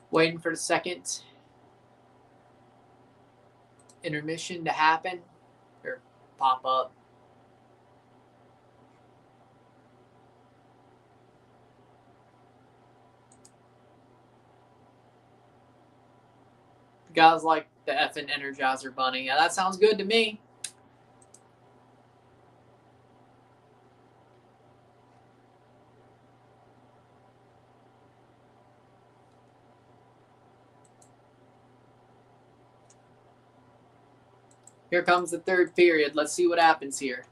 Waiting for the second intermission to happen or pop up. Guys like the effing Energizer Bunny. Yeah, that sounds good to me. Here comes the third period. Let's see what happens here.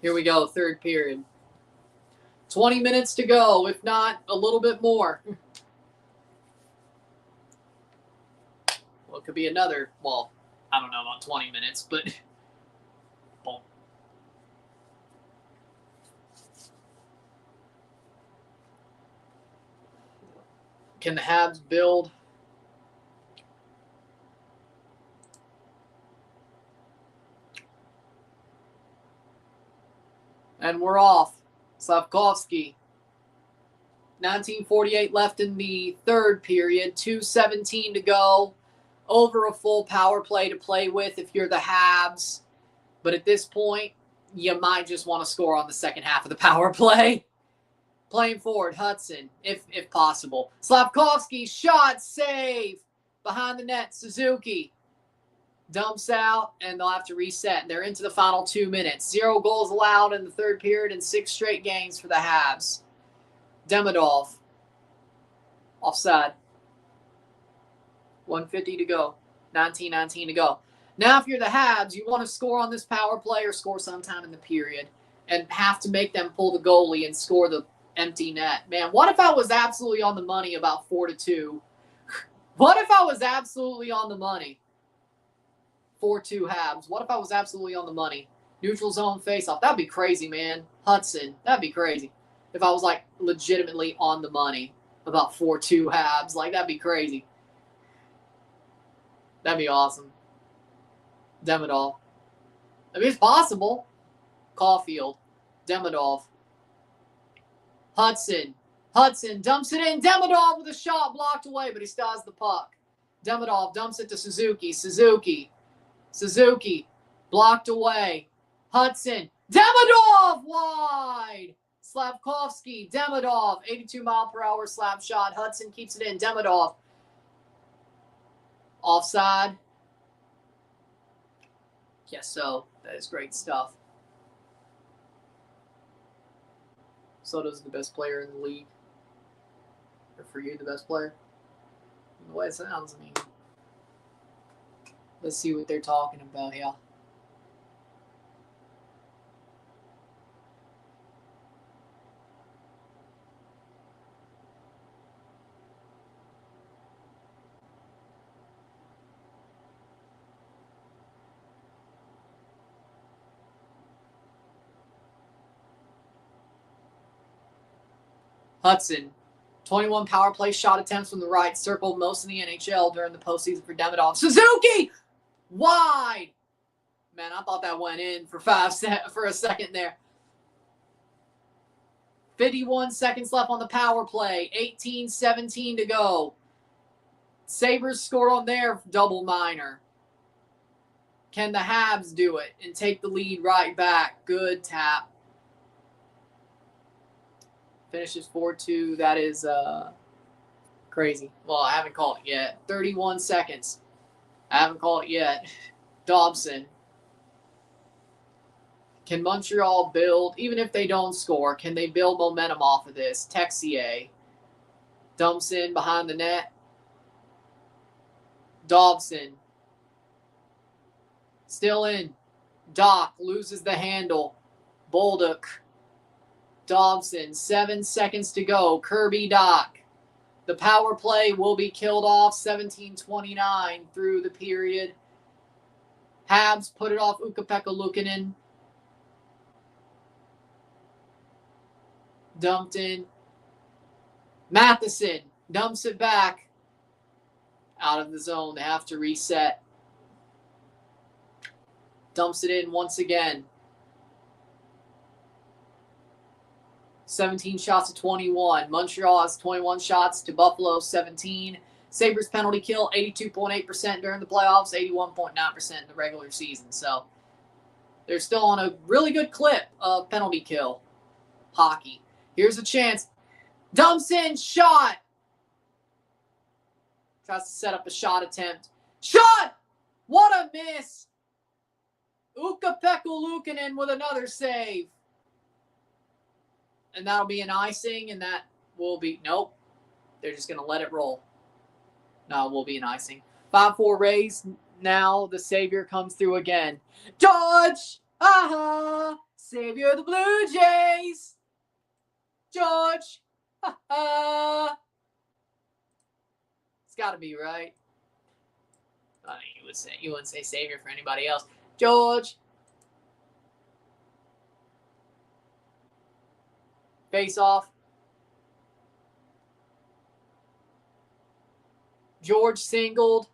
Here we go, third period. 20 minutes to go, if not a little bit more. Well, it could be another, I don't know about 20 minutes, but boom. Can the Habs build? And we're off. Slavkovsky. 19:48 left in the third period. 2:17 to go. Over a full power play to play with if you're the Habs. But at this point, you might just want to score on the second half of the power play. Playing forward, Hudson, if possible. Slavkovsky, shot, save. Behind the net, Suzuki. Dumps out, and they'll have to reset. They're into the final 2 minutes. 0 goals allowed in the third period and 6 straight games for the Habs. Demidov. Offside. 1:50 to go. 19:19 to go. Now, if you're the Habs, you want to score on this power play or score sometime in the period and have to make them pull the goalie and score the empty net. Man, what if I was absolutely on the money about 4-2? What if I was absolutely on the money? 4-2 Habs. What if I was absolutely on the money? Neutral zone faceoff. That'd be crazy, man. Hudson. That'd be crazy. If I was like legitimately on the money about 4-2 Habs. Like, that'd be crazy. That'd be awesome. Demidov. I mean, it's possible. Caulfield. Demidov. Hudson. Hudson dumps it in. Demidov with a shot blocked away, but he still has the puck. Demidov dumps it to Suzuki. Suzuki. Blocked away. Hudson. Demidov wide. Slavkovsky. Demidov. 82-mile-per-hour slap shot. Hudson keeps it in. Demidov. Offside. Yes, so. That is great stuff. Soto's the best player in the league. Or for you, the best player? The way it sounds, I mean. Let's see what they're talking about here. Hudson, 21 power play shot attempts from the right, circled most in the NHL during the postseason for Demidov. Suzuki! Wide! Man, I thought that went in for a second there. 51 seconds left on the power play. 18-17 to go. Sabres scored on their double minor. Can the Habs do it and take the lead right back? Good tap. Finishes 4-2. That is crazy. Well, I haven't called it yet. 31 seconds. I haven't called it yet. Dobson. Can Montreal build, even if they don't score, can they build momentum off of this? Texier. Dumps in behind the net. Dobson. Still in. Doc loses the handle. Bolduc. Dobson, 7 seconds to go. Kirby Doc. The power play will be killed off. 17:29 through the period. Habs put it off Ukko-Pekka Luukkonen. Dumped in. Matheson dumps it back. Out of the zone. They have to reset. Dumps it in once again. 17 shots to 21. Montreal has 21 shots to Buffalo 17. Sabres penalty kill 82.8% during the playoffs, 81.9% in the regular season. So they're still on a really good clip of penalty kill hockey. Here's a chance. Dumps in, shot. Tries to set up a shot attempt. Shot! What a miss! Ukko-Pekka Luukkonen with another save. And that'll be an icing, and that will be... Nope. They're just going to let it roll. No, it will be an icing. 5-4 Rays. Now the savior comes through again. George! Aha! Savior of the Blue Jays! George! Ha-ha! It's got to be right. I mean, you wouldn't say savior for anybody else. George! Face off. George singled.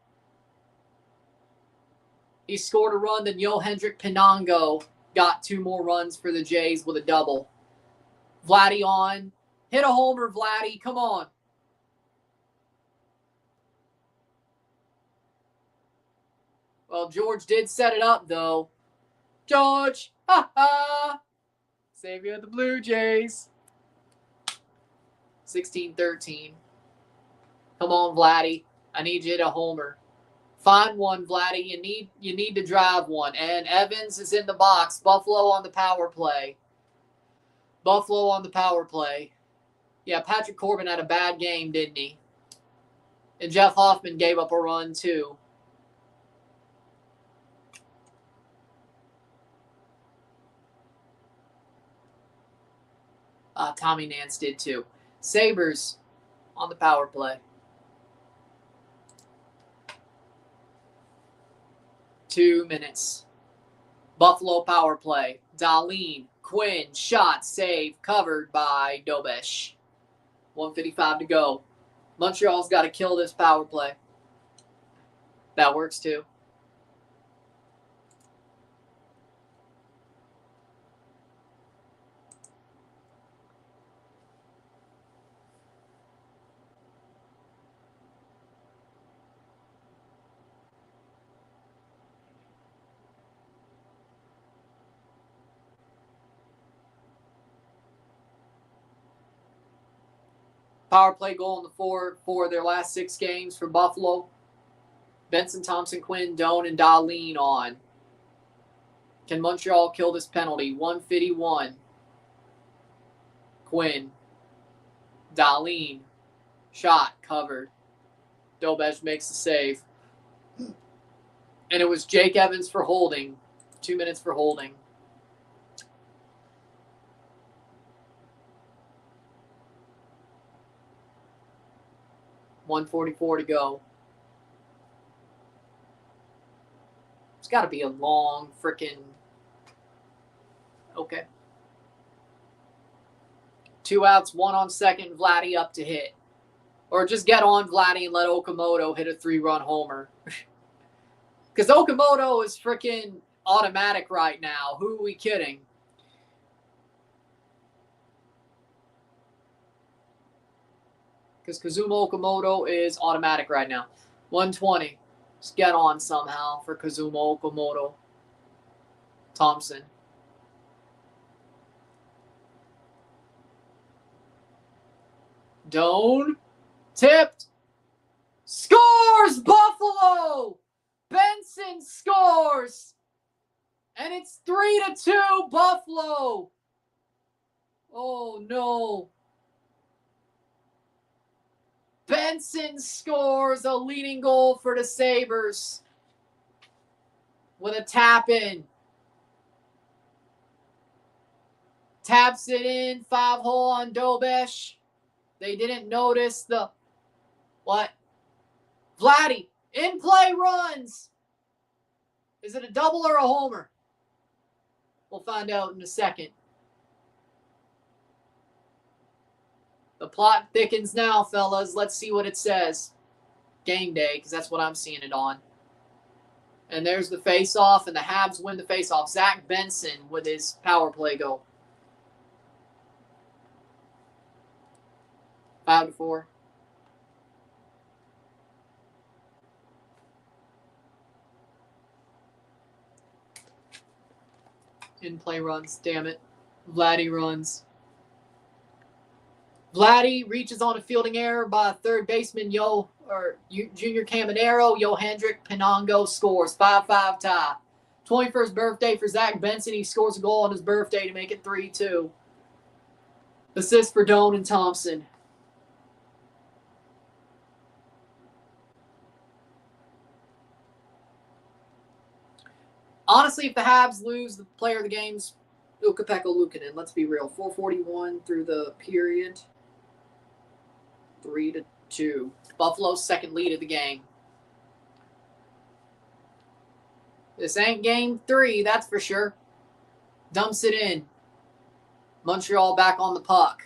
He scored a run. Then Hendrik Pinillos got 2 more runs for the Jays with a double. Vladdy on. Hit a homer, Vladdy. Come on. Well, George did set it up, though. George. Ha ha. Savior of the Blue Jays. 16-13. Come on, Vladdy. I need you to hit a homer. Find one, Vladdy. You need to drive one. And Evans is in the box. Buffalo on the power play. Buffalo on the power play. Yeah, Patrick Corbin had a bad game, didn't he? And Jeff Hoffman gave up a run, too. Tommy Nance did, too. Sabres on the power play. 2 minutes. Buffalo power play. Dillon, Quinn, shot, save, covered by Dobesh. 1:55 to go. Montreal's got to kill this power play. That works too. Power play goal in the for their last 6 games for Buffalo. Benson, Thompson, Quinn, Doan, and Dillon on. Can Montreal kill this penalty? 1:51. Quinn. Dillon. Shot covered. Dobesh makes the save. And it was Jake Evans for holding. 2 minutes for holding. $1:44 to go. It's got to be a long freaking... Okay. 2 outs, 1 on second, Vladdy up to hit. Or just get on Vladdy and let Okamoto hit a 3-run homer. Because Okamoto is freaking automatic right now. Who are we kidding? Because Kazuma Okamoto is automatic right now. 120. Just get on somehow for Kazuma Okamoto. Thompson. Doan. Tipped. Scores, Buffalo! Benson scores! And it's 3-2, Buffalo! Oh, no. Benson scores a leading goal for the Sabres with a tap-in. Taps it in, 5-hole on Dobesh. They didn't notice the... What? Vladdy, in-play runs. Is it a double or a homer? We'll find out in a second. The plot thickens now, fellas. Let's see what it says. Game day, because that's what I'm seeing it on. And there's the face-off, and the Habs win the face-off. Zach Benson with his power play goal. 5-4. In-play runs, damn it. Vladdy runs. Vladdy reaches on a fielding error by third baseman Junior Caminero. Hendrik Pinillos scores. 5-5 tie. 21st birthday for Zach Benson. He scores a goal on his birthday to make it 3-2. Assist for Doan and Thompson. Honestly, if the Habs lose, the player of the game's Ukko-Pekka Luukkonen. Let's be real. 4:41 through the period. 3-2. Buffalo's second lead of the game. This ain't game 3, that's for sure. Dumps it in. Montreal back on the puck.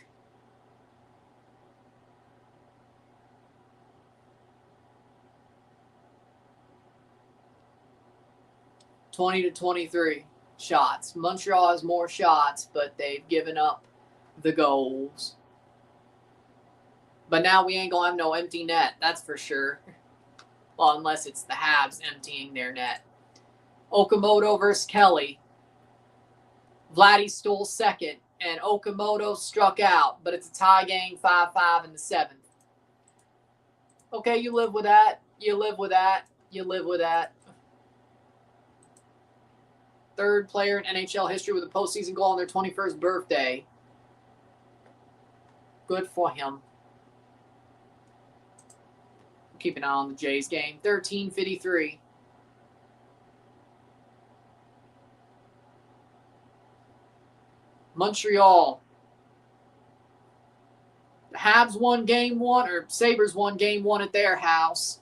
20-23 shots. Montreal has more shots, but they've given up the goals. But now we ain't going to have no empty net, that's for sure. Well, unless it's the Habs emptying their net. Okamoto versus Kelly. Vladdy stole second, and Okamoto struck out, but it's a tie game, 5-5 in the 7th. Okay, you live with that. You live with that. You live with that. Third player in NHL history with a postseason goal on their 21st birthday. Good for him. Keep an eye on the Jays game. 13:53. Montreal. The Habs won game 1, or Sabres won game 1 at their house.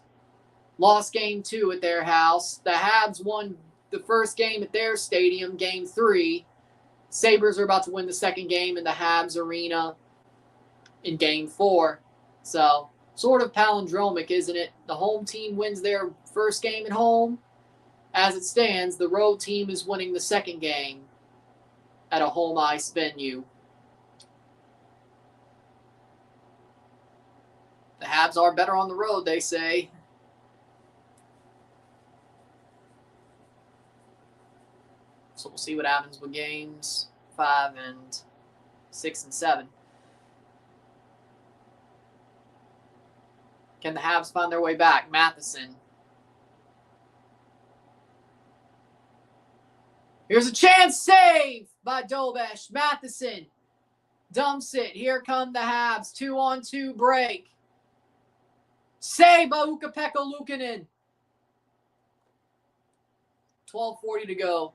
Lost game 2 at their house. The Habs won the first game at their stadium, game 3. Sabres are about to win the second game in the Habs arena in game 4. So, sort of palindromic, isn't it? The home team wins their first game at home. As it stands, the road team is winning the second game at a home ice venue. The Habs are better on the road, they say. So we'll see what happens with games 5 and 6 and 7. Can the Habs find their way back? Matheson. Here's a chance save by Dobesh. Matheson dumps it. Here come the Habs. 2-on-2 break. Save by Ukko-Pekka Luukkonen. 12:40 to go.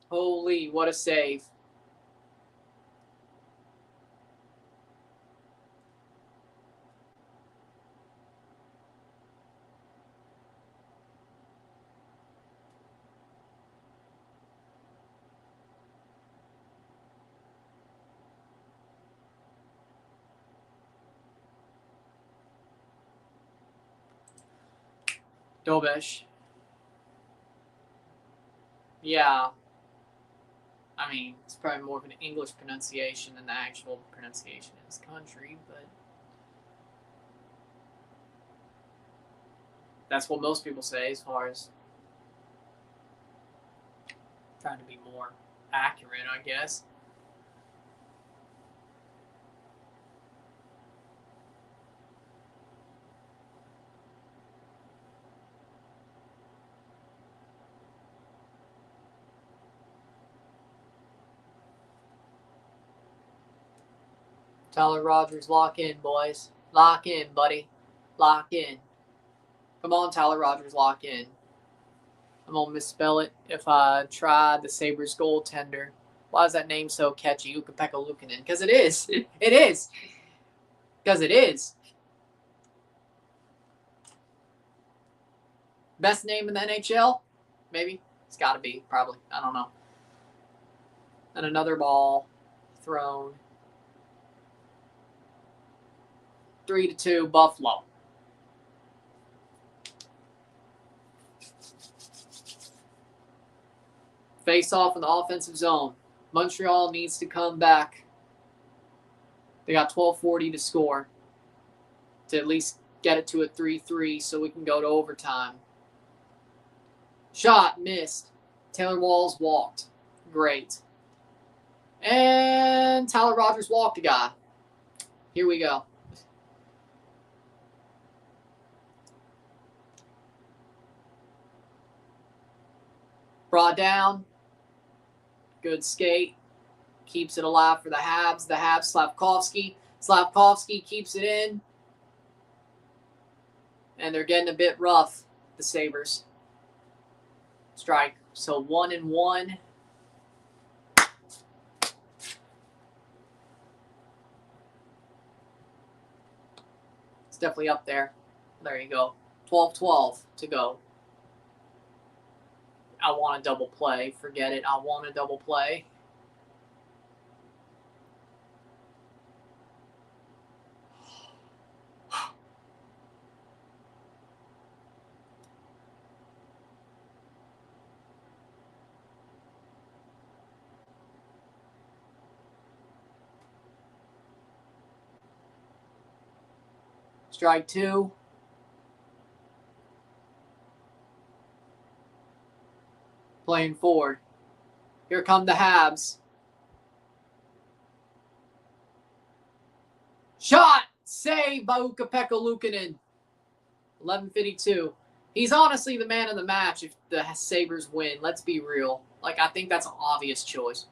Holy, what a save. Dobesh. Yeah. I mean, it's probably more of an English pronunciation than the actual pronunciation in this country, but that's what most people say as far as trying to be more accurate, I guess. Tyler Rogers, lock in, boys. Lock in, buddy. Lock in. Come on, Tyler Rogers, lock in. I'm going to misspell it if I try the Sabres goaltender. Why is that name so catchy? Ukko-Pekka Luukkonen. Because it is. It is. Because it is. Best name in the NHL? Maybe. It's got to be. Probably. I don't know. And another ball thrown. 3-2 Buffalo. Face off in the offensive zone. Montreal needs to come back. They got 12:40 to score to at least get it to a 3-3 so we can go to overtime. Shot missed. Taylor Walls walked. Great. And Tyler Rogers walked a guy. Here we go. Brought down. Good skate. Keeps it alive for the Habs. The Habs, Slavkovsky. Slavkovsky keeps it in. And they're getting a bit rough, the Sabres. Strike. So 1-1. It's definitely up there. There you go. 12-12 to go. I want a double play. Forget it. I want a double play. Strike 2. Playing forward. Here come the Habs. Shot! Save by Ukko-Pekka Luukkonen. 11:52. He's honestly the man of the match if the Sabres win. Let's be real. Like, I think that's an obvious choice.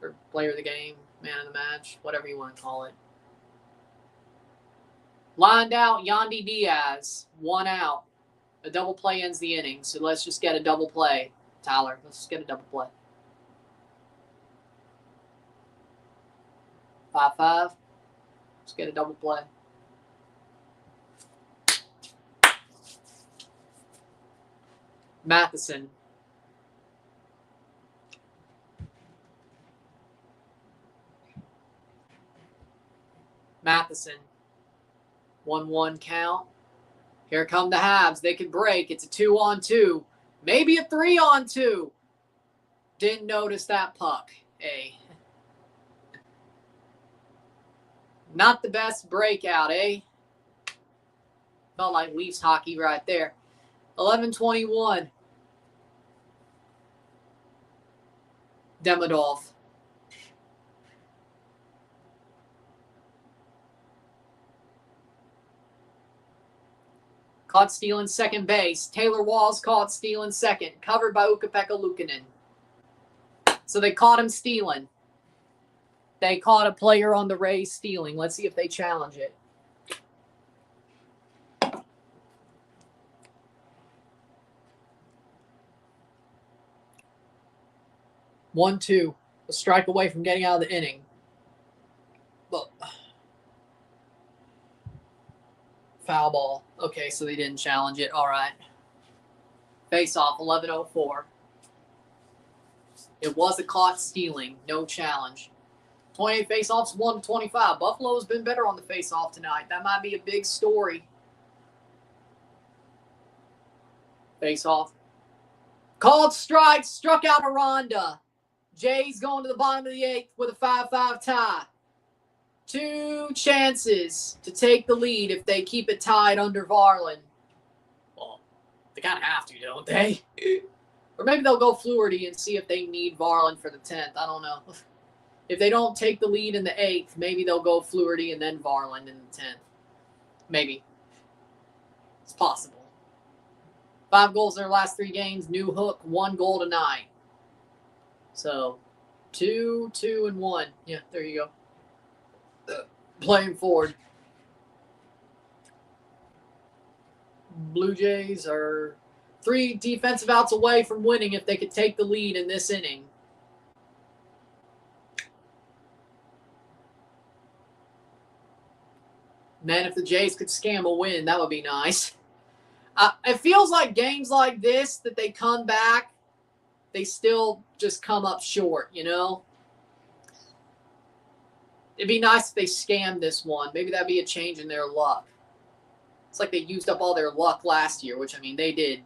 Or player of the game, man of the match, whatever you want to call it. Lined out, Yandy Diaz. 1 out. A double play ends the inning, so let's just get a double play. Tyler, let's just get a double play. 5-5. Let's get a double play. Matheson. Matheson. 1-1 count. Here come the Habs. They could break. It's a 2-on-2. Maybe a 3-on-2. Didn't notice that puck. Hey. Not the best breakout, eh? Felt like Leafs hockey right there. 11:21. Demidov. Caught stealing second base. Taylor Walls caught stealing second. Covered by Ukko-Pekka Luukkonen. So they caught him stealing. They caught a player on the Rays stealing. Let's see if they challenge it. One, two. A strike away from getting out of the inning. Look. Foul ball. Okay, so they didn't challenge it. All right. Face off, 11:04. It was a caught stealing. No challenge. 28 face-offs, 1-25. Buffalo's been better on the face-off tonight. That might be a big story. Face-off. Called strike. Struck out Aranda. Jays going to the bottom of the 8th with a 5-5 tie. 2 chances to take the lead if they keep it tied under Varland. Well, they kind of have to, don't they? Or maybe they'll go Fluharty and see if they need Varland for the 10th. I don't know. If they don't take the lead in the 8th, maybe they'll go Fluharty and then Varland in the 10th. Maybe. It's possible. 5 goals in their last 3 games. New hook, 1 goal tonight. So, 2, 2, and 1. Yeah, there you go. Playing forward. Blue Jays are 3 defensive outs away from winning if they could take the lead in this inning. Man, if the Jays could scam a win, that would be nice. It feels like games like this that they come back, they still just come up short, you know? It'd be nice if they scammed this one. Maybe that'd be a change in their luck. It's like they used up all their luck last year, which, I mean, they did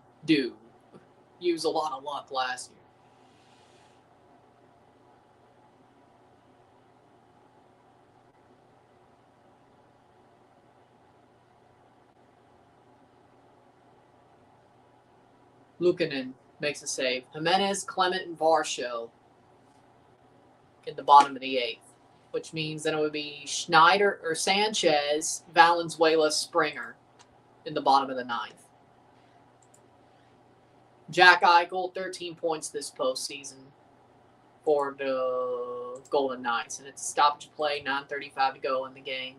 use a lot of luck last year. Luukkonen makes a save. Jimenez, Clement, and Varsho in the bottom of the 8th, which means that it would be Schneider or Sanchez, Valenzuela, Springer in the bottom of the 9th. Jack Eichel, 13 points this postseason for the Golden Knights. And it's a stoppage play, 9:35 to go in the game.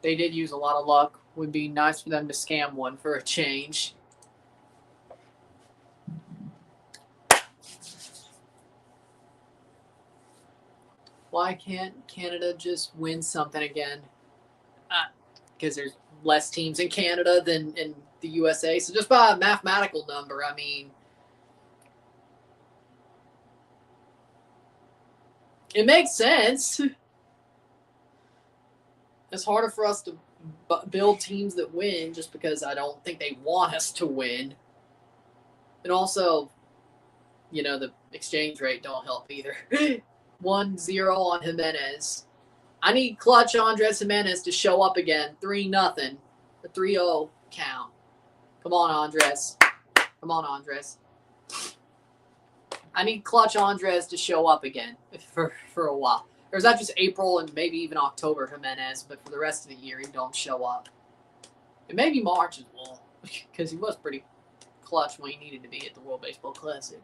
They did use a lot of luck. Would be nice for them to scam one for a change. Why can't Canada just win something again? Because there's less teams in Canada than in the USA. So just by a mathematical number, I mean, it makes sense. It's harder for us to build teams that win just because I don't think they want us to win. And also, you know, the exchange rate don't help either. 1-0 on Jimenez. I need clutch Andres Jimenez to show up again. 3-0. The 3-0 count. Come on, Andres. Come on, Andres. I need clutch Andres to show up again for a while. Or is that just April and maybe even October Jimenez, but for the rest of the year he don't show up. And maybe March as well, because he was pretty clutch when he needed to be at the World Baseball Classic.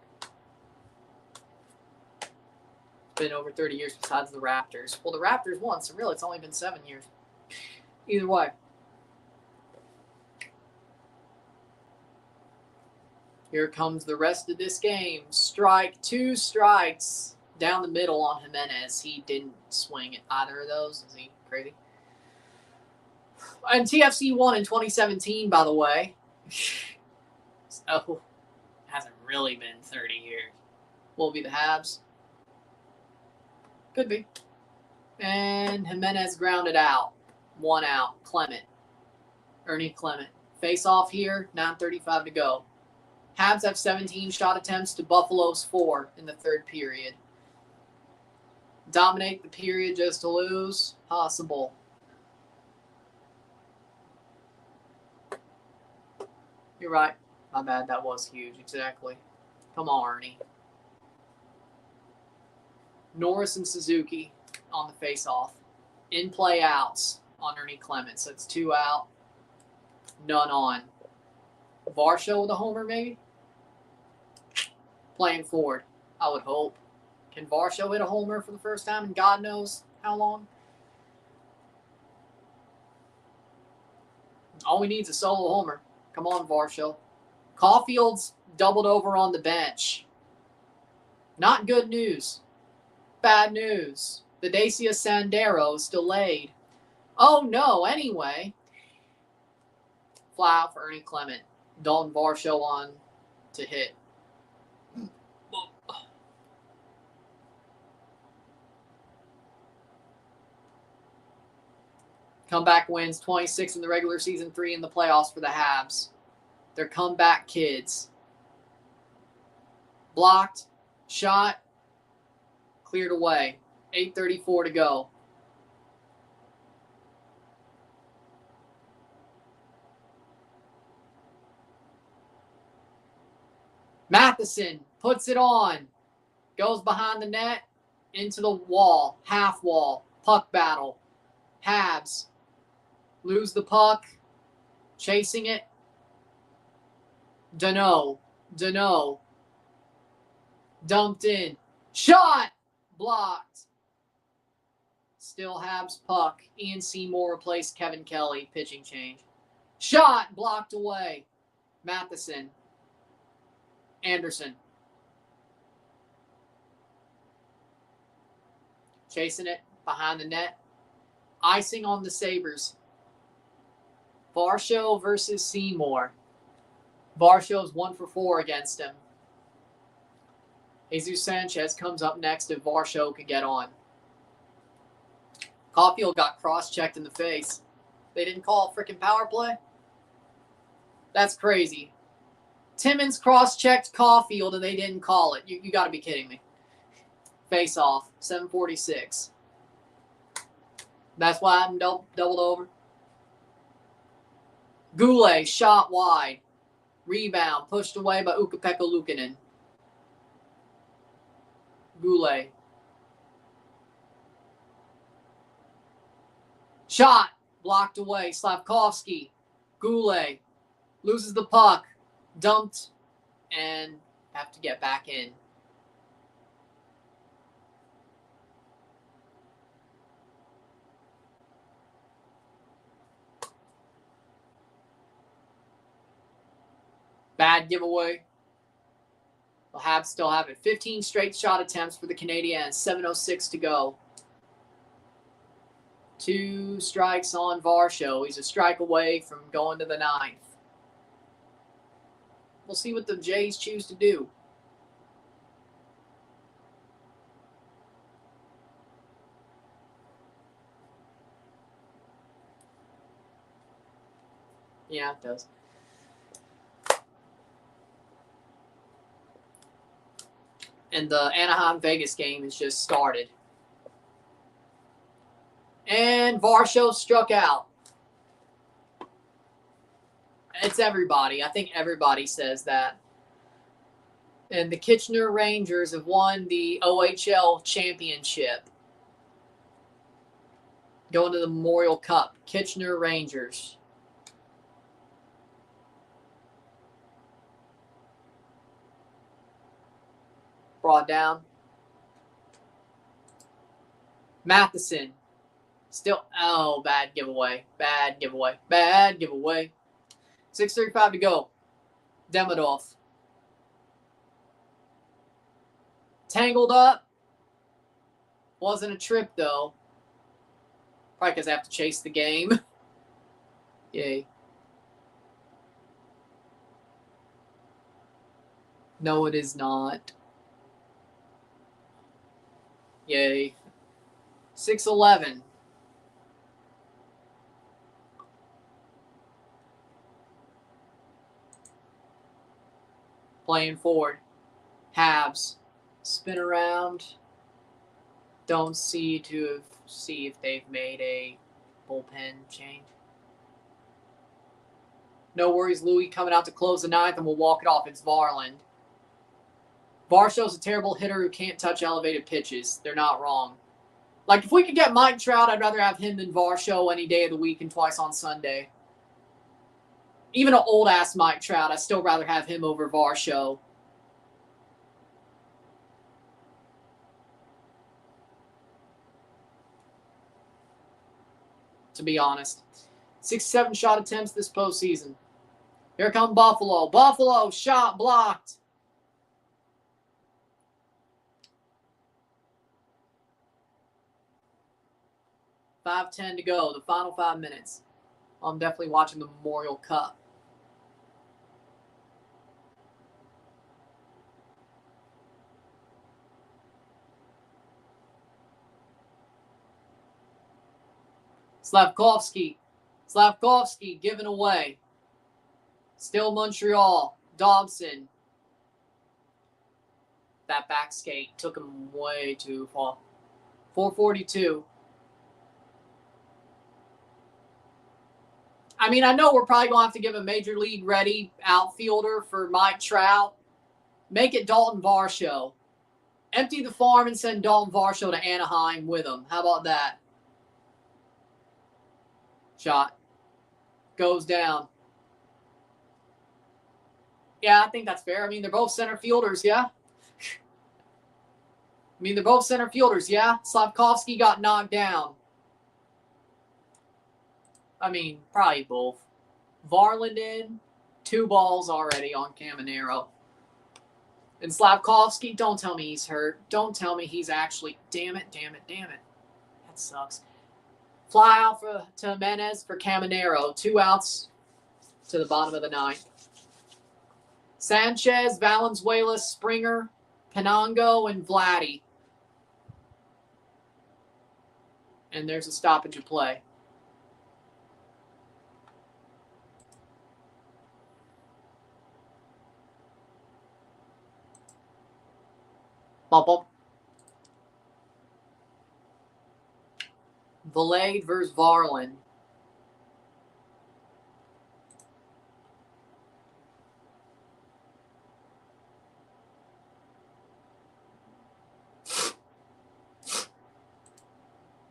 It's been over 30 years besides the Raptors. Well, the Raptors won, so really it's only been 7 years. Either way. Here comes the rest of this game. Strike, 2 strikes. Down the middle on Jimenez. He didn't swing at either of those. Is he crazy? And TFC won in 2017, by the way. So, hasn't really been 30 years. Will it be the Habs? Could be. And Jimenez grounded out. 1 out. Clement. Ernie Clement. Face off here. 9:35 to go. Habs have 17 shot attempts to Buffalo's 4 in the third period. Dominate the period just to lose? Possible. You're right. My bad. That was huge. Exactly. Come on, Ernie. Norris and Suzuki on the face-off. In-play outs on Ernie Clement. So it's 2 out. None on. Varsho with a homer, maybe? Playing forward, I would hope. Can Varsho hit a homer for the first time in God knows how long? All we need is a solo homer. Come on, Varsho. Caulfield's doubled over on the bench. Not good news. Bad news. The Dacia Sandero is delayed. Oh, no, anyway. Fly out for Ernie Clement. Dalton Varsho on to hit. Comeback wins, 26 in the regular season, 3 in the playoffs for the Habs. They're comeback kids. Blocked, shot, cleared away. 8:34 to go. Matheson puts it on. Goes behind the net, into the wall, half wall, puck battle. Habs lose the puck, chasing it. Dano, dumped in, shot, blocked. Still Habs puck. Ian Seymour replaced Kevin Kelly, pitching change. Shot, blocked away. Matheson, Anderson. Chasing it behind the net. Icing on the Sabres. Varsho versus Seymour. Varsho's 1 for 4 against him. Jesus Sanchez comes up next if Varsho could get on. Caulfield got cross-checked in the face. They didn't call a freaking power play? That's crazy. Timmins cross-checked Caulfield and they didn't call it. You got to be kidding me. Face off, 7:46. That's why I'm doubled over. Goulet shot wide. Rebound pushed away by Ukko-Pekka Luukkonen. Goulet. Shot Blocked away. Slavkovsky. Goulet. Loses the puck. Dumped. And have to get back in. Bad giveaway. They'll still have it. 15 straight shot attempts for the Canadiens. 7:06 to go. 2 strikes on Varsho. He's a strike away from going to the 9th. We'll see what the Jays choose to do. Yeah, it does. And the Anaheim-Vegas game has just started. And Varsho struck out. It's everybody. I think everybody says that. And the Kitchener Rangers have won the OHL championship. Going to the Memorial Cup. Kitchener Rangers. Brought down. Matheson. Still, bad giveaway. Bad giveaway. Bad giveaway. 6:35 to go. Demidov. Tangled up. Wasn't a trip, though. Probably because I have to chase the game. Yay. No, it is not. Yay. 6:11. Playing forward. Habs. Spin around. Don't see if they've made a bullpen change. No worries, Louis coming out to close the 9th, and we'll walk it off. It's Varland. Varsho's a terrible hitter who can't touch elevated pitches. They're not wrong. Like, if we could get Mike Trout, I'd rather have him than Varsho any day of the week and twice on Sunday. Even an old-ass Mike Trout, I'd still rather have him over Varsho. To be honest. 6-7 shot attempts this postseason. Here come Buffalo. Buffalo, shot blocked. $5:10 to go, the final 5 minutes. I'm definitely watching the Memorial Cup. Slavkovsky given away. Still Montreal. Dobson. That back skate took him way too far. 4:42. I mean, I know we're probably going to have to give a major league ready outfielder for Mike Trout. Make it Dalton Varsho. Empty the farm and send Dalton Varsho to Anaheim with him. How about that? Shot. Goes down. Yeah, I think that's fair. I mean, they're both center fielders, yeah? Slavkovsky got knocked down. I mean, probably both. Varland in. 2 balls already on Caminero. And Slavkovsky, don't tell me he's hurt. Don't tell me he's actually... Damn it. That sucks. Fly out to Jimenez for Caminero. 2 outs to the bottom of the 9th. Sanchez, Valenzuela, Springer, Penango, and Vladdy. And there's a stoppage of play. Bump. Valade versus Varland.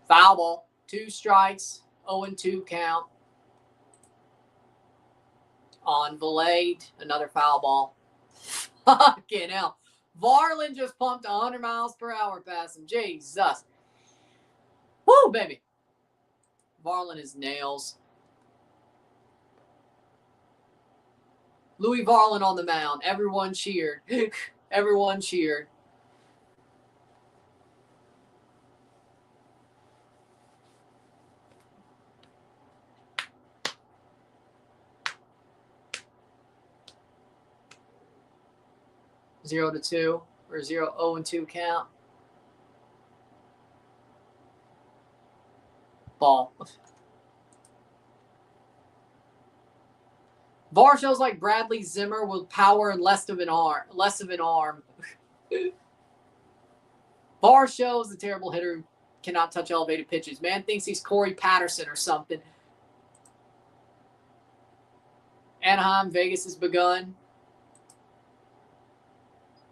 Foul ball. 2 strikes. 0-2 count on Valade. Another foul ball. Fucking hell. Varland just pumped 100 miles per hour past him. Jesus. Woo, baby. Varland is nails. Louis Varland on the mound. Everyone cheered. Everyone cheered. Zero to 2 or 0-2 count. Ball. Varshall's like Bradley Zimmer with power and less of an arm. Varshall's a terrible hitter who cannot touch elevated pitches. Man thinks he's Corey Patterson or something. Anaheim, Vegas has begun.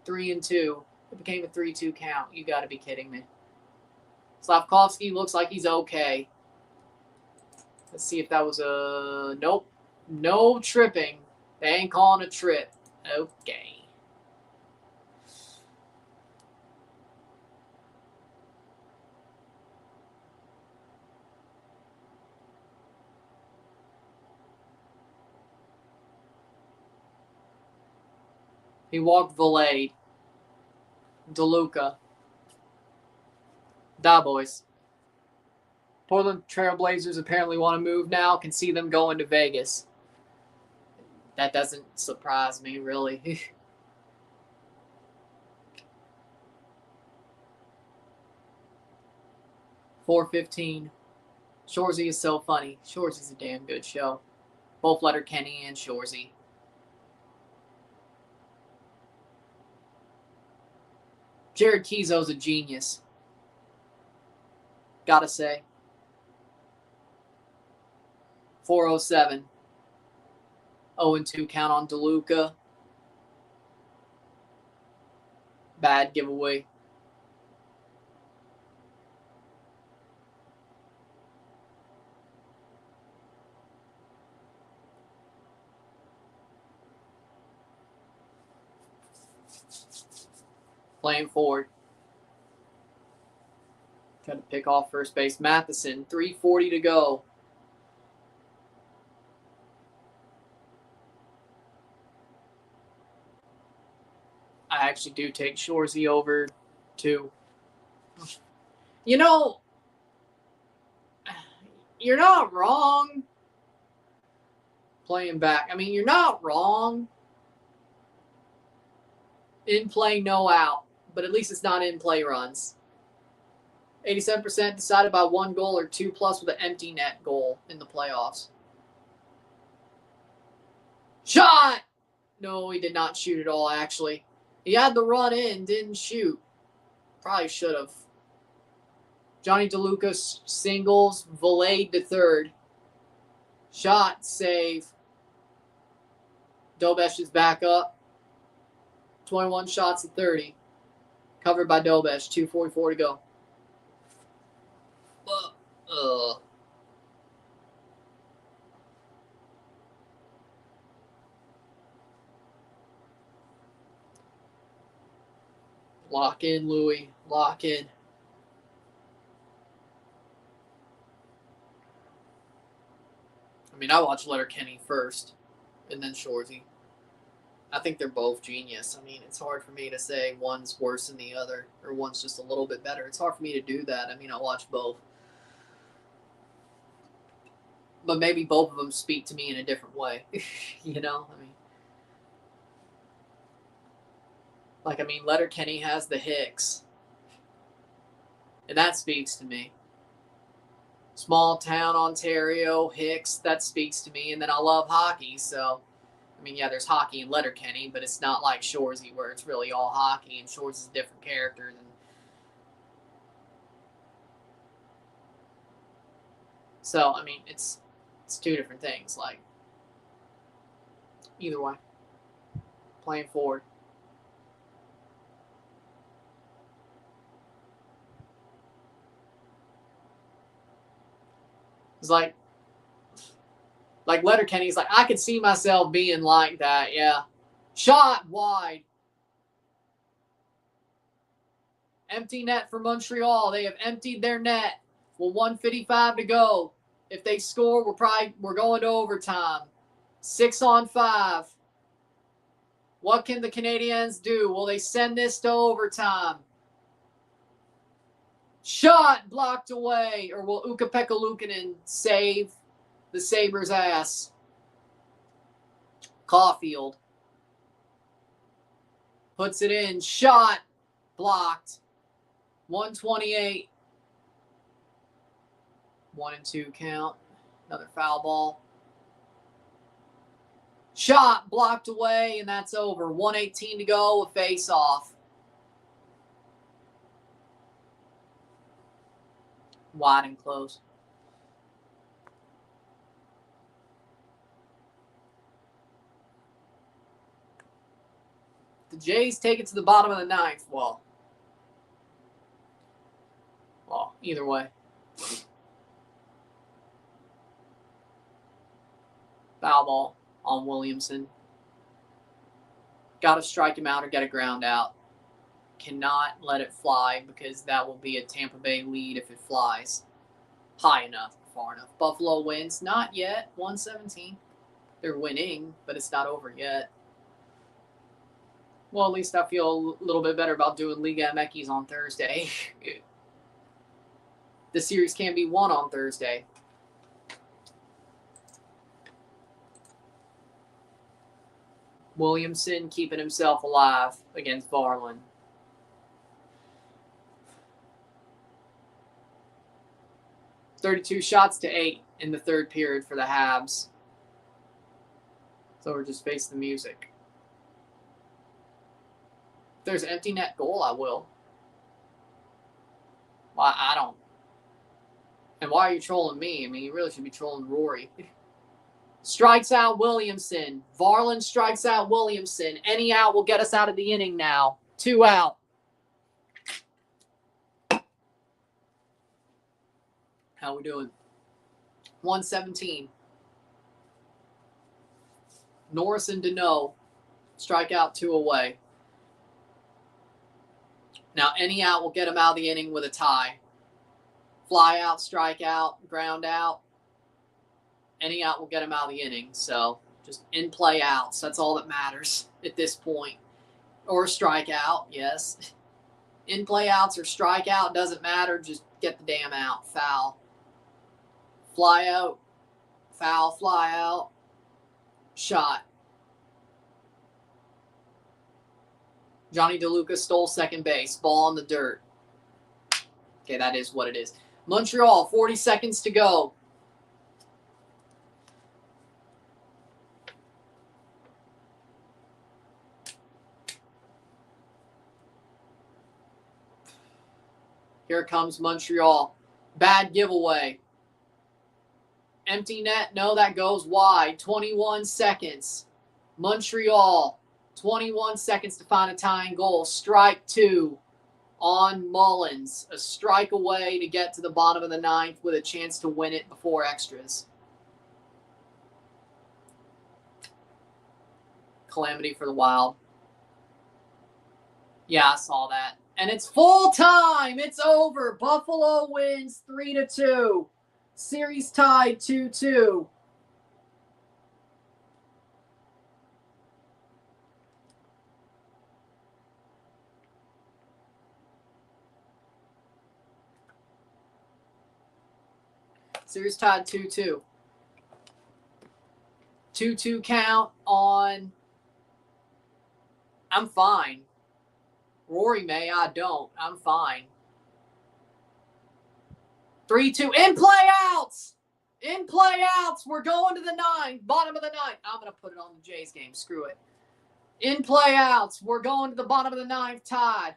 3-2. It became a 3-2 count. You got to be kidding me. Slavkovsky looks like he's okay. Let's see if that was a... Nope. No tripping. They ain't calling a trip. Okay. He walked Valade. DeLuca. Da boys. Portland Trailblazers apparently want to move now. Can see them going to Vegas. That doesn't surprise me, really. 4:15. Shorzy is so funny. Shorzy's a damn good show. Both Letterkenny and Shorzy. Jared Kizo's a genius. Gotta say. 4:07. 0-2 count on DeLuca. Bad giveaway. Playing forward. Got to pick off first base. Matheson, 3:40 to go. I actually do take Shorzy over 2. You know, you're not wrong playing back. I mean, you're not wrong in play, no out, but at least it's not in play runs. 87% decided by 1 goal or 2+ with an empty net goal in the playoffs. Shot! No, he did not shoot at all, actually. He had the run in, didn't shoot. Probably should have. Johnny DeLuca singles, Valade to third. Shot, save. Dobesh is back up. 21 shots at 30. Covered by Dobesh, 2:44 to go. Lock in, Louis. Lock in. I mean, I watched Letterkenny first, and then Shorzy. I think they're both genius. I mean, it's hard for me to say one's worse than the other, or one's just a little bit better. It's hard for me to do that. I mean, I watch both. But maybe both of them speak to me in a different way. You know? I mean, Letterkenny has the Hicks. And that speaks to me. Small town Ontario, Hicks, that speaks to me. And then I love hockey, so... I mean, yeah, there's hockey in Letterkenny, but it's not like Shorzy where it's really all hockey, and Shorzy's a different character than... So, I mean, it's 2 different things. Like, either way. Playing forward. It's like Letterkenny's like, I could see myself being like that, yeah. Shot wide. Empty net for Montreal. They have emptied their net. Well, 1:55 to go. If they score, we're going to overtime. 6-on-5. What can the Canadiens do? Will they send this to overtime? Shot blocked away. Or will Ukko-Pekka Luukkonen save the Sabres' ass? Caulfield puts it in. Shot blocked. 128. 1-2 count. Another foul ball. Shot blocked away, and that's over. 1:18 to go, a face-off. Wide and close. The Jays take it to the bottom of the ninth. Well, either way. Foul ball on Williamson. Got to strike him out or get a ground out. Cannot let it fly because that will be a Tampa Bay lead if it flies high enough, far enough. Buffalo wins. Not yet. 117. They're winning, but it's not over yet. Well, at least I feel a little bit better about doing Liga MX on Thursday. The series can be won on Thursday. Williamson keeping himself alive against Varland. .32 shots to 8 in the third period for the Habs. So we're just face the music. If there's an empty net goal, I will. Well, I don't. And why are you trolling me? I mean, you really should be trolling Rory. Strikes out Williamson. Varland strikes out Williamson. Any out will get us out of the inning now. 2 out. How we doing? 117. Norris and Deneau. Strikeout 2 away. Now, any out will get him out of the inning with a tie. Fly out, strike out, ground out. Any out will get him out of the inning. So just in-play outs. That's all that matters at this point. Or strikeout, yes. In-play outs or strikeout, doesn't matter. Just get the damn out. Foul. Fly out. Foul, fly out. Shot. Johnny DeLuca stole second base. Ball on the dirt. Okay, that is what it is. Montreal, 40 seconds to go. Here comes Montreal. Bad giveaway. Empty net. No, that goes wide. 21 seconds. Montreal. 21 seconds to find a tying goal. Strike 2 on Mullins. A strike away to get to the bottom of the ninth with a chance to win it before extras. Calamity for the Wild. Yeah, I saw that. And it's full time. It's over. Buffalo wins 3-2. Series tied 2-2. Series tied 2-2. 2-2 count on. I'm fine. Rory may, I don't. I'm fine. 3-2. In-play outs! In-play outs! We're going to the ninth. Bottom of the ninth. I'm going to put it on the Jays game. Screw it. In-play outs. We're going to the bottom of the ninth. Tied.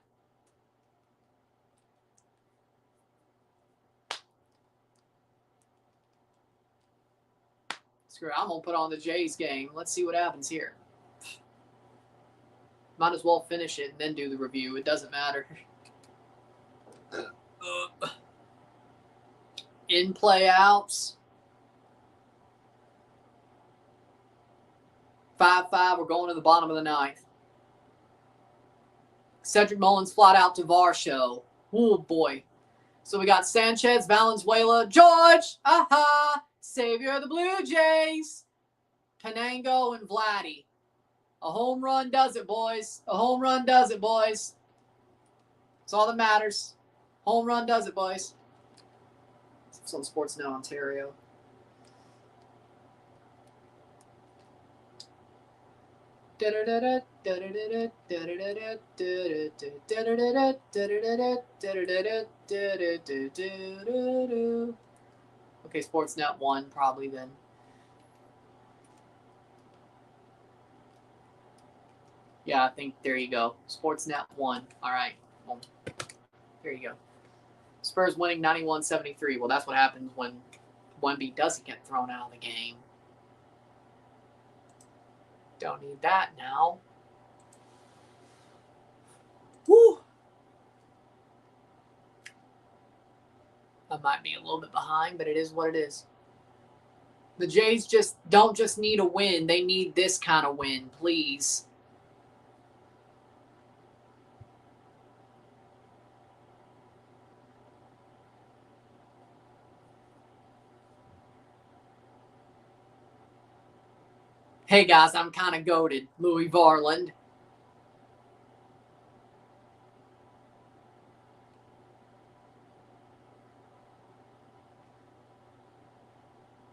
Screw it. I'm going to put on the Jays game. Let's see what happens here. Might as well finish it and then do the review. It doesn't matter. In-play outs. 5-5. We're going to the bottom of the ninth. Cedric Mullins flat out to Varsho. Oh, boy. So we got Sanchez, Valenzuela, George, aha, savior of the Blue Jays, Penango, and Vladdy. A home run does it, boys. A home run does it, boys. That's all that matters. Home run does it, boys. It's on Sports Now Ontario. Okay, Sportsnet 1 probably then. Yeah, I think there you go. Sportsnet 1. All right. Well, there you go. Spurs winning 91-73. Well, that's what happens when Wemby doesn't get thrown out of the game. Don't need that now. Woo! I might be a little bit behind, but it is what it is. The Jays don't just need a win. They need this kind of win, please. Hey, guys, I'm kind of goated. Louis Varland.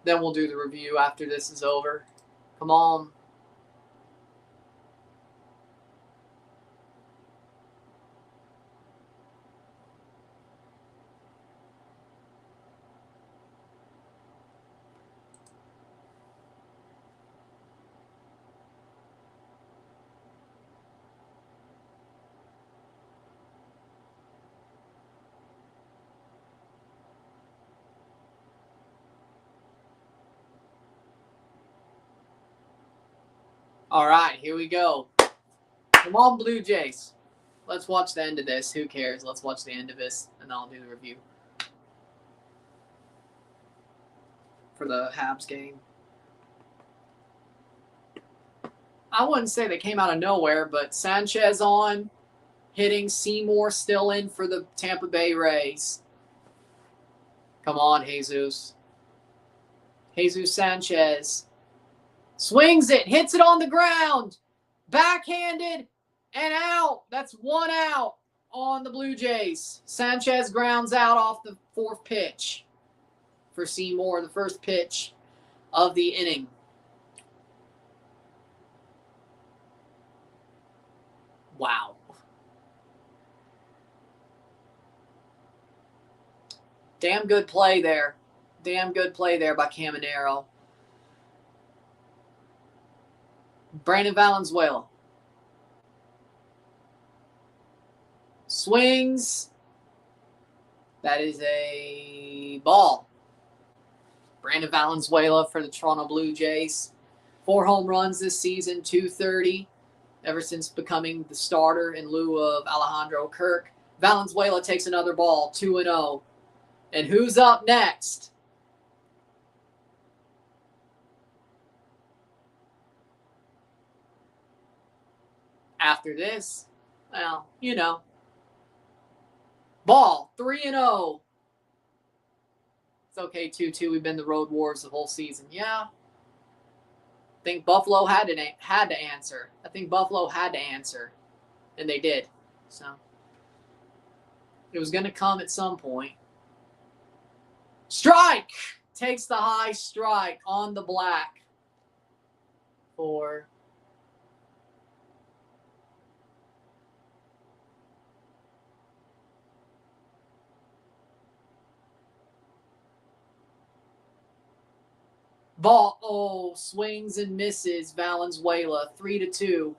Then we'll do the review after this is over. Come on. All right, here we go. Come on, Blue Jays. Let's watch the end of this. Who cares? Let's watch the end of this, and I'll do the review for the Habs game. I wouldn't say they came out of nowhere, but Sanchez on, hitting, Seymour still in for the Tampa Bay Rays. Come on, Jesus. Jesus Sanchez. Swings it, hits it on the ground. Backhanded and out. That's 1 out on the Blue Jays. Sanchez grounds out off the 4th pitch for Seymour, the first pitch of the inning. Wow. Damn good play there. Damn good play there by Caminero. Brandon Valenzuela. Swings. That is a ball. Brandon Valenzuela for the Toronto Blue Jays. 4 home runs this season, 230, ever since becoming the starter in lieu of Alejandro Kirk. Valenzuela takes another ball, 2-0. And who's up next? After this, well, you know. Ball, 3-0. It's okay, 2-2. We've been the road wars the whole season. Yeah. I think Buffalo had to answer. I think Buffalo had to answer. And they did. So it was going to come at some point. Strike! Takes the high strike on the black for ball. Oh, swings and misses. Valenzuela, 3-2.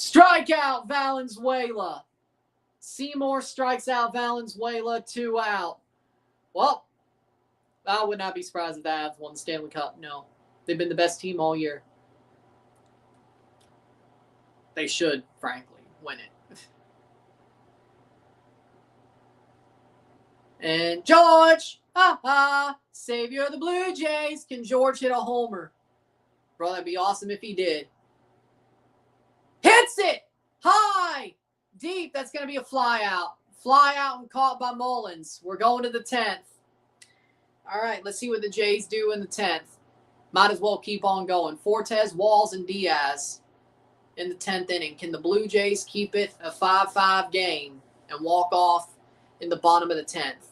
Strikeout, Valenzuela. Seymour strikes out Valenzuela, 2 out. Well, I would not be surprised if the Avs won the Stanley Cup. No. They've been the best team all year. They should, frankly, win it. And George, savior of the Blue Jays. Can George hit a homer? Bro, that'd be awesome if he did. Hits it! High! Deep. That's going to be a fly out. Fly out and caught by Mullins. We're going to the 10th. All right, let's see what the Jays do in the 10th. Might as well keep on going. Fortes, Walls, and Diaz in the 10th inning. Can the Blue Jays keep it a 5-5 game and walk off in the bottom of the 10th?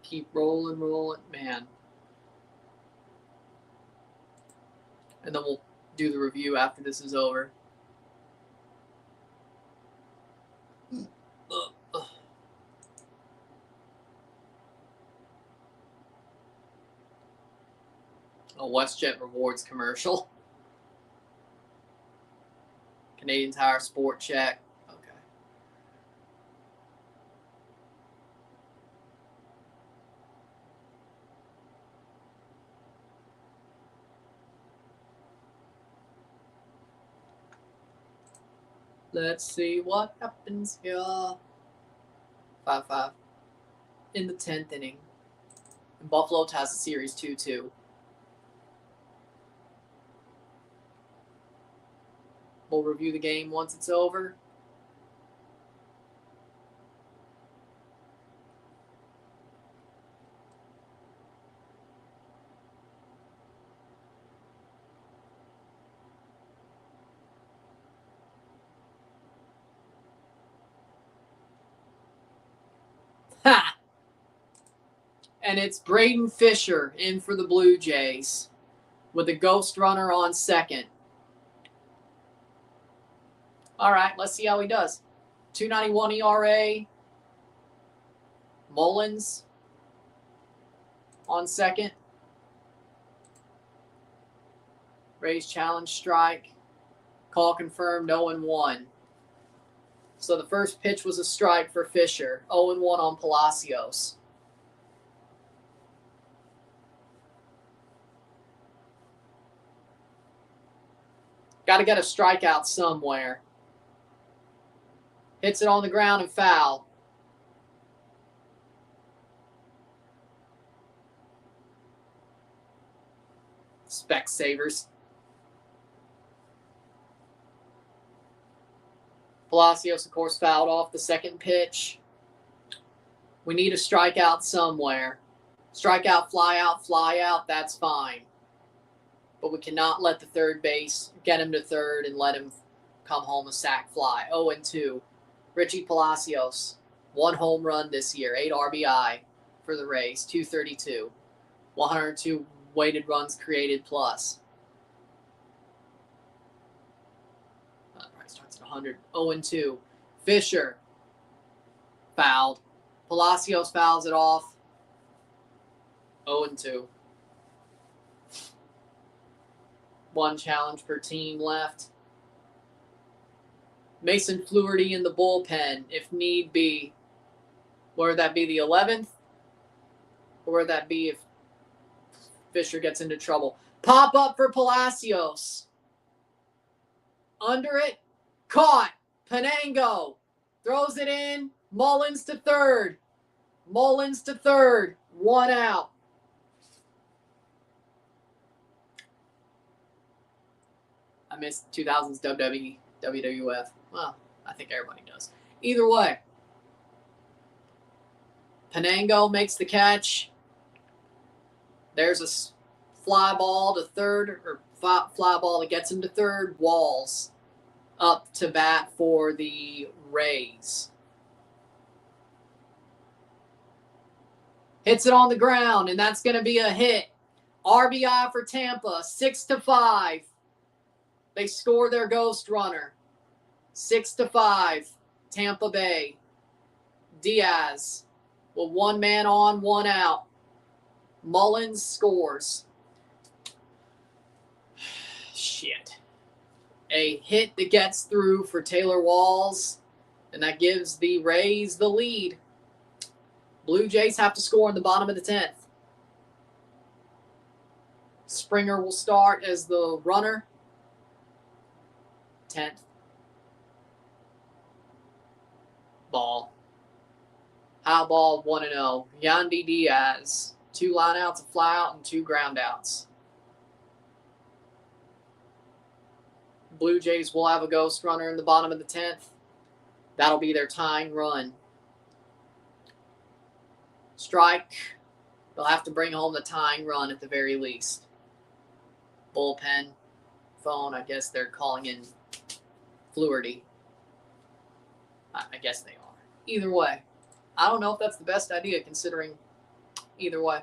Keep rolling, man. And then we'll do the review after this is over. A WestJet Rewards commercial. Canadian Tire Sport Check. Okay. Let's see what happens here. 5-5 in the 10th inning. And Buffalo ties the series 2-2. We'll review the game once it's over. Ha! And it's Braden Fisher in for the Blue Jays with a ghost runner on second. All right, let's see how he does. 2.91 ERA. Mullins on second. Rays challenge strike. Call confirmed 0-1. So the first pitch was a strike for Fisher. 0-1 on Palacios. Got to get a strikeout somewhere. Hits it on the ground and foul. Specsavers. Palacios, of course, fouled off the second pitch. We need a strikeout somewhere. Strikeout, fly out, that's fine. But we cannot let the third base get him to third and let him come home a sac fly. 0-2. Richie Palacios, 1 home run this year, 8 RBI for the Rays, 232. 102 weighted runs created plus. Probably starts at 100. 0-2. Fisher, fouled. Palacios fouls it off. 0-2. 1 challenge per team left. Mason Fluharty in the bullpen, if need be. Would that be the 11th? Or would that be if Fisher gets into trouble? Pop up for Palacios. Under it. Caught. Penango. Throws it in. Mullins to third. 1 out. I missed 2000's WWF. Well, I think everybody does. Either way, Penango makes the catch. There's a fly ball to third, or fly ball that gets him to third. Walls up to bat for the Rays. Hits it on the ground, and that's going to be a hit. RBI for Tampa, 6-5. They score their ghost runner. 6-5, Tampa Bay. Diaz with one man on, one out. Mullins scores. Shit. A hit that gets through for Taylor Walls, and that gives the Rays the lead. Blue Jays have to score in the bottom of the 10th. Springer will start as the runner. 10th. Ball. High ball, 1-0. Yandy Diaz. 2 lineouts, a flyout, and 2 groundouts. Blue Jays will have a ghost runner in the bottom of the 10th. That'll be their tying run. Strike. They'll have to bring home the tying run at the very least. Bullpen. Phone, I guess they're calling in Fluharty. I guess they are. Either way. I don't know if that's the best idea considering either way.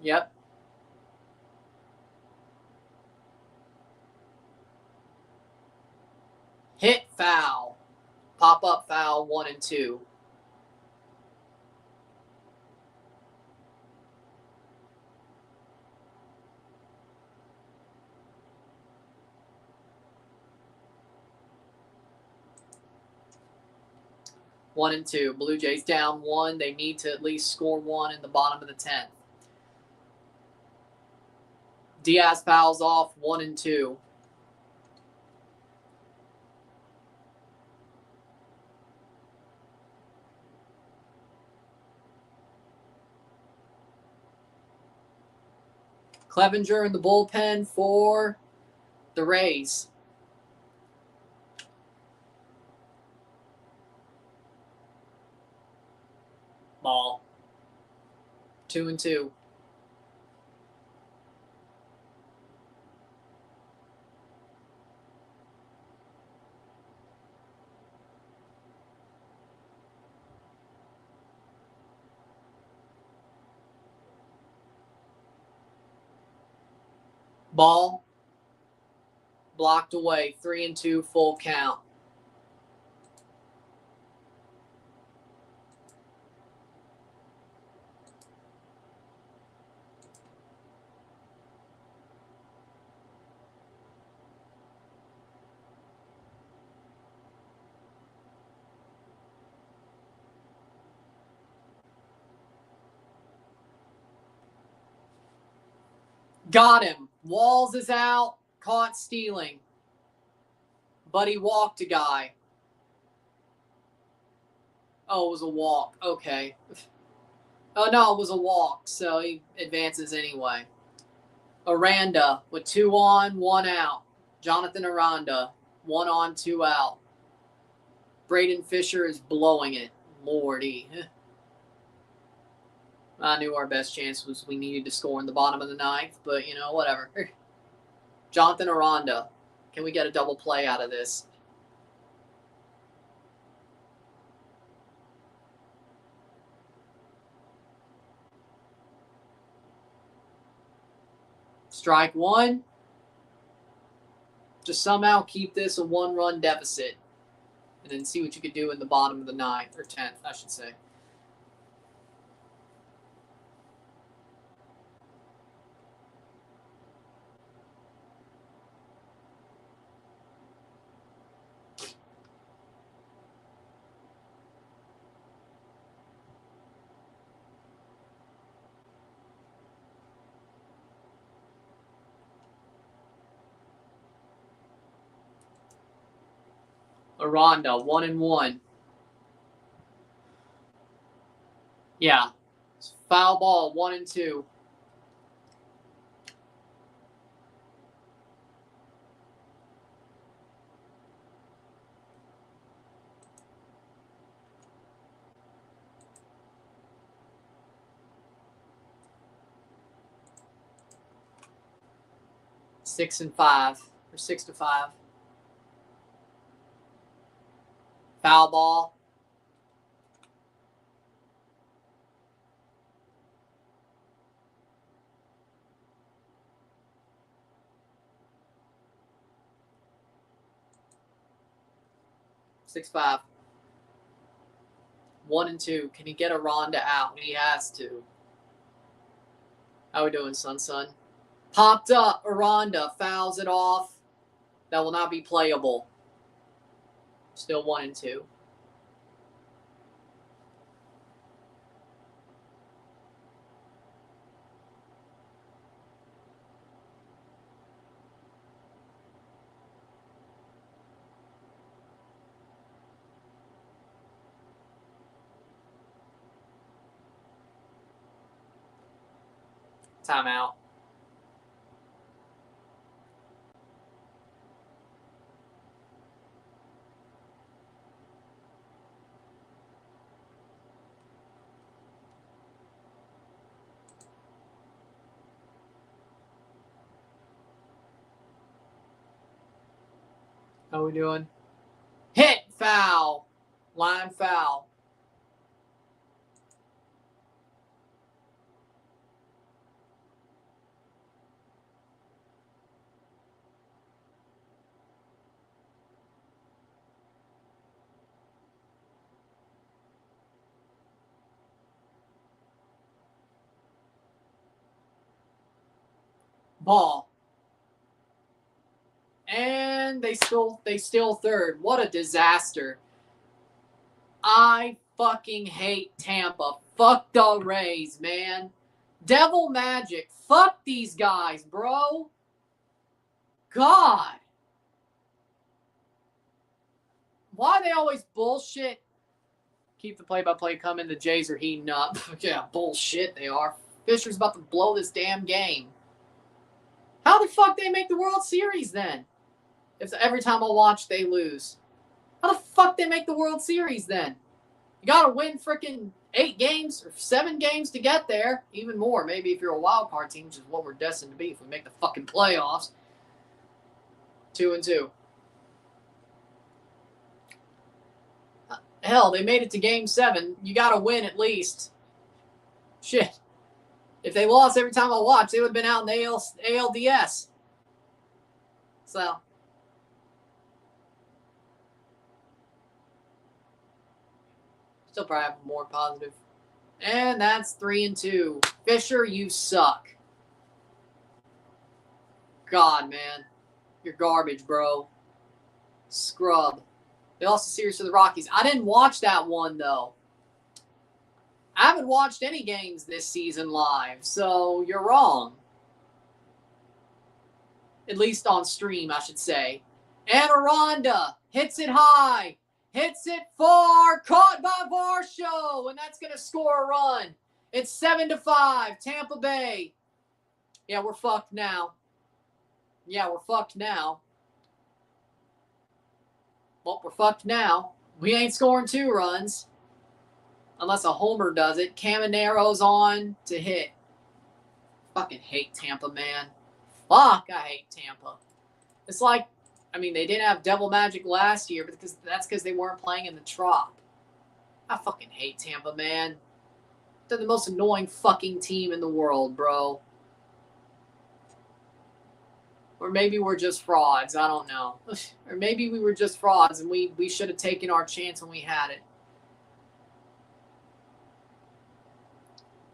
Yep. Hit, foul. Pop-up foul, 1 and 2. One and 2. Blue Jays down 1. They need to at least score 1 in the bottom of the 10th. Diaz fouls off, 1 and 2. Clevenger in the bullpen for the Rays. Ball. 2 and 2. Ball. Blocked away. 3 and 2, full count. Got him. Walls is out. Caught stealing. But he walked a guy. Oh, it was a walk. Okay. Oh, no, it was a walk. So he advances anyway. Aranda with 2 on, 1 out. Jonathan Aranda, 1 on, 2 out. Braden Fisher is blowing it. Lordy. I knew our best chance was we needed to score in the bottom of the 9th, but, you know, whatever. Jonathan Aranda. Can we get a double play out of this? Strike 1. Just somehow keep this a 1-run deficit. And then see what you could do in the bottom of the 9th, or 10th, I should say. Aranda, 1 and 1. Yeah. Foul ball, 1 and 2. Six and 5, or 6 to 5. Foul ball. Six, 5. 1 and 2. Can he get a Ronda out? He has to. How we doing, son? Popped up. Aranda fouls it off. That will not be playable. Still 1 and 2. Timeout. How we doing? Hit, foul. Line foul. Ball. And they steal third. What a disaster. I fucking hate Tampa. Fuck the Rays, man. Devil Magic. Fuck these guys, bro. God. Why they always bullshit? Keep the play-by-play coming. The Jays are heating up. Yeah, bullshit they are. Fisher's about to blow this damn game. How the fuck they make the World Series then? If every time I watch they lose. How the fuck they make the World Series then? You gotta win freaking 8 games or 7 games to get there. Even more, maybe if you're a wild card team, which is what we're destined to be if we make the fucking playoffs. 2 and 2. Hell, they made it to Game 7. You gotta win at least. Shit. If they lost every time I watched, they would have been out in the ALDS. So. Still probably have more positive. And that's 3 and 2. Fisher, you suck. God, man. You're garbage, bro. Scrub. They lost the series to the Rockies. I didn't watch that one, though. I haven't watched any games this season live, so you're wrong. At least on stream, I should say. And Aranda hits it high. Hits it far. Caught by Varsho. And that's going to score a run. It's 7 to 5. Tampa Bay. Yeah, we're fucked now. Well, we're fucked now. We ain't scoring 2 runs. Unless a homer does it. Camanero's on to hit. Fucking hate Tampa, man. Fuck, I hate Tampa. It's like, I mean, they didn't have Devil Magic last year, but that's because they weren't playing in the Trop. I fucking hate Tampa, man. They're the most annoying fucking team in the world, bro. Or maybe we're just frauds. I don't know. Or maybe we were just frauds and we should have taken our chance when we had it.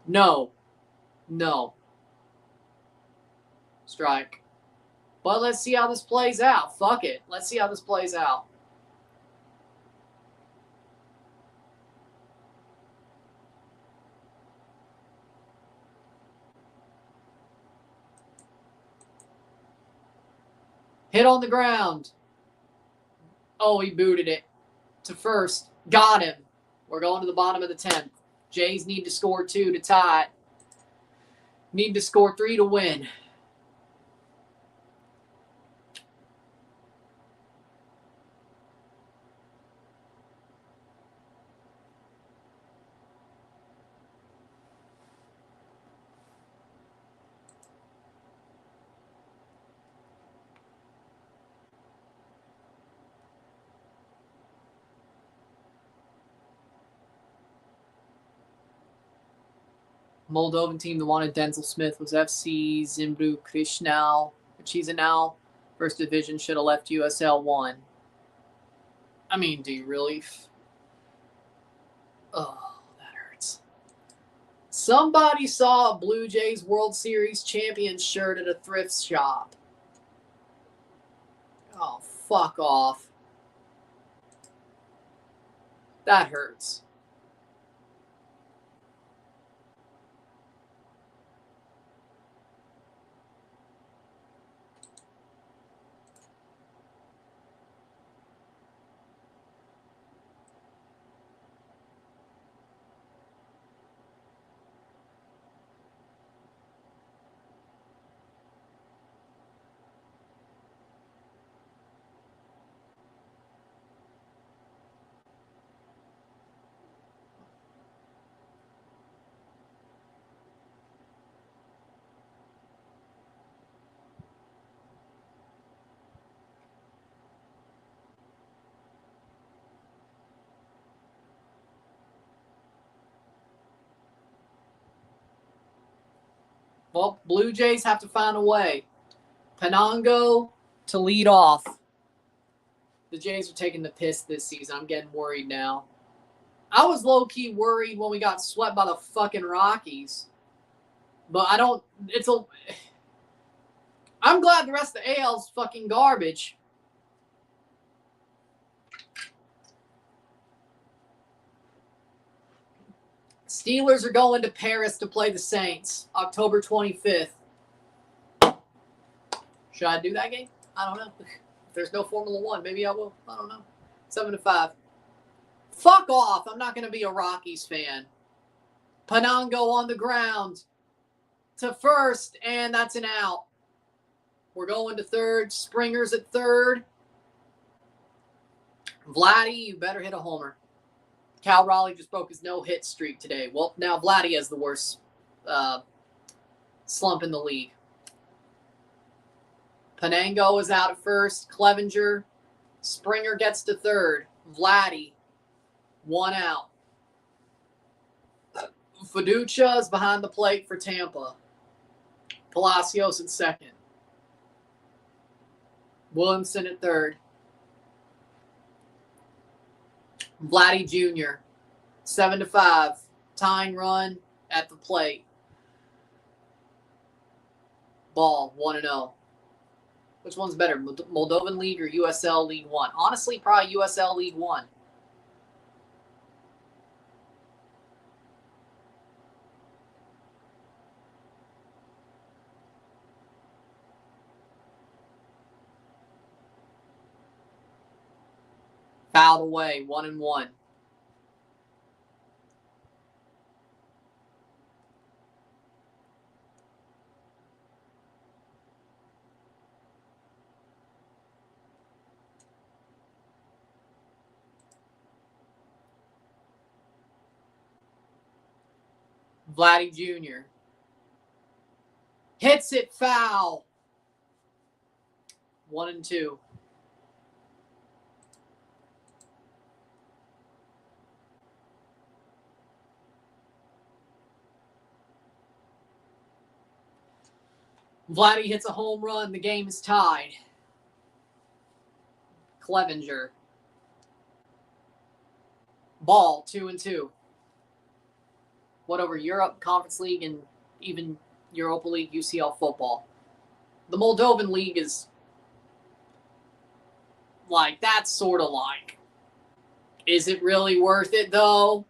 No. Strike. But let's see how this plays out. Fuck it. Let's see how this plays out. Hit on the ground. Oh, he booted it to first. Got him. We're going to the bottom of the 10th. Jays need to score 2 to tie it. Need to score 3 to win. Moldovan team that wanted Denzel Smith was FC Zimbru Krishnal. Chisinau. First division should have left USL 1. I mean, do you really? Oh, that hurts. Somebody saw a Blue Jays World Series champion shirt at a thrift shop. Oh, fuck off. That hurts. Well, Blue Jays have to find a way. Penango to lead off. The Jays are taking the piss this season. I'm getting worried now. I was low-key worried when we got swept by the fucking Rockies. But I don't... I'm glad the rest of the AL's fucking garbage. Steelers are going to Paris to play the Saints, October 25th. Should I do that game? I don't know. If there's no Formula One, maybe I will. I don't know. 7-5. Fuck off. I'm not going to be a Rockies fan. Penango on the ground to first, and that's an out. We're going to third. Springer's at third. Vladdy, you better hit a homer. Cal Raleigh just broke his no-hit streak today. Well, now Vladdy has the worst slump in the league. Penango is out at first. Clevenger. Springer gets to third. Vladdy, 1 out. Fiducia is behind the plate for Tampa. Palacios at second. Williamson at third. Vladdy Jr., 7-5, tying run at the plate. Ball, 1-0. Which one's better, Moldovan League or USL League One? Honestly, probably USL League One. Fouled away, 1-1. Vladdy Jr. hits it foul. 1-2. Vladdy hits a home run. The game is tied. Clevenger. Ball, 2-2. What over Europe, Conference League, and even Europa League, UCL football? The Moldovan League is like, that's sort of like, is it really worth it though?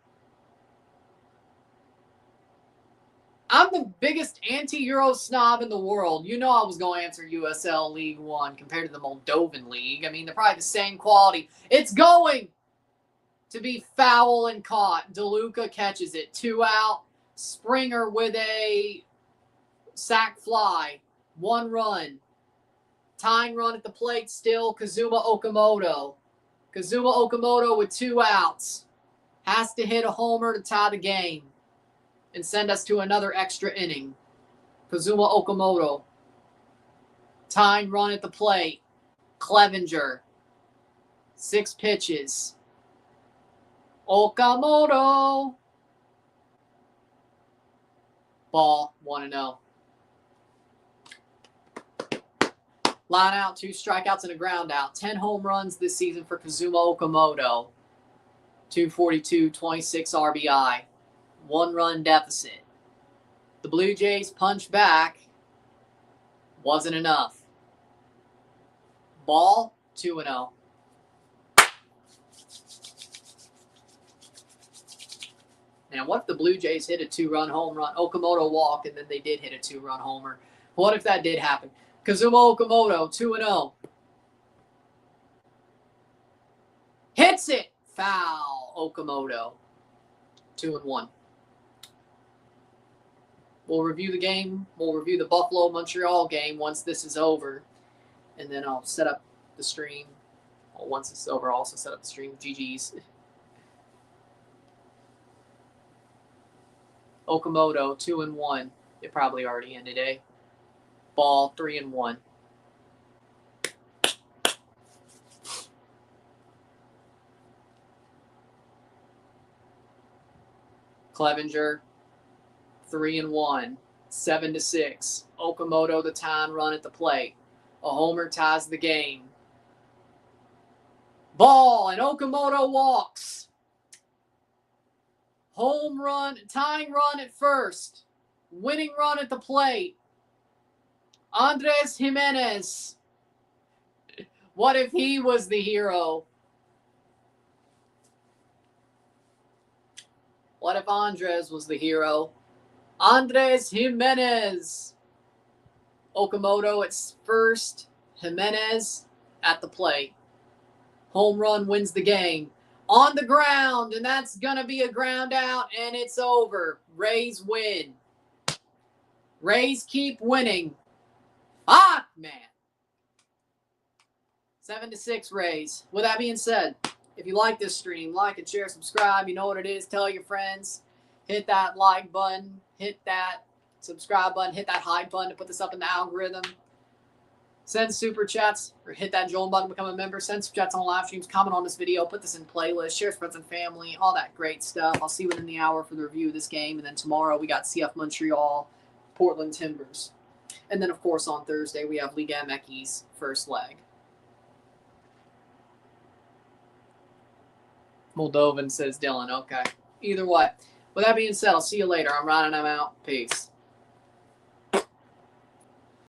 I'm the biggest anti-Euro snob in the world. You know I was going to answer USL League One compared to the Moldovan League. I mean, they're probably the same quality. It's going to be foul and caught. DeLuca catches it. 2 out. Springer with a sac fly. 1 run. Tying run at the plate still, Kazuma Okamoto. Kazuma Okamoto with 2 outs. Has to hit a homer to tie the game and send us to another extra inning. Kazuma Okamoto. Tying run at the plate. Clevenger. 6 pitches. Okamoto. Ball, 1-0. Line out, 2 strikeouts and a ground out. 10 home runs this season for Kazuma Okamoto. 242, 26 RBI. 1 run deficit. The Blue Jays punched back. Wasn't enough. Ball, 2-0. Now, what if the Blue Jays hit a 2-run home run? Okamoto walk, and then they did hit a 2-run homer. What if that did happen? Kazuma Okamoto, 2-0. Hits it. Foul. Okamoto. 2-1. We'll review the game. We'll review the Buffalo-Montreal game once this is over. And then I'll set up the stream. Well, once it's over, I'll also set up the stream with GG's. Okamoto, 2-1. It probably already ended, eh? Ball, 3-1. Clevenger, 3-1. 7-6. Okamoto, the tying run at the plate. A homer ties the game. Ball, and Okamoto walks. Home run, tying run at first. Winning run at the plate. Andres Jimenez. What if he was the hero? What if Andres was the hero? Andres Jimenez. Okamoto at first. Jimenez at the plate. Home run wins the game. On the ground, and that's going to be a ground out, and it's over. Rays win. Rays keep winning. Fuck, man. 7-6 Rays. With that being said, if you like this stream, like and share, subscribe. You know what it is. Tell your friends. Hit that like button. Hit that subscribe button. Hit that hype button to put this up in the algorithm. Send super chats or hit that join button to become a member. Send super chats on live streams. Comment on this video. Put this in playlist. Share friends and family. All that great stuff. I'll see you within the hour for the review of this game. And then tomorrow we got CF Montreal, Portland Timbers. And then, of course, on Thursday we have Liga MX's first leg. Moldovan, says Dillon. Okay. Either way. With that being said, I'll see you later. I'm Ryan and I'm out. Peace.